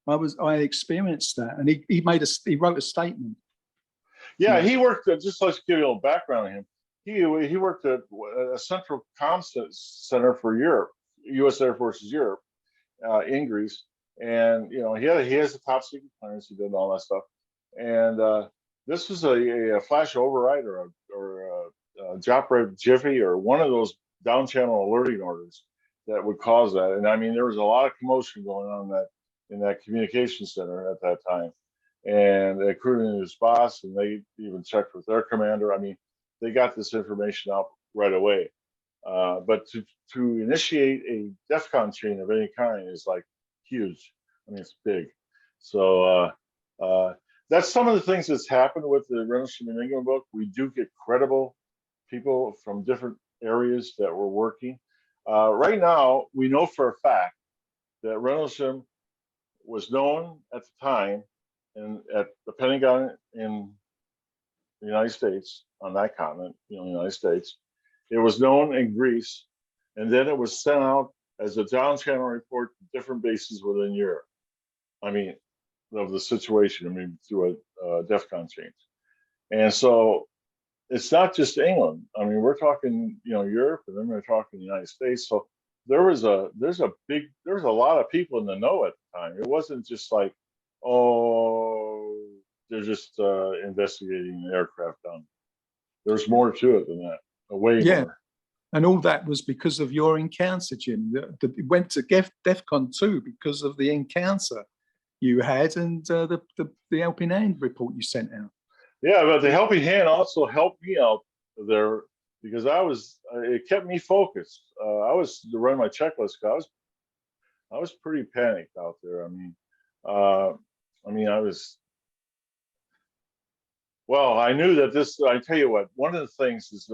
I experienced that," and he wrote a statement. Yeah, he worked just let's give you a little background on him. He worked at a central comm center for Europe, U.S. Air Force's Europe, in Greece, and you know he has a top secret clearance. He did all that stuff, and this was a flash override or a job rate jiffy or one of those down channel alerting orders that would cause that. And I mean, there was a lot of commotion going on in that communication center at that time. And they including his boss, and they even checked with their commander. I mean, they got this information out right away. But to initiate a DEFCON chain of any kind is like huge. I mean, it's big. So that's some of the things that's happened with the Rendlesham Enigma book. We do get credible people from different areas that were working. Right now, we know for a fact that Rendlesham was known at the time and at the Pentagon in the United States, on that continent, the United States. It was known in Greece, and then it was sent out as a down channel report to different bases within Europe. I mean, of the situation, I mean, through a DEFCON change. And so it's not just England. I mean, we're talking, Europe, and then we're talking the United States. So there's a lot of people in the know at the time. It wasn't just like, oh, they're just investigating the aircraft down. There's more to it than that, way more. And all that was because of your encounter, Jim. It went to DEFCON 2 because of the encounter you had and the Helping Hand report you sent out. Yeah, but the Helping Hand also helped me out there because it kept me focused. I was running my checklist because I was pretty panicked out there. I knew that I tell you what, one of the things is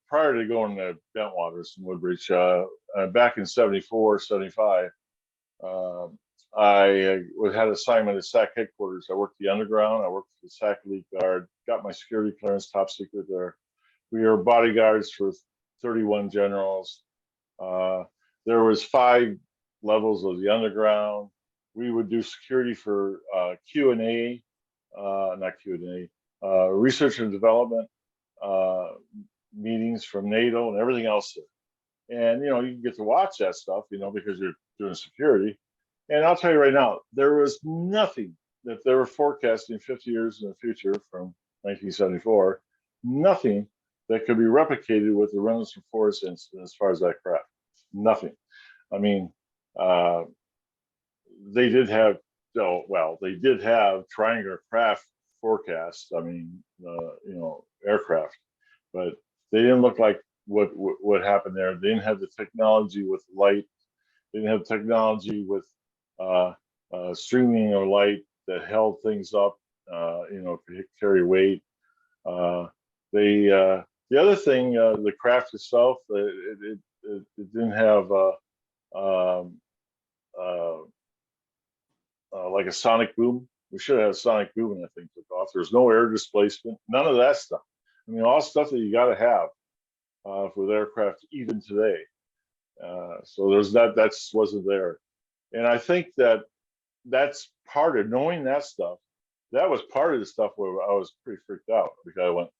prior to going to Bentwaters and Woodbridge, back in 74, 75, I had assignment at SAC headquarters. I worked the underground. I worked for the SAC Elite Guard, got my security clearance, top secret there. We were bodyguards for 31 generals. There was 5 levels of the underground. We would do security for Q&A, not Q&A, research and development meetings from NATO and everything else there. And, you get to watch that stuff, because you're doing security. And I'll tell you right now, there was nothing that they were forecasting 50 years in the future from 1974, nothing that could be replicated with the Rendlesham Forest incident as far as that craft. Nothing. I mean, they did have triangular craft forecasts. I mean, aircraft, but they didn't look like what happened there. They didn't have the technology with light. They didn't have technology with streaming or light that held things up, could carry weight. The other thing, the craft itself, it didn't have like a sonic boom. We should have had a sonic boom when that thing took off. There's no air displacement, none of that stuff. I mean, all stuff that you got to have with aircraft even today. So there's that wasn't there. And I think that's part of knowing that stuff. That was part of the stuff where I was pretty freaked out because I went,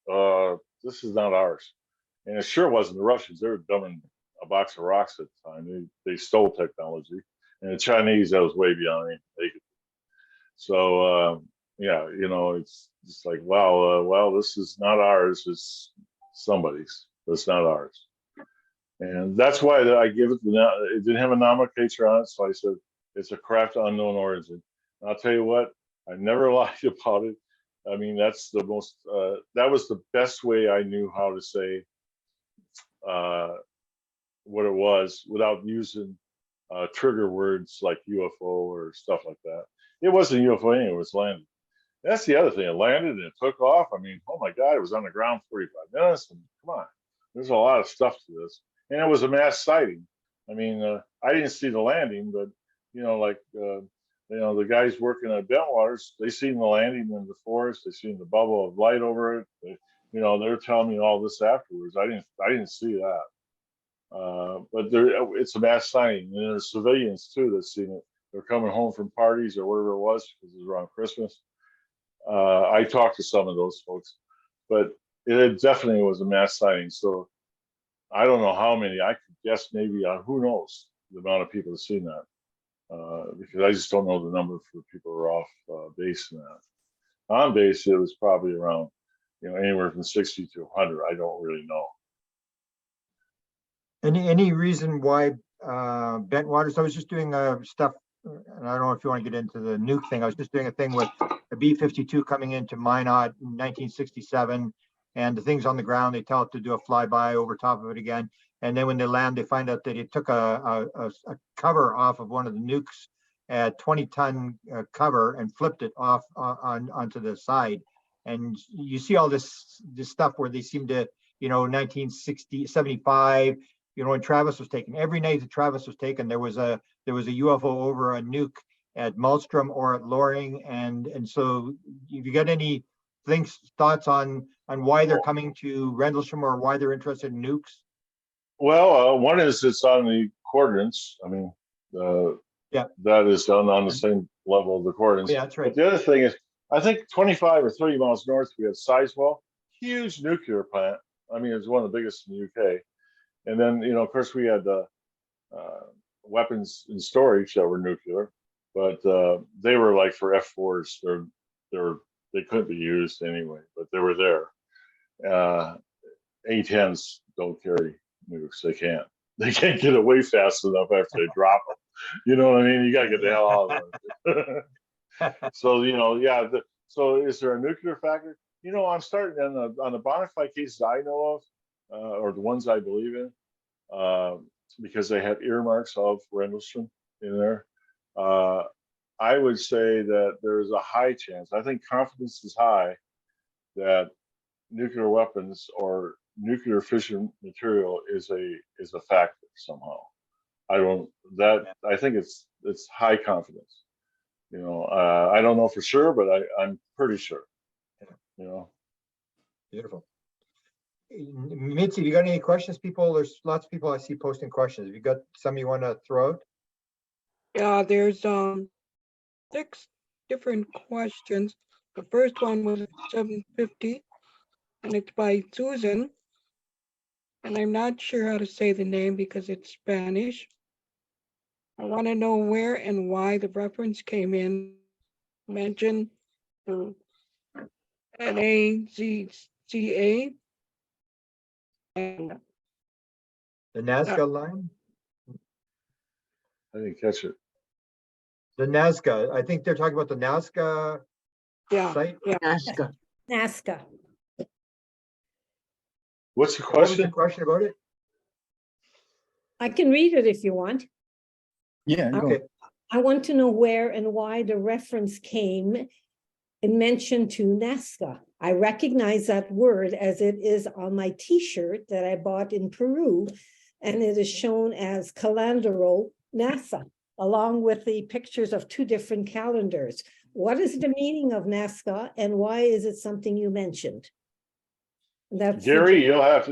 this is not ours. And it sure wasn't the Russians. They were dumping a box of rocks at the time. They stole technology. And the Chinese, that was way beyond anything. So, it's just like, wow, this is not ours. It's somebody's, but it's not ours. And that's why I give it, it didn't have a nomenclature on it. So I said, it's a craft of unknown origin. And I'll tell you what, I never lied about it. I mean, that's the most, that was the best way I knew how to say what it was without using trigger words like UFO or stuff like that. It wasn't a UFO anyway, it was landing. That's the other thing. It landed and it took off. I mean, oh my God, it was on the ground 45 minutes. And come on, there's a lot of stuff to this. And it was a mass sighting. I mean, I didn't see the landing, but the guys working at Bentwaters, they seen the landing in the forest. They seen the bubble of light over it. They're telling me all this afterwards. I didn't see that. But it's a mass sighting. And there's civilians too that seen it. They're coming home from parties or whatever it was because it was around Christmas. I talked to some of those folks, but it definitely was a mass sighting. So I don't know how many. I could guess maybe who knows the amount of people that seen that. Because I just don't know the number for people who are off base in that. On base, it was probably around, anywhere from 60 to 100. I don't really know. Any reason why Bentwaters? I was just doing stuff, and I don't know if you want to get into the nuke thing. I was just doing a thing with a B-52 coming into Minot in 1967, and the things on the ground, they tell it to do a flyby over top of it again. And then when they land, they find out that it took a cover off of one of the nukes a 20-ton cover and flipped it off onto the side. And you see all this stuff where they seem to, 1960, 75, when Travis was taken. Every night that Travis was taken, there was a UFO over a nuke at Malmstrom or at Loring. And so if you got any thoughts on why they're coming to Rendlesham or why they're interested in nukes? Well, one is it's on the coordinates. I mean, that is on the same level of the coordinates. Yeah, that's right. But the other thing is, I think 25 or 30 miles north, we have Sizewell, huge nuclear plant. I mean, it's one of the biggest in the UK. And then, of course, we had weapons in storage that were nuclear, but they were like for F4s. They couldn't be used anyway, but they were there. A-10s don't carry nukes. They can't get away fast enough after they drop them. You know what I mean? You got to get the hell out of there. So, so is there a nuclear factor? I'm starting on the bona fide cases I know of, or the ones I believe in, because they have earmarks of Rendlesham in there. I would say that there's a high chance, I think confidence is high, that nuclear weapons or nuclear fission material is a factor somehow. I think it's high confidence. I don't know for sure, but I'm pretty sure. Beautiful. Mitzi, you got any questions? There's lots of people I see posting questions. Have you got some you want to throw out? Yeah, there's 6 different questions. The first one was at 7:50, and it's by Susan. And I'm not sure how to say the name because it's Spanish. I want to know where and why the reference came in. Mention the NAZCA. And The Nazca line? I didn't catch it. The Nazca. I think they're talking about the Nazca site. yeah. NASCA. What's the What was the question? question about it? I can read it if you want. Yeah. go on. Okay. I want to know where and why the reference came in mention to NASCA. I recognize that word as it is on my T-shirt that I bought in Peru, and it is shown as Calandro NASA, along with the pictures of 2 different calendars. What is the meaning of NASCA, and why is it something you mentioned? That's Gary, you'll have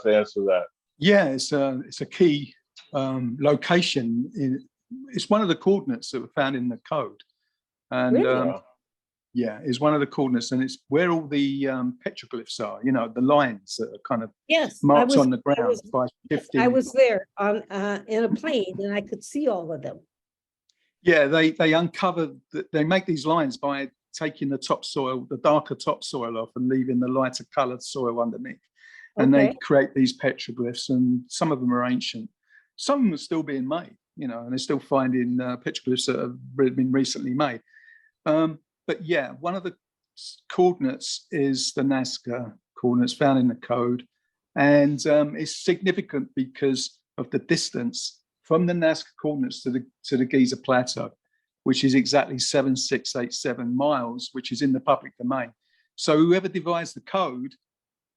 to answer that. Yeah, it's a key location. It's one of the coordinates that were found in the code. And Really? yeah, it's one of the coordinates, and it's where all the petroglyphs are, the lines that are kind of marked on the ground by 50. I was there on in a plane, and I could see all of them. Yeah, they uncover, they make these lines by taking the topsoil, the darker topsoil off and leaving the lighter colored soil underneath. And they create these petroglyphs, and some of them are ancient. Some of them are still being made, and they're still finding petroglyphs that have been recently made. But yeah, one of the coordinates is the Nazca coordinates found in the code. And it's significant because of the distance from the Nazca coordinates to the Giza Plateau, which is exactly 7687 miles, which is in the public domain. So whoever devised the code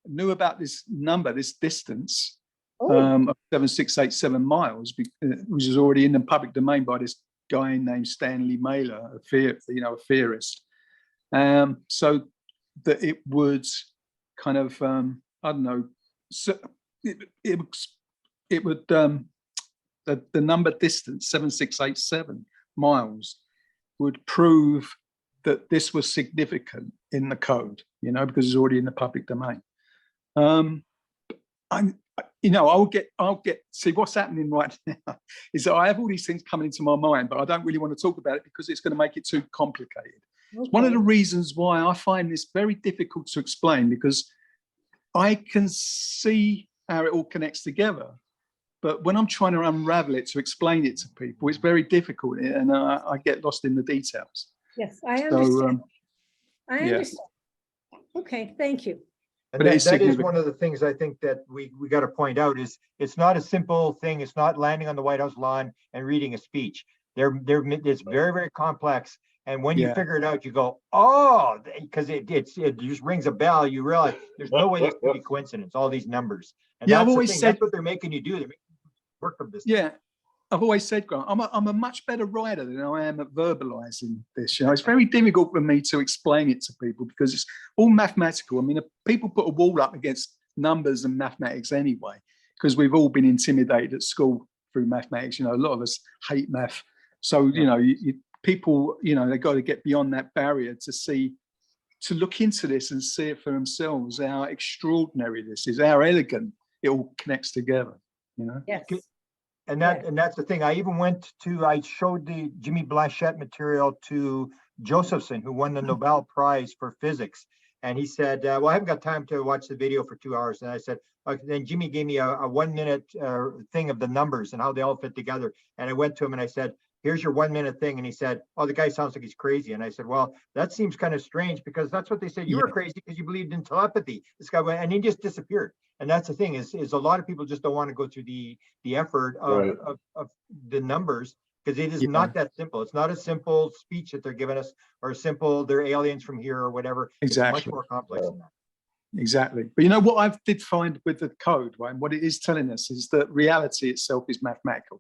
knew about this number, this distance of 7687 miles, which is already in the public domain by this guy named Stanley Mailer, a theorist. So that it would kind of, I don't know, so it would, the number distance, 7687 miles, would prove that this was significant in the code, because it's already in the public domain. I'll get, see what's happening right now is that I have all these things coming into my mind, but I don't really want to talk about it because it's going to make it too complicated. Okay. One of the reasons why I find this very difficult to explain, because I can see how it all connects together, but when I'm trying to unravel it to explain it to people, it's very difficult, and I get lost in the details. Yes, I understand. I understand. Okay, thank you. And that is one of the things I think that we got to point out is it's not a simple thing. It's not landing on the White House lawn and reading a speech. It's very, very complex. And when you Yeah. figure it out, you go, oh, because it just rings a bell. You realize there's no way this could be coincidence, all these numbers. And Yeah, I've that's the always thing. said- That's what they're making you do. They're making you work from this. Yeah, I've always said, Grant, I'm a much better writer than I am at verbalizing this. You know, it's very difficult for me to explain it to people because it's all mathematical. I mean, people put a wall up against numbers and mathematics anyway, because we've all been intimidated at school through mathematics. You know, a lot of us hate math. So, you know, people, you know, they've got to get beyond that barrier to look into this and see it for themselves, how extraordinary this is, how elegant it all connects together, you know? Yes. And that's the thing. I showed the Jimmy Blanchette material to Josephson, who won the Nobel Prize for physics. And he said, well, I haven't got time to watch the video for 2 hours. And I said, okay. Then Jimmy gave me a 1 minute thing of the numbers and how they all fit together. And I went to him and I said, here's your 1 minute thing. And he said, oh, the guy sounds like he's crazy. And I said, well, that seems kind of strange because that's what they said. You were crazy because you believed in telepathy. This guy went, and he just disappeared. And that's the thing is a lot of people just don't want to go through the effort of the numbers because it is not that simple. It's not a simple speech that they're giving us or a simple, they're aliens from here or whatever. Exactly. It's much more complex than that. Exactly. But you know what I did find with the code, right? And what it is telling us is that reality itself is mathematical.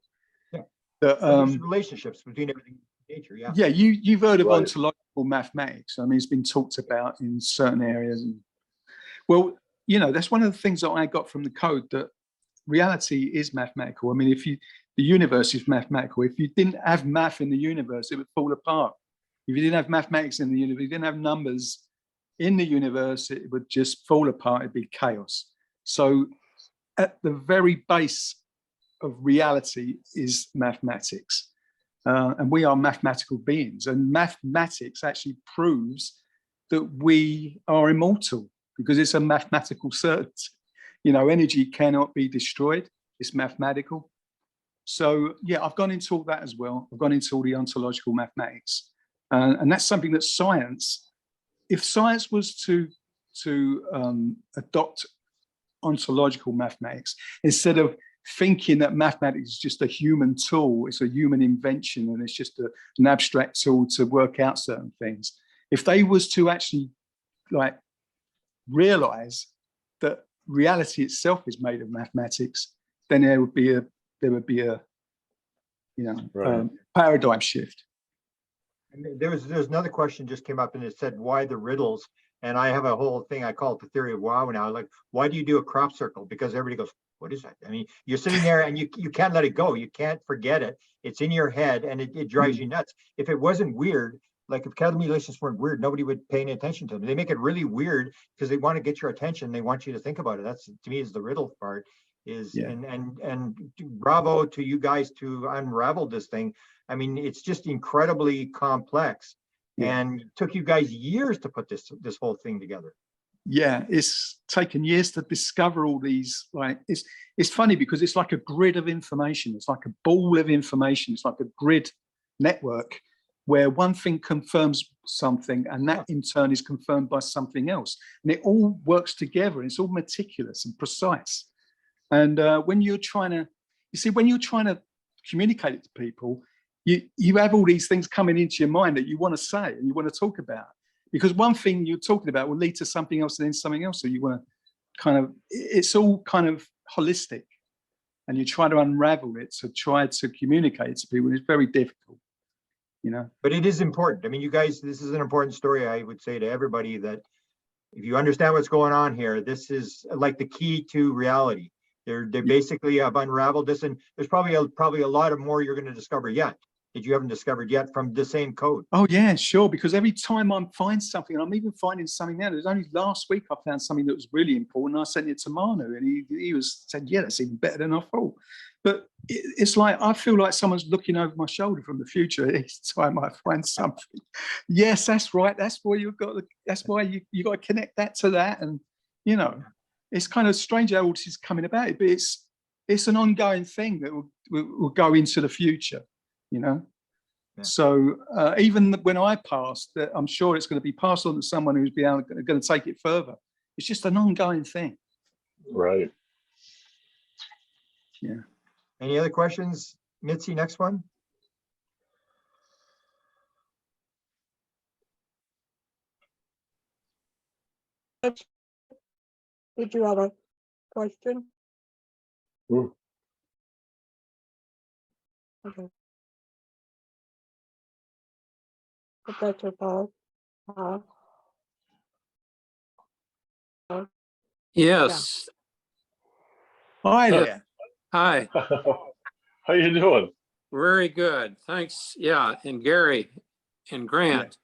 Yeah. That, relationships between everything in nature. Yeah. Yeah, you've heard of ontological mathematics. I mean, it's been talked about in certain areas. And well, you know, that's one of the things that I got from the code, that reality is mathematical. I mean, the universe is mathematical. If you didn't have math in the universe, it would fall apart. If you didn't have mathematics in the universe, if you didn't have numbers in the universe, it would just fall apart. It'd be chaos. So at the very base of reality is mathematics. And we are mathematical beings. And mathematics actually proves that we are immortal because it's a mathematical certainty. You know, energy cannot be destroyed. It's mathematical. So yeah, I've gone into all that as well. I've gone into all the ontological mathematics. And that's something that science, if science was to adopt ontological mathematics, instead of thinking that mathematics is just a human tool, it's a human invention, and it's just an abstract tool to work out certain things. If they was to actually like realize that reality itself is made of mathematics, then there would be a paradigm shift. And there's another question just came up and it said, why the riddles? And I have a whole thing, I call it the theory of wow now. Like, why do you do a crop circle? Because everybody goes, what is that? I mean, you're sitting there and you can't let it go. You can't forget it. It's in your head and it drives you nuts. If it wasn't weird, like if calculations weren't weird, nobody would pay any attention to them. They make it really weird because they want to get your attention. They want you to think about it. That's, to me, is the riddle part. And bravo to you guys to unravel this thing. I mean, it's just incredibly complex, and it took you guys years to put this whole thing together. Yeah, it's taken years to discover all these. Like, it's funny because it's like a grid of information. It's like a ball of information. It's like a grid network where one thing confirms something, and that in turn is confirmed by something else, and it all works together. And it's all meticulous and precise. And when you're trying to communicate it to people, you have all these things coming into your mind that you want to say and you want to talk about, because one thing you're talking about will lead to something else and then something else. So you want to it's all kind of holistic, and you try to unravel it to try to communicate it to people. And it's very difficult, you know. But it is important. I mean, you guys, this is an important story. I would say to everybody that if you understand what's going on here, this is like the key to reality. They're basically have unraveled this, and there's probably a lot of more you're going to discover yet that you haven't discovered yet from the same code. Oh yeah, sure. Because every time I find something, and I'm even finding something now. There's only last week I found something that was really important. I sent it to Manu, and he said, "Yeah, that's even better than I thought." But it's like I feel like someone's looking over my shoulder from the future each time I find something. Yes, that's right. That's why you've got. That's why you got to connect that to that, and you know. It's kind of strange how all this is coming about, but it's an ongoing thing that will go into the future, you know. Yeah. So even when I pass, I'm sure it's going to be passed on to someone who's going to take it further. It's just an ongoing thing. Right. Yeah. Any other questions, Mitzi? Next one. Did you have a question? Hmm. Okay. Professor Paul. Yes. Hi Huh. there. Hi. How you doing? Very good. Thanks. Yeah. And Gary and Grant,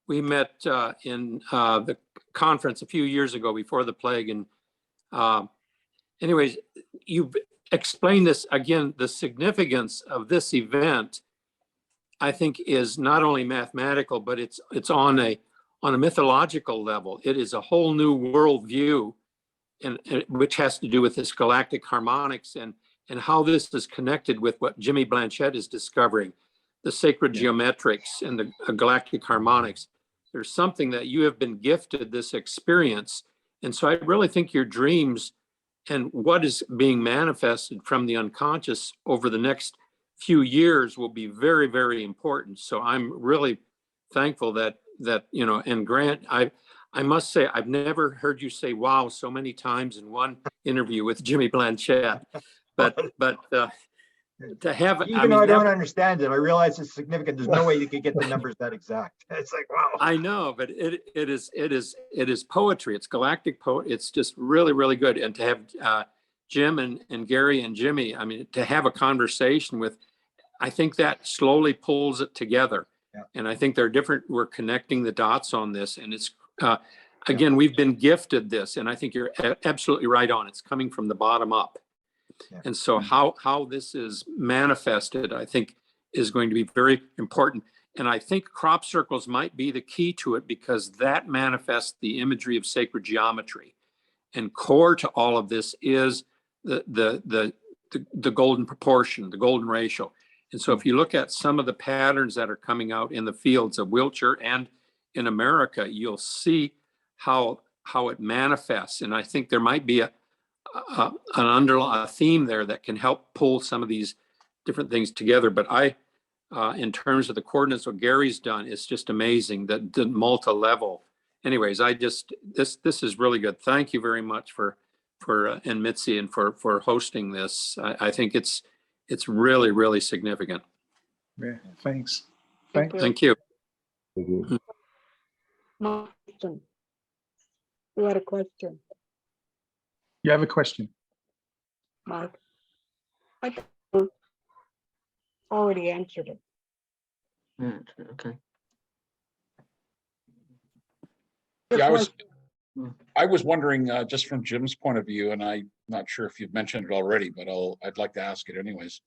we met in the conference a few years ago before the plague. And anyways, you've explained this again. The significance of this event, I think, is not only mathematical, but it's on a mythological level. It is a whole new worldview, and which has to do with this galactic harmonics and how this is connected with what Jimmy Blanchett is discovering, the sacred geometrics and the galactic harmonics. There's something that you have been gifted this experience. And so I really think your dreams and what is being manifested from the unconscious over the next few years will be very, very important. So I'm really thankful that, you know, and Grant, I must say, I've never heard you say "wow" so many times in one interview with Jimmy Blanchett. But to have, Even though I don't understand it, I realize it's significant. There's no way you could get the numbers that exact. It's like, wow. I know, but it is poetry. It's galactic poet. It's just really, really good. And to have Jim and Gary and Jimmy, I mean, to have a conversation with, I think that slowly pulls it together. Yeah. And I think we're connecting the dots on this. And it's, again, we've been gifted this, and I think you're absolutely right on. It's coming from the bottom up. Yeah. And so how this is manifested, I think, is going to be very important. And I think crop circles might be the key to it, because that manifests the imagery of sacred geometry. And core to all of this is the golden proportion, the golden ratio. And so if you look at some of the patterns that are coming out in the fields of Wiltshire and in America, you'll see how it manifests. And I think there might be an underlying theme there that can help pull some of these different things together. But in terms of the coordinates, what Gary's done is just amazing, that the multi-level. Anyways, this is really good. Thank you very much for and Mitzi and for hosting this. I think it's really, really significant. Yeah, thanks. Thank you. Question. You had a question, You have a question? Mark? I think you already answered it. Okay. Yeah, I was wondering, just from Jim's point of view, and I'm not sure if you've mentioned it already, but I'd like to ask it anyways.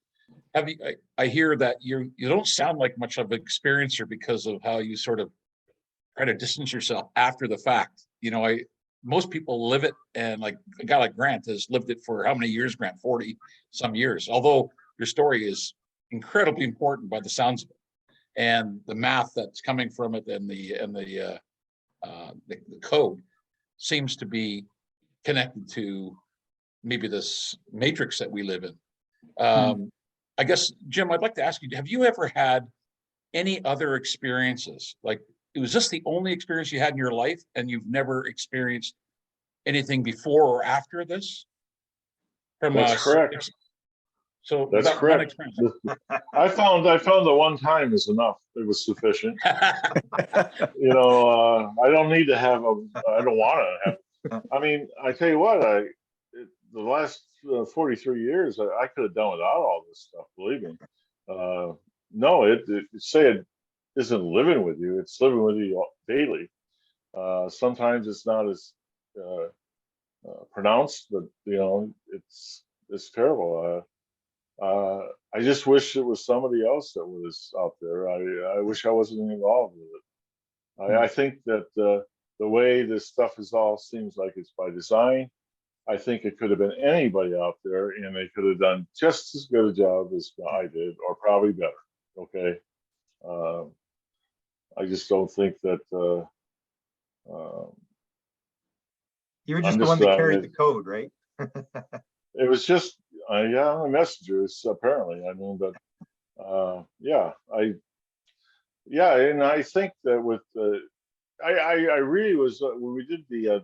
I hear that you don't sound like much of an experiencer because of how you sort of try to distance yourself after the fact. You know, most people live it, and like a guy like Grant has lived it for how many years, Grant? 40 some years. Although your story is incredibly important by the sounds of it, and the math that's coming from it, and the code seems to be connected to maybe this matrix that we live in. I guess, Jim, I'd like to ask you, have you ever had any other experiences? Like, was this the only experience you had in your life, and you've never experienced anything before or after this? That's correct. So that's correct. I found the one time is enough. It was sufficient. You know, I don't need to have I don't want to have. I mean, I tell you what, the last 43 years, I could have done without all this stuff. Believe me. No, it isn't living with you. It's living with you daily. Sometimes it's not as pronounced, but you know, it's terrible. I just wish it was somebody else that was out there. I wish I wasn't involved with it. I think that the way this stuff is all seems like it's by design. I think it could have been anybody out there, and they could have done just as good a job as I did, or probably better. Okay. I just don't think that. You were just the one that carried the code, right? It was just, yeah, the messengers apparently. I mean, but yeah, and I think that with I really was when we did the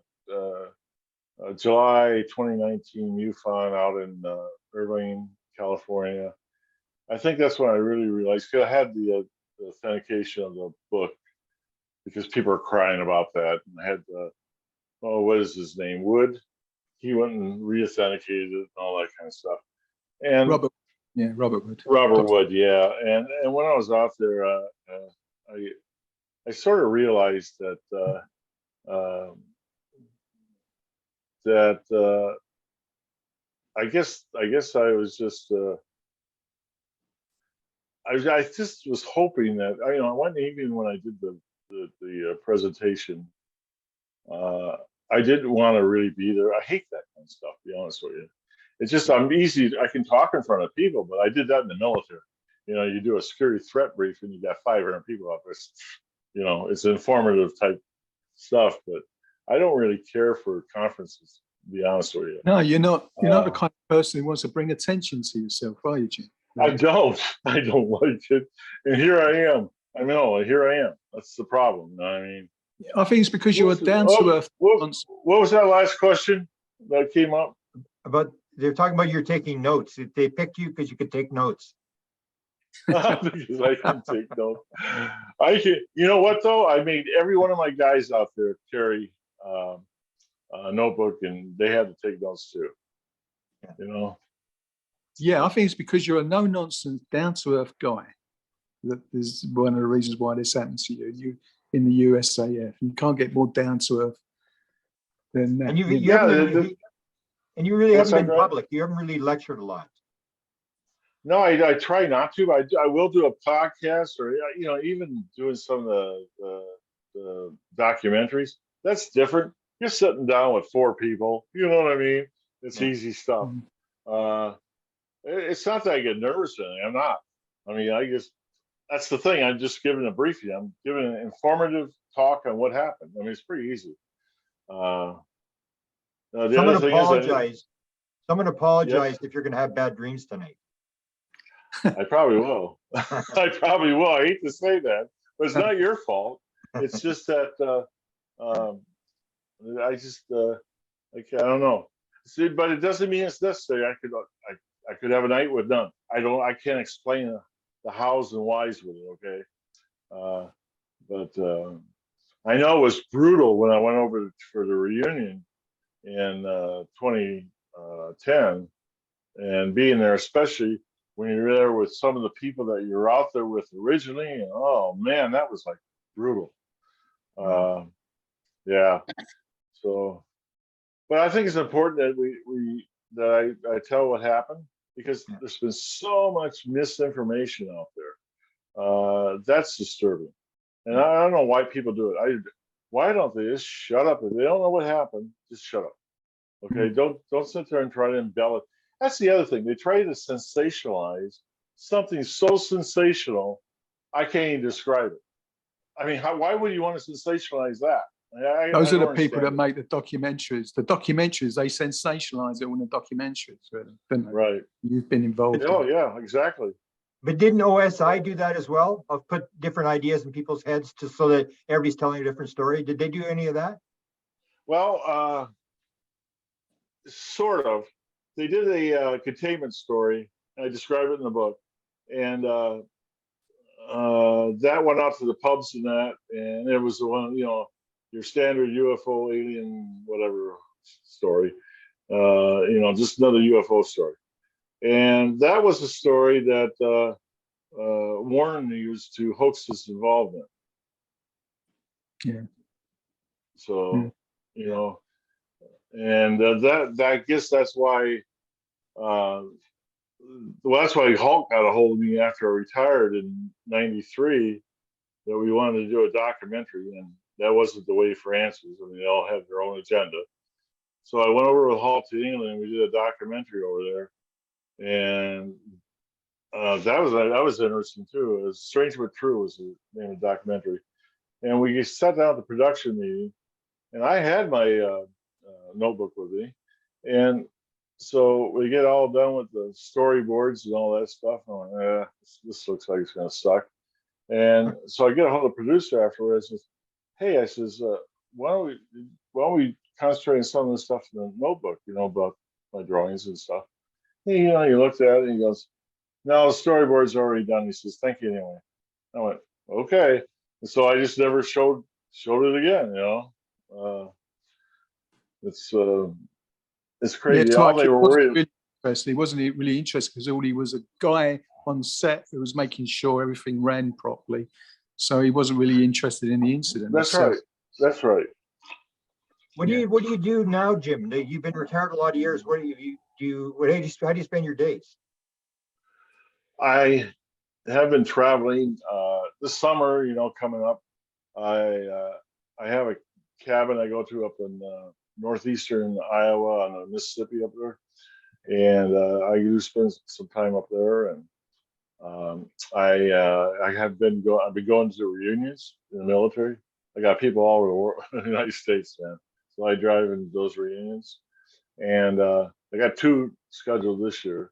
July 2019 MUFON out in Irvine, California. I think that's when I really realized, because I had the authentication of the book, because people are crying about that. And I had what is his name? Wood. He went and re-authenticated it and all that kind of stuff. And Robert Wood. Robert Wood, yeah. And when I was out there, I sort of realized that I guess I was just I just was hoping that one evening when I did the presentation, I didn't want to really be there. I hate that kind of stuff, to be honest with you. It's just I can talk in front of people, but I did that in the military. You do a security threat brief and you got 500 people up there. It's informative type stuff, but I don't really care for conferences, to be honest with you. No, you're not the kind of person who wants to bring attention to yourself, are you, Jim? I don't like it. And here I am. I know, here I am. That's the problem. I mean, I think it's because you're down to earth. What was that last question that came up? About they're talking about you're taking notes. They picked you because you could take notes. Because I can take notes. I can. You know what though? I made every one of my guys out there carry a notebook, and they had to take notes too. Yeah, I think it's because you're a no-nonsense, down-to-earth guy. That is one of the reasons why this happened to you. You in the USAF, you can't get more down-to-earth than that. And you really haven't been public. You haven't really lectured a lot. No, I try not to, but I will do a podcast, or even doing some of the documentaries. That's different. You're sitting down with 4 people. You know what I mean? It's easy stuff. It's not that I get nervous or anything. I'm not. I mean, that's the thing. I'm just giving a briefing. I'm giving an informative talk on what happened. I mean, it's pretty easy. Someone apologized if you're going to have bad dreams tonight. I probably will. I probably will. I hate to say that, but it's not your fault. It's just that I don't know. See, but it doesn't mean it's necessary. I could have a night with none. I can't explain the hows and whys with it. Okay, but I know it was brutal when I went over for the reunion in 2010, and being there, especially when you're there with some of the people that you're out there with originally. And, oh man, that was like brutal. Yeah. So, but I think it's important that I tell what happened, because there's been so much misinformation out there. That's disturbing. And I don't know why people do it. Why don't they just shut up? If they don't know what happened, just shut up. Okay, don't sit there and try to embellish. That's the other thing. They try to sensationalize something so sensational, I can't even describe it. I mean, why would you want to sensationalize that? Those are the people that make the documentaries. The documentaries, they sensationalize it in the documentaries, really, don't they? Right. You've been involved. Oh, yeah, exactly. But didn't OSI do that as well? Of put different ideas in people's heads just so that everybody's telling a different story? Did they do any of that? Well, sort of. They did a containment story. I describe it in the book, and that went out to the pubs and that, and it was the one, your standard UFO alien whatever story, just another UFO story, and that was a story that Warren used to hoax his involvement. Yeah. So, and that I guess that's why. That's why Hulk got a hold of me after I retired in '93, that we wanted to do a documentary, and that wasn't the way for answers. I mean, they all have their own agenda. So I went over with Hulk to England, and we did a documentary over there, and that was interesting too. It was Strange But True was the name of the documentary, and we sat down at the production meeting, and I had my notebook with me, and so we get all done with the storyboards and all that stuff. I'm like, this looks like it's going to suck. And so I get a hold of the producer afterwards. I says, hey, why don't we concentrating some of the stuff in the notebook, about my drawings and stuff. And, he looked at it and he goes, "No, the storyboard's already done." He says, "Thank you anyway." I went, "Okay." And so I just never showed it again. It's crazy. it's All like they he were wasn't worried. really interested. He wasn't really interested because all he was a guy on set who was making sure everything ran properly. So he wasn't really interested in the incident. That's itself. right. That's right. What do you do now, Jim? You've been retired a lot of years. What do you do? How do you spend your days? I have been traveling this summer, coming up. I have a cabin I go to up in northeastern Iowa on the Mississippi up there, and I do spend some time up there. And I've been going to reunions in the military. I got people all over the world, the United States, man. So I drive into those reunions, and I got 2 scheduled this year.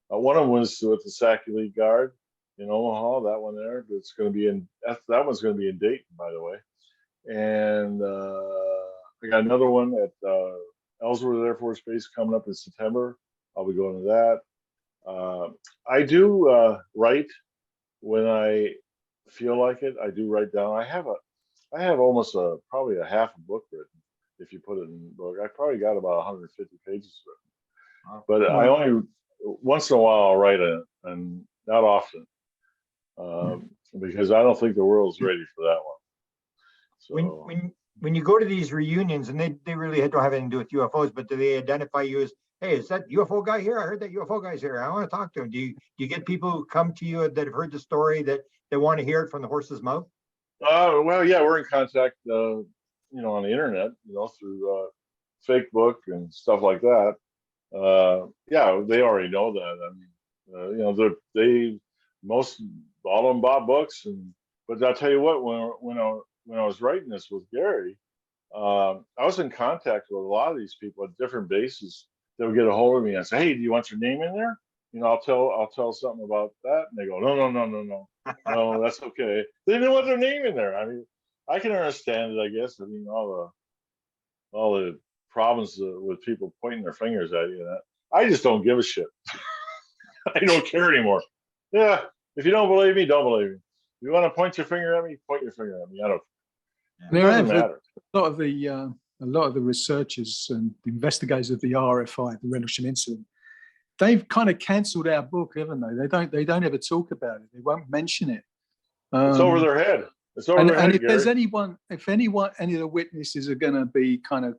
One of them was with the Sac Elite Guard in Omaha. That one there, that's going to be that one's going to be in Dayton, by the way. And I got another one at Ellsworth Air Force Base coming up in September. I'll be going to that. I do write when I feel like it. I do write down. I have almost probably a half a book written. If you put it in the book, I probably got about 150 pages written. But I only once in a while I'll write it, and not often, because I don't think the world's ready for that one. So When you go to these reunions, and they really don't have anything to do with UFOs, but do they identify you as, "Hey, is that UFO guy here? I heard that UFO guy's here. I want to talk to him." Do you get people who come to you that have heard the story that they want to hear it from the horse's mouth? well, yeah, we're in contact, on the internet, through Facebook and stuff like that. Yeah, they already know that. I mean, they most all of them bought books, but I'll tell you what, when I was writing this with Gary, I was in contact with a lot of these people at different bases. They would get a hold of me and say, "Hey, do you want your name in there?" I'll tell something about that, and they go, "No, no, that's okay." They didn't want their name in there. I mean, I can understand it, I guess. I mean, all the problems with people pointing their fingers at you. I just don't give a shit. I don't care anymore. Yeah, if you don't believe me, don't believe me. If you want to point your finger at me, point your finger at me. I don't. It doesn't matter. A lot of the researchers and investigators of the RFI, the Rendlesham incident, they've kind of cancelled our book, haven't they? They don't ever talk about it. They won't mention it. It's over their head. It's over their head. And if there's Gary. any of the witnesses are going to be kind of,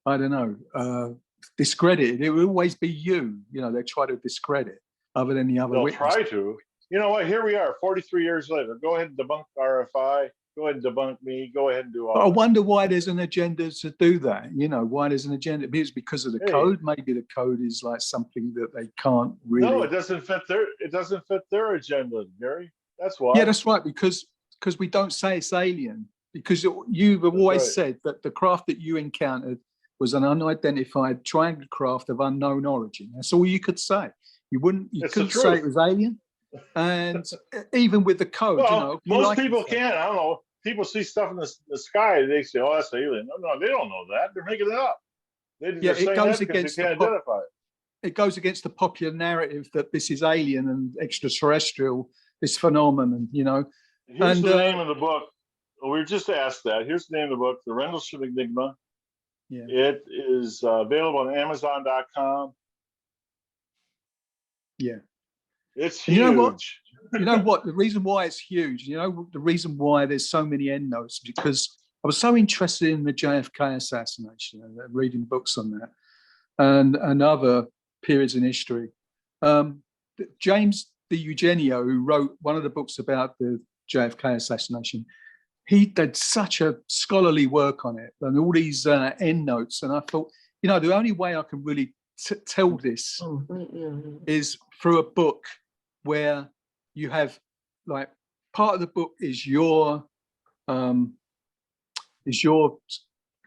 I don't know, discredited, it will always be you. They try to discredit other than the other They'll witnesses. try to. You know what? Here we are, 43 years later. Go ahead and debunk RFI. Go ahead and debunk me. Go ahead and do all. I wonder why there's an agenda to do that. Why there's an agenda? It's because of the code. Maybe the code is like something that they can't really. No, it doesn't fit their agenda, Gary. That's why. Yeah, that's right. Because we don't say it's alien. Because you've always said that the craft that you encountered was an unidentified triangle craft of unknown origin. That's all you could say. You couldn't say it was alien. And even with the code, most people can. I don't know. People see stuff in the sky, they say, "Oh, that's alien." No, they don't know that. They're making it up. It goes against identify it. It goes against the popular narrative that this is alien and extraterrestrial, this phenomenon, Here's the name of the book. We were just asked that. Here's the name of the book, The Rendelsham Enigma. Yeah. It is available on Amazon.com. Yeah. It's huge. You know what? The reason why it's huge, the reason why there's so many endnotes, because I was so interested in the JFK assassination and reading books on that and other periods in history. James De Eugenio, who wrote one of the books about the JFK assassination, he did such a scholarly work on it and all these endnotes. And I thought, the only way I can really tell this is through a book where you have like part of the book is your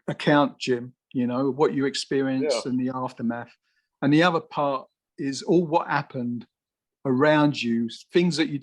account, Jim, what you experienced and the aftermath, and the other part is all what happened around you, things that you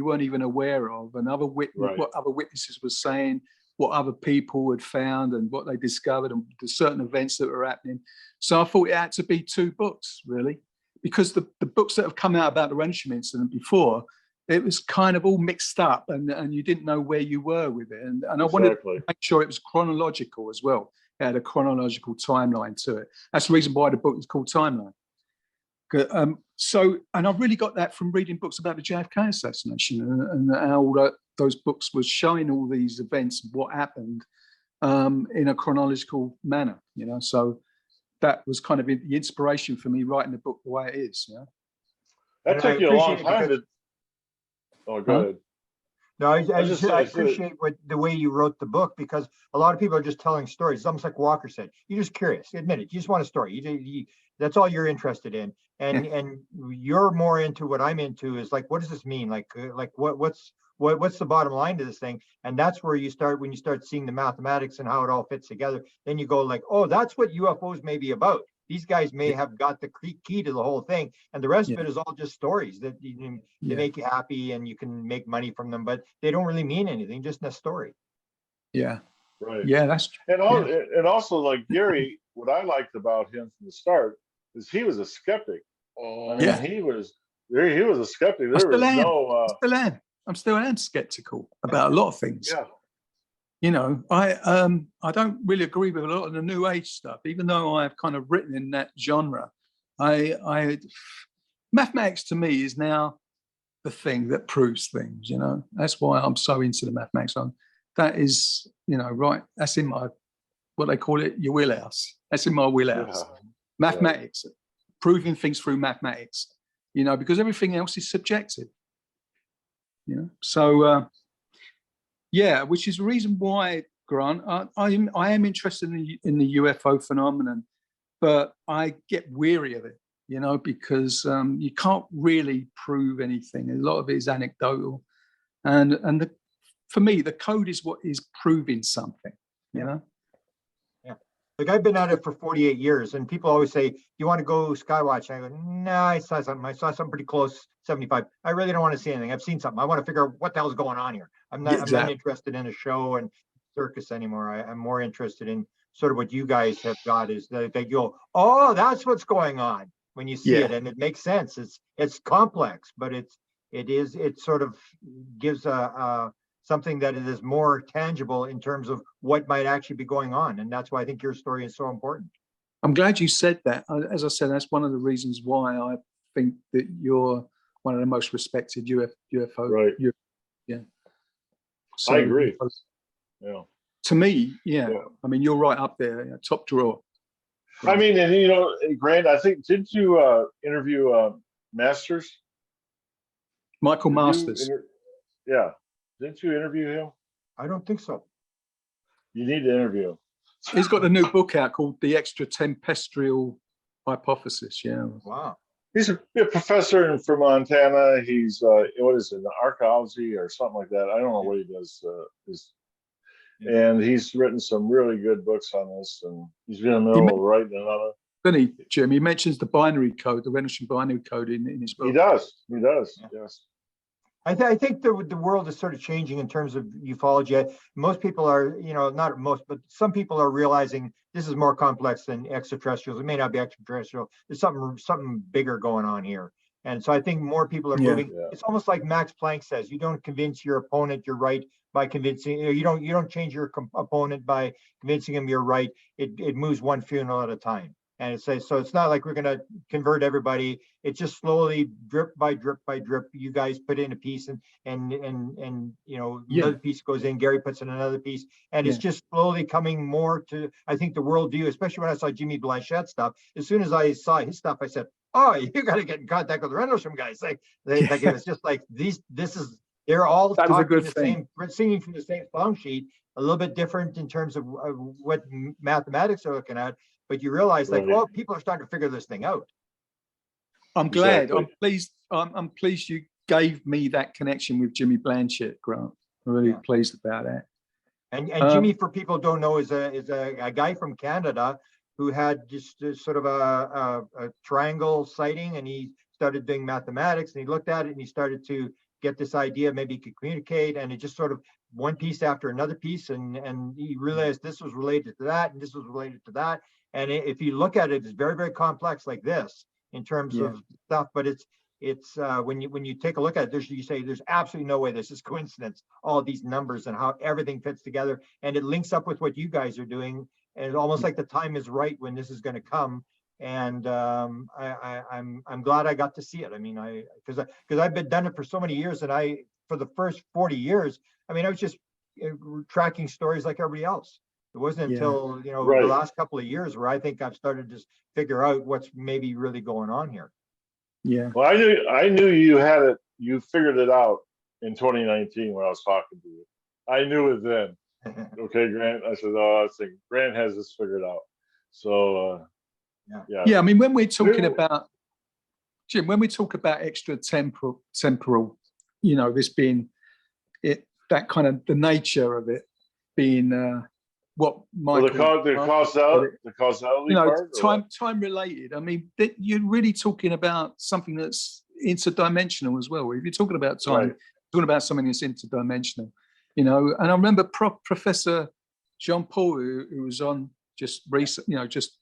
weren't even aware of, and what other witnesses were saying, what other people had found and what they discovered and the certain events that were happening. So I thought it had to be 2 books, really, because the books that have come out about the Rendlesham incident before, it was kind of all mixed up and you didn't know where you were with it. And I wanted to make sure it was chronological as well. It had a chronological timeline to it. That's the reason why the book is called Timeline. And I really got that from reading books about the JFK assassination and how those books were showing all these events, what happened in a chronological manner, you know. So that was kind of the inspiration for me writing the book the way it is. You know? That took you a long time to. Oh, go ahead. No, I appreciate the way you wrote the book, because a lot of people are just telling stories. It's almost like Walker said. You're just curious. Admit it. You just want a story. That's all you're interested in. And you're more into what I'm into is like, what does this mean? Like what's the bottom line to this thing? And that's where you start, when you start seeing the mathematics and how it all fits together. Then you go like, oh, that's what UFOs may be about. These guys may have got the key to the whole thing, and the rest of it is all just stories that they make you happy and you can make money from them, but they don't really mean anything, just a story. Yeah. Right. Yeah, that's true. And also, like Gary, what I liked about him from the start is he was a skeptic. I mean, he was a skeptic. There was no. I'm still skeptical about a lot of things. Yeah. You know, I don't really agree with a lot of the New Age stuff, even though I've kind of written in that genre. Mathematics to me is now the thing that proves things. You know, that's why I'm so into the mathematics. That is, you know, right. That's in my, what they call it, your wheelhouse. That's in my wheelhouse. Yeah. Mathematics, proving things through mathematics. You know, because everything else is subjective. You know, so. Yeah, which is the reason why, Grant, I am interested in the UFO phenomenon, but I get weary of it, you know, because you can't really prove anything. A lot of it is anecdotal, and for me, the code is what is proving something, you know. Yeah, like I've been at it for 48 years, and people always say, "You want to go skywatch?" And I go, "No, I saw something. I saw something pretty close, 75. I really don't want to see anything. I've seen something. I want to figure out what the hell's going on here. I'm not interested in a show and circus anymore. I'm more interested in sort of what you guys have got, is that they go, oh, that's what's going on when you see it, and it makes sense. It's complex, but it sort of gives something that it is more tangible in terms of what might actually be going on, and that's why I think your story is so important. I'm glad you said that. As I said, that's one of the reasons why I think that you're one of the most respected UFO. Right. Yeah. So, I agree. Yeah. To me, I mean, you're right up there, top drawer. I mean, and you know, Grant, I think, didn't you interview Masters? Michael Masters. Yeah. Didn't you interview him? I don't think so. You need to interview him. He's got a new book out called The Extraterrestrial Hypothesis. Yeah. Wow. He's a professor from Montana. He's what is it, archaeology or something like that. I don't know what he does. And he's written some really good books on this, and he's been in the middle of writing another. Doesn't he, Jim? He mentions the binary code, the Rendelsham binary code in his book. He does. Yes. I think the world is sort of changing in terms of ufology. Most people are, you know, not most, but some people are realizing this is more complex than extraterrestrials. It may not be extraterrestrial. There's something bigger going on here. And so I think more people are moving. Yeah. It's almost like Max Planck says, you don't convince your opponent you're right by convincing, you don't change your opponent by convincing him you're right. It moves one funeral at a time. And it says, so it's not like we're going to convert everybody. It's just slowly, drip by drip by drip. You guys put in a piece, and you know, another piece goes in. Gary puts in another piece, and it's just slowly coming more to, I think, the worldview. Especially when I saw Jimmy Blanchett's stuff. As soon as I saw his stuff, I said, "Oh, you got to get in contact with the Rendlesham guys." Like it was just like they're all talking the same, singing from the same song sheet. A little bit different in terms of what mathematics are looking at. But you realize, like, oh, people are starting to figure this thing out. I'm glad. Exactly. I'm pleased. I'm pleased you gave me that connection with Jimmy Blanchett, Grant. I'm really pleased about that. And Jimmy, for people who don't know, is a guy from Canada who had just sort of a triangle sighting, and he started doing mathematics, and he looked at it and he started to get this idea, maybe he could communicate, and it just sort of one piece after another piece, and he realized this was related to that, and this was related to that. And if you look at it, it's very, very complex like this in terms of stuff, but it's when you take a look at it, you say there's absolutely no way this is coincidence, all these numbers and how everything fits together, and it links up with what you guys are doing, and it's almost like the time is right when this is going to come. And I'm glad I got to see it. I mean, because I've been done it for so many years, and for the first 40 years, I mean, I was just tracking stories like everybody else. It wasn't until the last couple of years where I think I've started to figure out what's maybe really going on here. Yeah. Well, I knew you had it. You figured it out in 2019 when I was talking to you. I knew it then. Okay, Grant. I said, "Oh, I think Grant has this figured out." So, yeah. I mean, when we're talking about Jim, when we talk about extra temporal, this being it, that kind of the nature of it being what Michael, the causality part, time related. I mean, you're really talking about something that's interdimensional as well. If you're talking about time, you're talking about something that's interdimensional. And I remember Professor Jean Paul, who was on just recently, just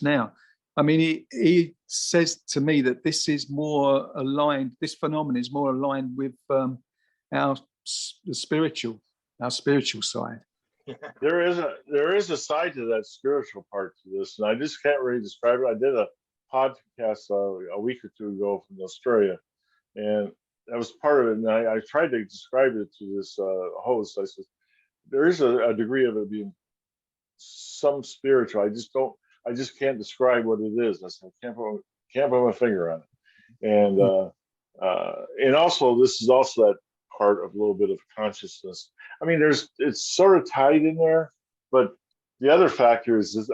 now. I mean, he says to me that this is more aligned. This phenomenon is more aligned with our spiritual side. There is a side to that spiritual part to this, and I just can't really describe it. I did a podcast a week or two ago from Australia, and that was part of it. And I tried to describe it to this host. I said, there is a degree of it being some spiritual. I just can't describe what it is. I said, I can't put my finger on it. And also, this is also that part of a little bit of consciousness. I mean, it's sort of tied in there, but the other factor is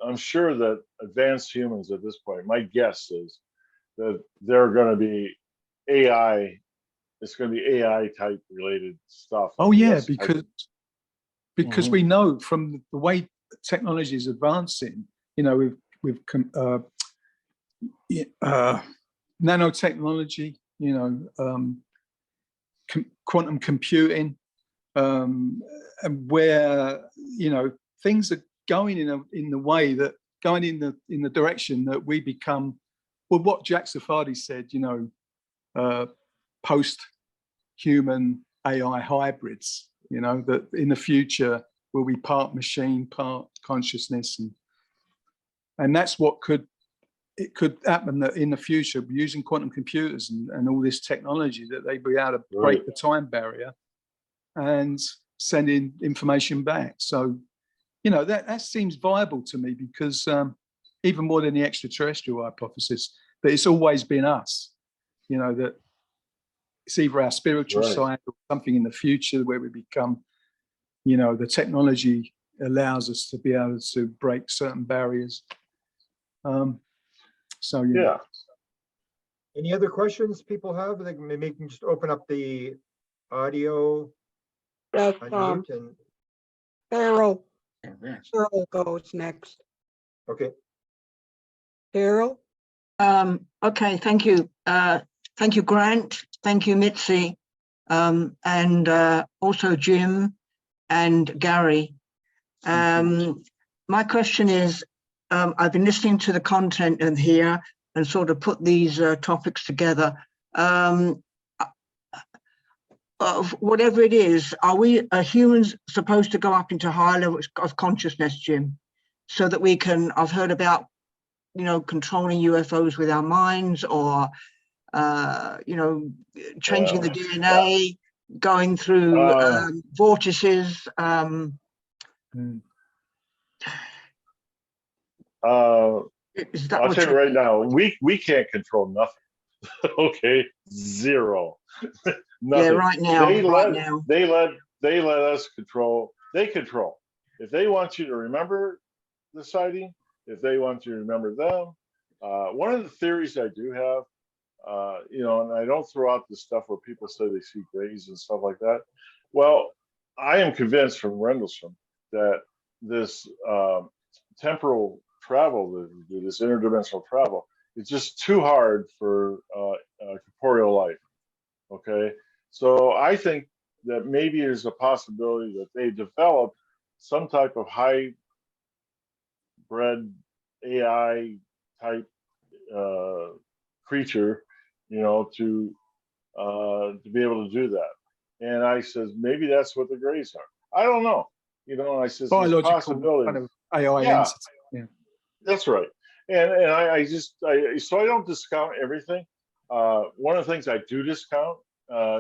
I'm sure that advanced humans at this point, my guess is that they're going to be AI. It's going to be AI type related stuff. Oh yeah, because we know from the way technology is advancing, with nanotechnology, quantum computing, and where things are going in the way that going in the direction that we become, well, what Jack Safadi said, post-human AI hybrids, that in the future will be part machine, part consciousness, and that's what could happen, that in the future, using quantum computers and all this technology, that they'd be able to break the time barrier and send in information back. So, that seems viable to me, because even more than the extraterrestrial hypothesis, that it's always been us, that it's either our spiritual side or something in the future where we become, the technology allows us to be able to break certain barriers. So yeah. Any other questions people have? Maybe you can just open up the audio. Yes, and Carol goes next. Okay. Carol. Okay, thank you. Thank you, Grant. Thank you, Mitzi, and also Jim and Gary. My question is, I've been listening to the content in here and sort of put these topics together. Whatever it is, are we humans supposed to go up into higher levels of consciousness, Jim, so that we can, I've heard about, controlling UFOs with our minds, or, changing the DNA, going through vortices. I'll tell you right now, we can't control nothing. Okay, zero. Nothing. Yeah, right now. They let us control. They control. If they want you to remember the sighting, if they want you to remember them, one of the theories I do have, and I don't throw out the stuff where people say they see grays and stuff like that. Well, I am convinced from Rendlesham that this temporal travel, this interdimensional travel, it's just too hard for corporeal life. Okay, so I think that maybe there's a possibility that they develop some type of hybrid AI type creature, you know, to be able to do that. And I says maybe that's what the Greys are. I don't know. You know, I says there's a Biological possibility. kind of AI Yeah. entity. Yeah. That's right. And so I don't discount everything. One of the things I do discount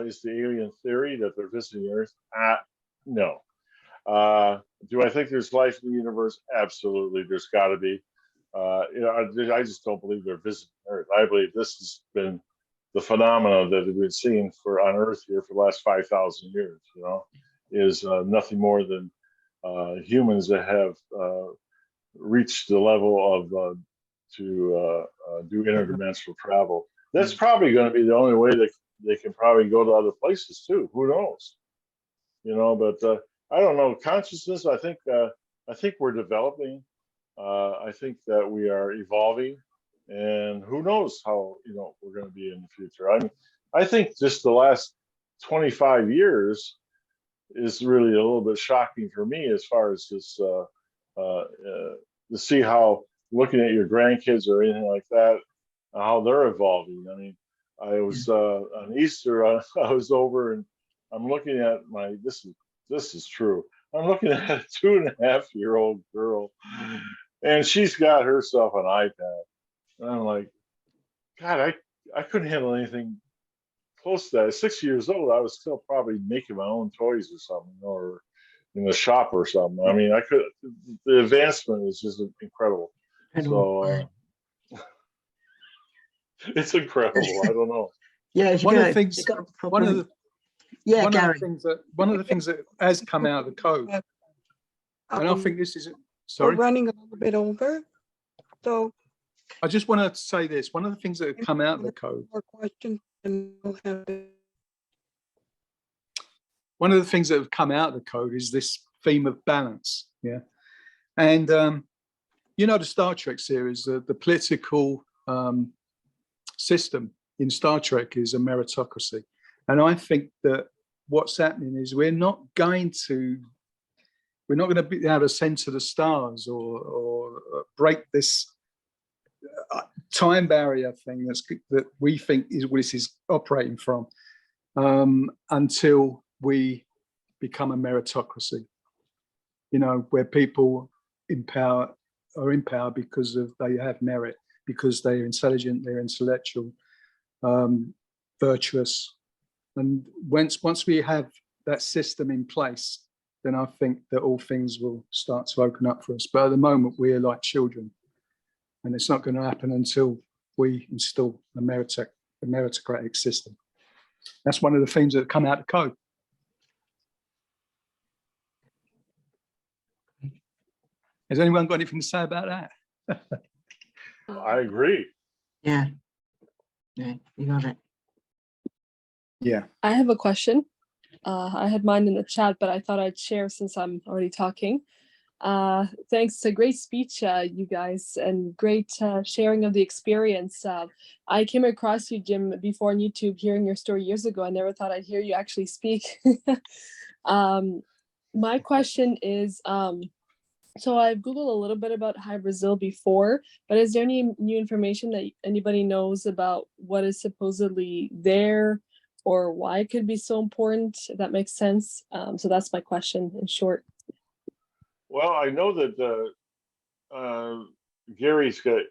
is the alien theory that they're visiting Earth. No. Do I think there's life in the universe? Absolutely. There's got to be. You know, I just don't believe they're visiting Earth. I believe this has been the phenomena that we've been seeing on Earth here for the last 5,000 years. You know, is nothing more than humans that have reached the level of to do interdimensional travel. That's probably going to be the only way that they can probably go to other places too. Who knows? You know, but I don't know. Consciousness. I think we're developing. I think that we are evolving, and who knows how, you know, we're going to be in the future. I mean, I think just the last 25 years is really a little bit shocking for me as far as this to see how, looking at your grandkids or anything like that, how they're evolving. I mean, I was on Easter. I was over and I'm looking at this is true. I'm looking at a 2.5-year-old girl, and she's got herself an iPad. And I'm like, God, I couldn't handle anything close to that. At 6 years old, I was still probably making my own toys or something, or in the shop or something. I mean, the advancement is just incredible. So it's incredible. I don't know. Yeah, One of the things that has come out of the code, and I think this is We're sorry. running a little bit over. So I just want to say this. One of the things that have come out of the code. more questions and we'll have One of the things that have come out of the code is this theme of balance. Yeah. And, you know, the Star Trek series, the political system in Star Trek is a meritocracy. And I think that what's happening is we're not going to be able to ascend to the stars or break this time barrier thing that we think is what this is operating from until we become a meritocracy, you know, where people are in power because they have merit, because they're intelligent, they're intellectual, virtuous. And once we have that system in place, then I think that all things will start to open up for us. But at the moment, we're like children, and it's not going to happen until we install a meritocratic system. That's one of the themes that come out of code. Has anyone got anything to say about that? I agree. Yeah, you got it. Yeah. I have a question. I had mine in the chat, but I thought I'd share since I'm already talking. Thanks, a great speech, you guys, and great sharing of the experience. I came across you, Jim, before on YouTube, hearing your story years ago. I never thought I'd hear you actually speak. My question is, so I've Googled a little bit about Hy Brasil before, but is there any new information that anybody knows about what is supposedly there or why it could be so important, if that makes sense? So that's my question in short. Well, I know that Gary's got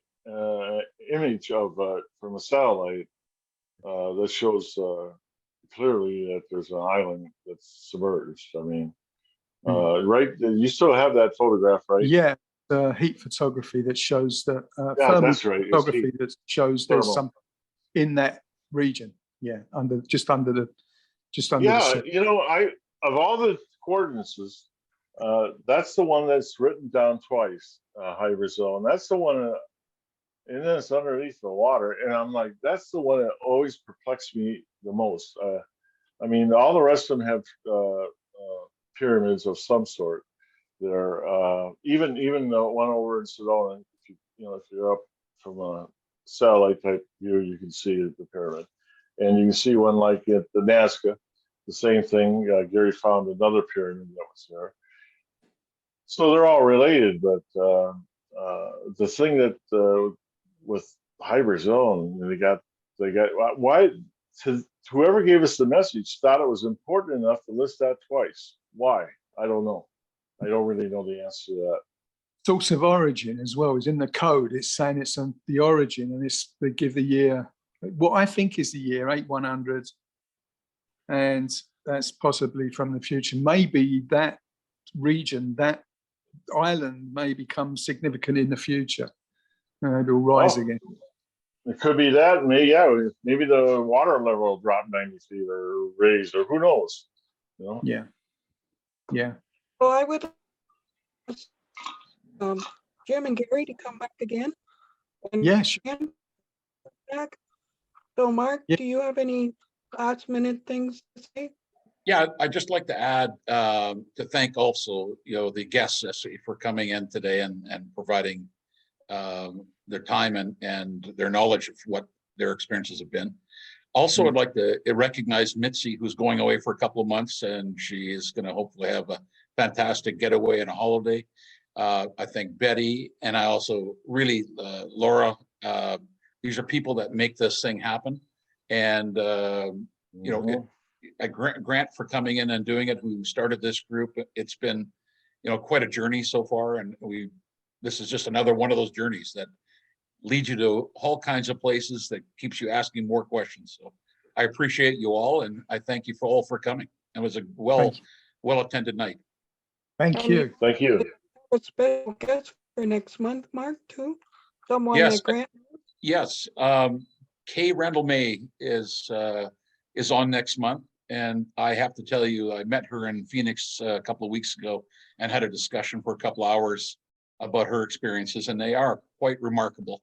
image of from a satellite that shows clearly that there's an island that's submerged. I mean, right? You still have that photograph, right? Yeah, heat photography that shows that. Yeah, thermal that's right. photography that shows there's Thermal. something in that region. Yeah, just under the. Yeah, sea. you know, of all the coordinates, that's the one that's written down twice, Hy Brasil, and that's the one, and then it's underneath the water, and I'm like, that's the one that always perplexed me the most. I mean, all the rest of them have pyramids of some sort. They're even the one over in Sedona. If you're up from satellite type view, you can see the pyramid. And you can see one like at the Nazca, the same thing. Gary found another pyramid that was there. So they're all related, but the thing that with hybrid zone, they got why whoever gave us the message thought it was important enough to list that twice. Why? I don't know. I don't really know the answer to that. Source of origin as well is in the code. It's saying it's on the origin, and they give the year, what I think is the year 8100, and that's possibly from the future. Maybe that region, that island, may become significant in the future. It will rise again. It could be that. Maybe, yeah, maybe the water level will drop 90 feet or raise, or who knows? You know? Yeah. Yeah. So I would Jim and Gary to come back again. And Yeah, sure. back. So Mark, Yeah. do you have any last minute things to say? Yeah, I'd just like to add to thank also, the guests for coming in today and providing their time and their knowledge of what their experiences have been. Also, I'd like to recognize Mitzi, who's going away for a couple of months, and she is going to hopefully have a fantastic getaway and a holiday. I think Betty, and I also really, Laura, these are people that make this thing happen. And, Grant for coming in and doing it, who started this group. It's been, quite a journey so far. And this is just another one of those journeys that leads you to all kinds of places, that keeps you asking more questions. So I appreciate you all, and I thank you all for coming. It was a well attended night. Thank you. Thank you. A special guest for next month, Mark, too? Someone Yes, that Grant. Yes, Kay Rendell May is on next month, and I have to tell you, I met her in Phoenix a couple of weeks ago and had a discussion for a couple of hours about her experiences, and they are quite remarkable.